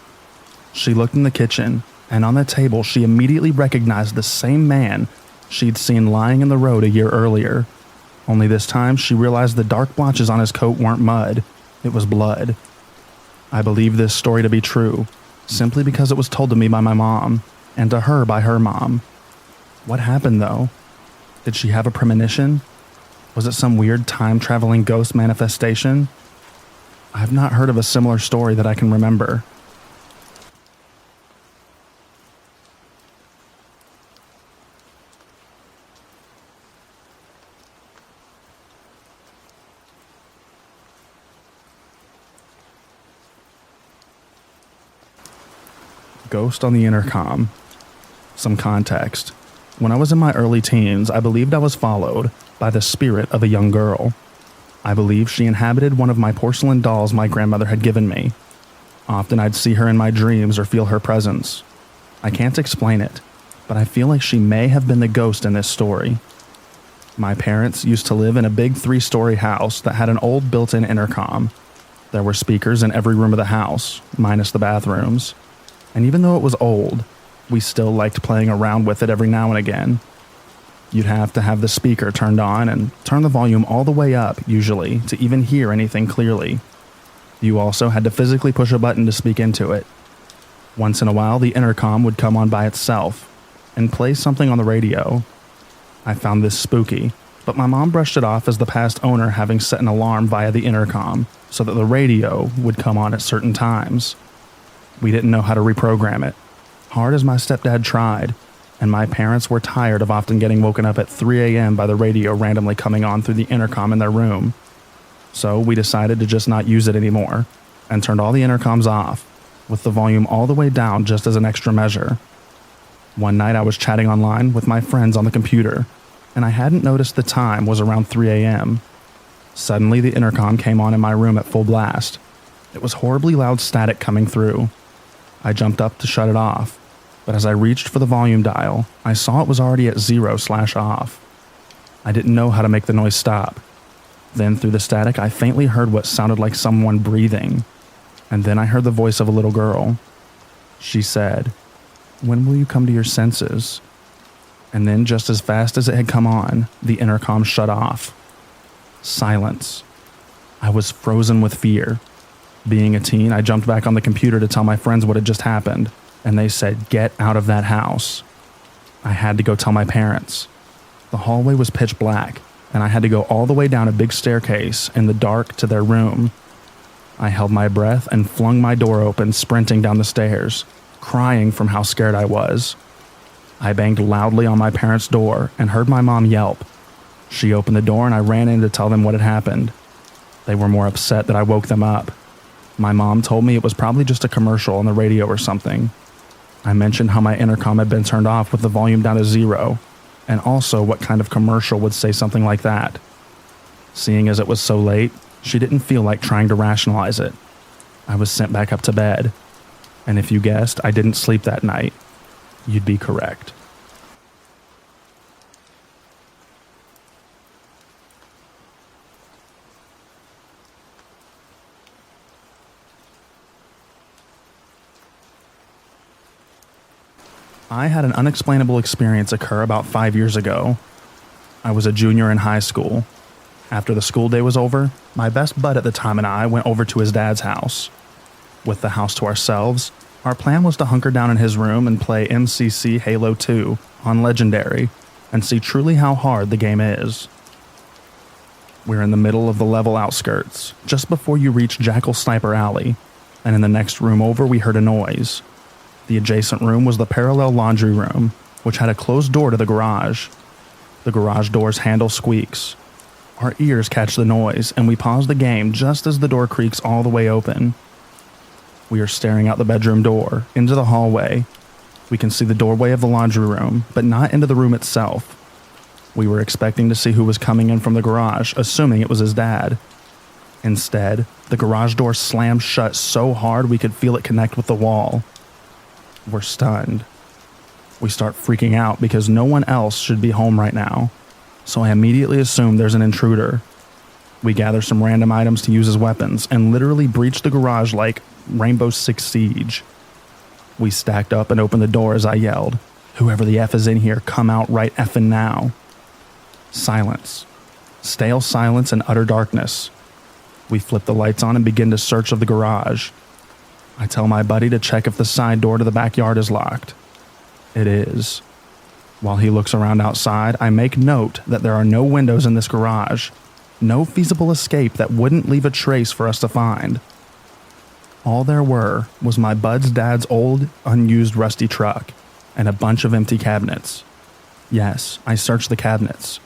She looked in the kitchen, and on the table she immediately recognized the same man she'd seen lying in the road a year earlier. Only this time she realized the dark blotches on his coat weren't mud, it was blood. I believe this story to be true, simply because it was told to me by my mom, and to her by her mom. What happened though? Did she have a premonition? Was it some weird time-traveling ghost manifestation? I have not heard of a similar story that I can remember. Ghost on the intercom. Some context. When I was in my early teens, I believed I was followed by the spirit of a young girl. I believe she inhabited one of my porcelain dolls my grandmother had given me. Often I'd see her in my dreams or feel her presence. I can't explain it, but I feel like she may have been the ghost in this story. My parents used to live in a big 3-story house that had an old built-in intercom. There were speakers in every room of the house, minus the bathrooms. And even though it was old, we still liked playing around with it every now and again. You'd have to have the speaker turned on and turn the volume all the way up, usually, to even hear anything clearly. You also had to physically push a button to speak into it. Once in a while, the intercom would come on by itself and play something on the radio. I found this spooky, but my mom brushed it off as the past owner having set an alarm via the intercom so that the radio would come on at certain times. We didn't know how to reprogram it, hard as my stepdad tried, and my parents were tired of often getting woken up at 3 a.m. by the radio randomly coming on through the intercom in their room. So we decided to just not use it anymore, and turned all the intercoms off, with the volume all the way down just as an extra measure. One night I was chatting online with my friends on the computer, and I hadn't noticed the time was around 3 a.m. Suddenly the intercom came on in my room at full blast. It was horribly loud static coming through. I jumped up to shut it off, but as I reached for the volume dial, I saw it was already at 0/off. I didn't know how to make the noise stop. Then through the static, I faintly heard what sounded like someone breathing, and then I heard the voice of a little girl. She said, "When will you come to your senses?" And then, just as fast as it had come on, the intercom shut off. Silence. I was frozen with fear. Being a teen, I jumped back on the computer to tell my friends what had just happened, and they said, "Get out of that house." I had to go tell my parents. The hallway was pitch black, and I had to go all the way down a big staircase in the dark to their room. I held my breath and flung my door open, sprinting down the stairs, crying from how scared I was. I banged loudly on my parents' door and heard my mom yelp. She opened the door and I ran in to tell them what had happened. They were more upset that I woke them up. My mom told me it was probably just a commercial on the radio or something. I mentioned how my intercom had been turned off with the volume down to 0, and also what kind of commercial would say something like that. Seeing as it was so late, she didn't feel like trying to rationalize it. I was sent back up to bed. And if you guessed I didn't sleep that night, you'd be correct. I had an unexplainable experience occur about 5 years ago. I was a junior in high school. After the school day was over, my best bud at the time and I went over to his dad's house. With the house to ourselves, our plan was to hunker down in his room and play MCC Halo 2 on Legendary and see truly how hard the game is. We're in the middle of the level outskirts, just before you reach Jackal Sniper Alley, and in the next room over we heard a noise. The adjacent room was the parallel laundry room, which had a closed door to the garage. The garage door's handle squeaks. Our ears catch the noise, and we pause the game just as the door creaks all the way open. We are staring out the bedroom door, into the hallway. We can see the doorway of the laundry room, but not into the room itself. We were expecting to see who was coming in from the garage, assuming it was his dad. Instead, the garage door slammed shut so hard we could feel it connect with the wall. We're stunned. We start freaking out because no one else should be home right now, so I immediately assume there's an intruder. We gather some random items to use as weapons and literally breach the garage like Rainbow Six Siege. We stacked up and opened the door as I yelled, "Whoever the F is in here, come out right effing now." Silence. Stale silence and utter darkness. We flip the lights on and begin to search of the garage. I tell my buddy to check if the side door to the backyard is locked. It is. While he looks around outside, I make note that there are no windows in this garage. No feasible escape that wouldn't leave a trace for us to find. All there was my bud's dad's old, unused rusty truck and a bunch of empty cabinets. Yes, I searched the cabinets.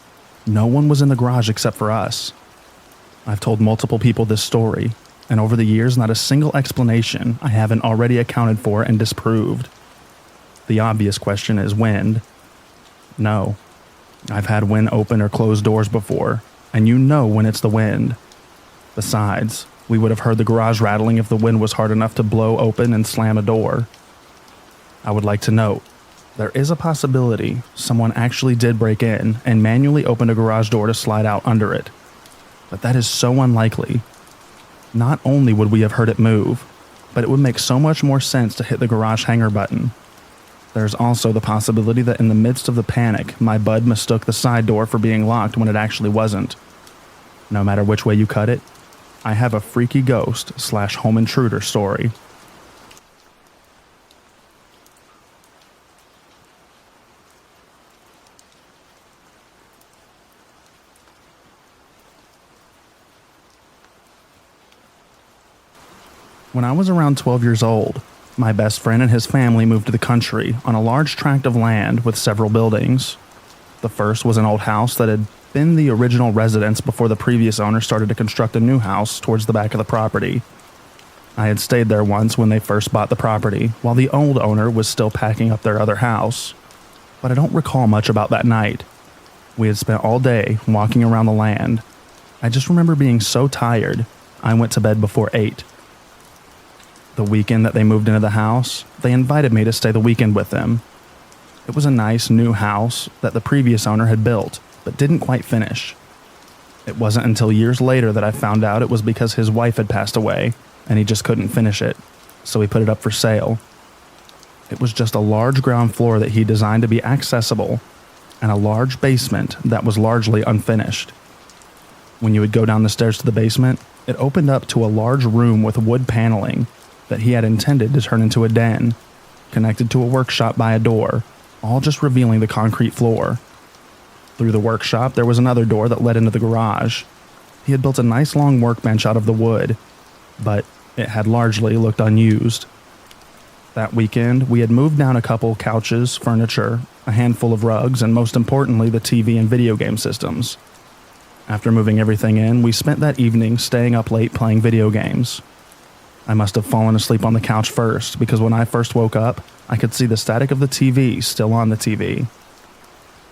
No one was in the garage except for us. I've told multiple people this story, and over the years, not a single explanation I haven't already accounted for and disproved. The obvious question is wind. No. I've had wind open or close doors before, and you know when it's the wind. Besides, we would have heard the garage rattling if the wind was hard enough to blow open and slam a door. I would like to note, there is a possibility someone actually did break in and manually opened a garage door to slide out under it. But that is so unlikely. Not only would we have heard it move, but it would make so much more sense to hit the garage hanger button. There's also the possibility that in the midst of the panic, my bud mistook the side door for being locked when it actually wasn't. No matter which way you cut it, I have a freaky ghost/home intruder story. When I was around 12 years old, my best friend and his family moved to the country on a large tract of land with several buildings. The first was an old house that had been the original residence before the previous owner started to construct a new house towards the back of the property. I had stayed there once when they first bought the property, while the old owner was still packing up their other house. But I don't recall much about that night. We had spent all day walking around the land. I just remember being so tired, I went to bed before 8. The weekend that they moved into the house, they invited me to stay the weekend with them. It was a nice new house that the previous owner had built, but didn't quite finish. It wasn't until years later that I found out it was because his wife had passed away, and he just couldn't finish it, so he put it up for sale. It was just a large ground floor that he designed to be accessible, and a large basement that was largely unfinished. When you would go down the stairs to the basement, it opened up to a large room with wood paneling that he had intended to turn into a den, connected to a workshop by a door, all just revealing the concrete floor. Through the workshop, there was another door that led into the garage. He had built a nice long workbench out of the wood, but it had largely looked unused. That weekend, we had moved down a couple couches, furniture, a handful of rugs, and most importantly, the TV and video game systems. After moving everything in, we spent that evening staying up late playing video games. I must have fallen asleep on the couch first, because when I first woke up, I could see the static of the TV still on the TV.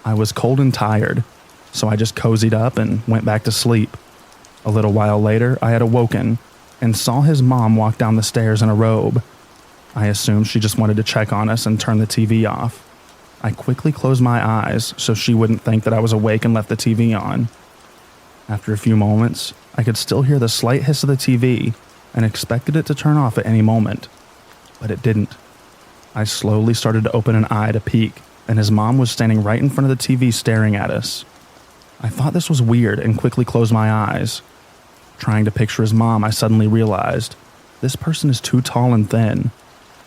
I was cold and tired, so I just cozied up and went back to sleep. A little while later, I had awoken and saw his mom walk down the stairs in a robe. I assumed she just wanted to check on us and turn the TV off. I quickly closed my eyes so she wouldn't think that I was awake and left the TV on. After a few moments, I could still hear the slight hiss of the TV and expected it to turn off at any moment, but it didn't. I slowly started to open an eye to peek, and his mom was standing right in front of the TV staring at us. I thought this was weird and quickly closed my eyes. Trying to picture his mom, I suddenly realized, this person is too tall and thin.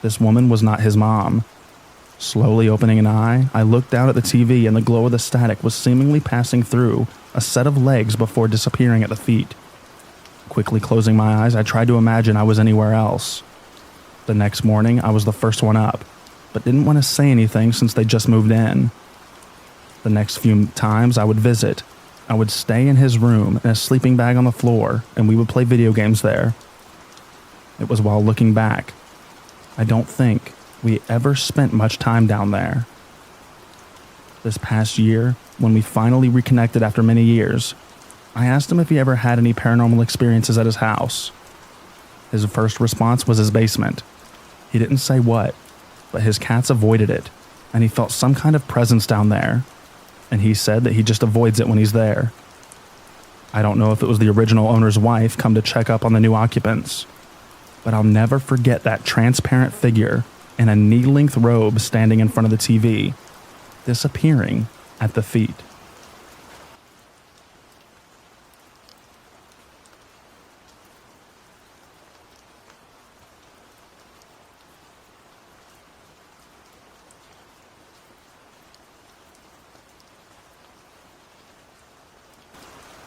This woman was not his mom. Slowly opening an eye, I looked down at the TV and the glow of the static was seemingly passing through a set of legs before disappearing at the feet. Quickly closing my eyes, I tried to imagine I was anywhere else. The next morning, I was the first one up, but didn't want to say anything since they just moved in. The next few times I would visit, I would stay in his room in a sleeping bag on the floor, and we would play video games there. It was while looking back, I don't think we ever spent much time down there. This past year, when we finally reconnected after many years, I asked him if he ever had any paranormal experiences at his house. His first response was his basement. He didn't say what, but his cats avoided it, and he felt some kind of presence down there, and he said that he just avoids it when he's there. I don't know if it was the original owner's wife come to check up on the new occupants, but I'll never forget that transparent figure in a knee-length robe standing in front of the TV, disappearing at the feet.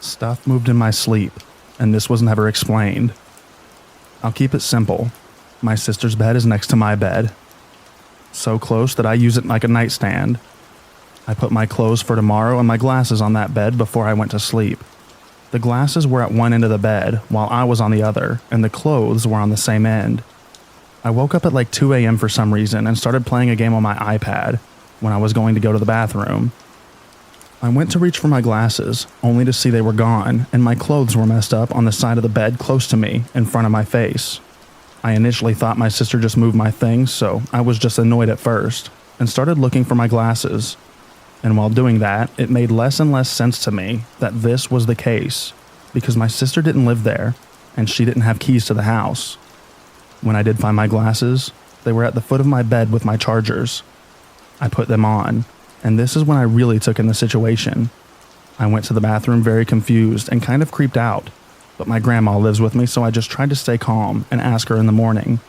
Stuff moved in my sleep, and this was never explained. I'll keep it simple. My sister's bed is next to my bed, so close that I use it like a nightstand. I put my clothes for tomorrow and my glasses on that bed before I went to sleep. The glasses were at one end of the bed while I was on the other, and the clothes were on the same end. I woke up at like 2 a.m. for some reason and started playing a game on my iPad when I was going to go to the bathroom. I went to reach for my glasses, only to see they were gone, and my clothes were messed up on the side of the bed close to me, in front of my face. I initially thought my sister just moved my things, so I was just annoyed at first, and started looking for my glasses. And while doing that, it made less and less sense to me that this was the case, because my sister didn't live there, and she didn't have keys to the house. When I did find my glasses, they were at the foot of my bed with my chargers. I put them on, and this is when I really took in the situation. I went to the bathroom very confused and kind of creeped out, but my grandma lives with me, so I just tried to stay calm and ask her in the morning.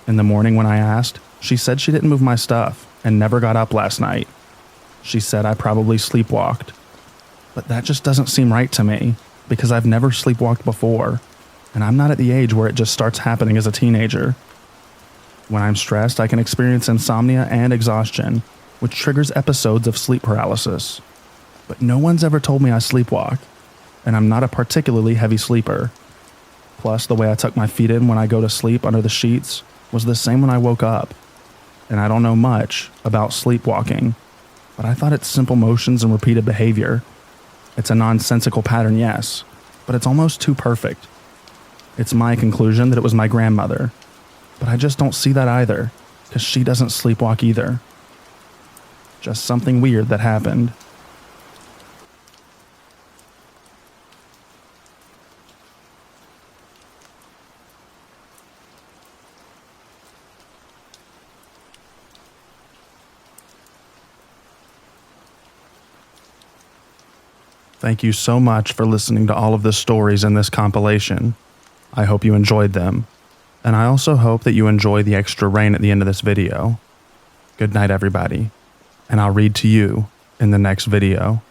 In the morning when I asked, she said she didn't move my stuff and never got up last night. She said I probably sleepwalked. But that just doesn't seem right to me, because I've never sleepwalked before, and I'm not at the age where it just starts happening as a teenager. When I'm stressed, I can experience insomnia and exhaustion, which triggers episodes of sleep paralysis. But no one's ever told me I sleepwalk, and I'm not a particularly heavy sleeper. Plus, the way I tuck my feet in when I go to sleep under the sheets was the same when I woke up. And I don't know much about sleepwalking, but I thought it's simple motions and repeated behavior. It's a nonsensical pattern, yes, but it's almost too perfect. It's my conclusion that it was my grandmother, but I just don't see that either, because she doesn't sleepwalk either. Just something weird that happened. Thank you so much for listening to all of the stories in this compilation. I hope you enjoyed them. And I also hope that you enjoy the extra rain at the end of this video. Good night, everybody. And I'll read to you in the next video.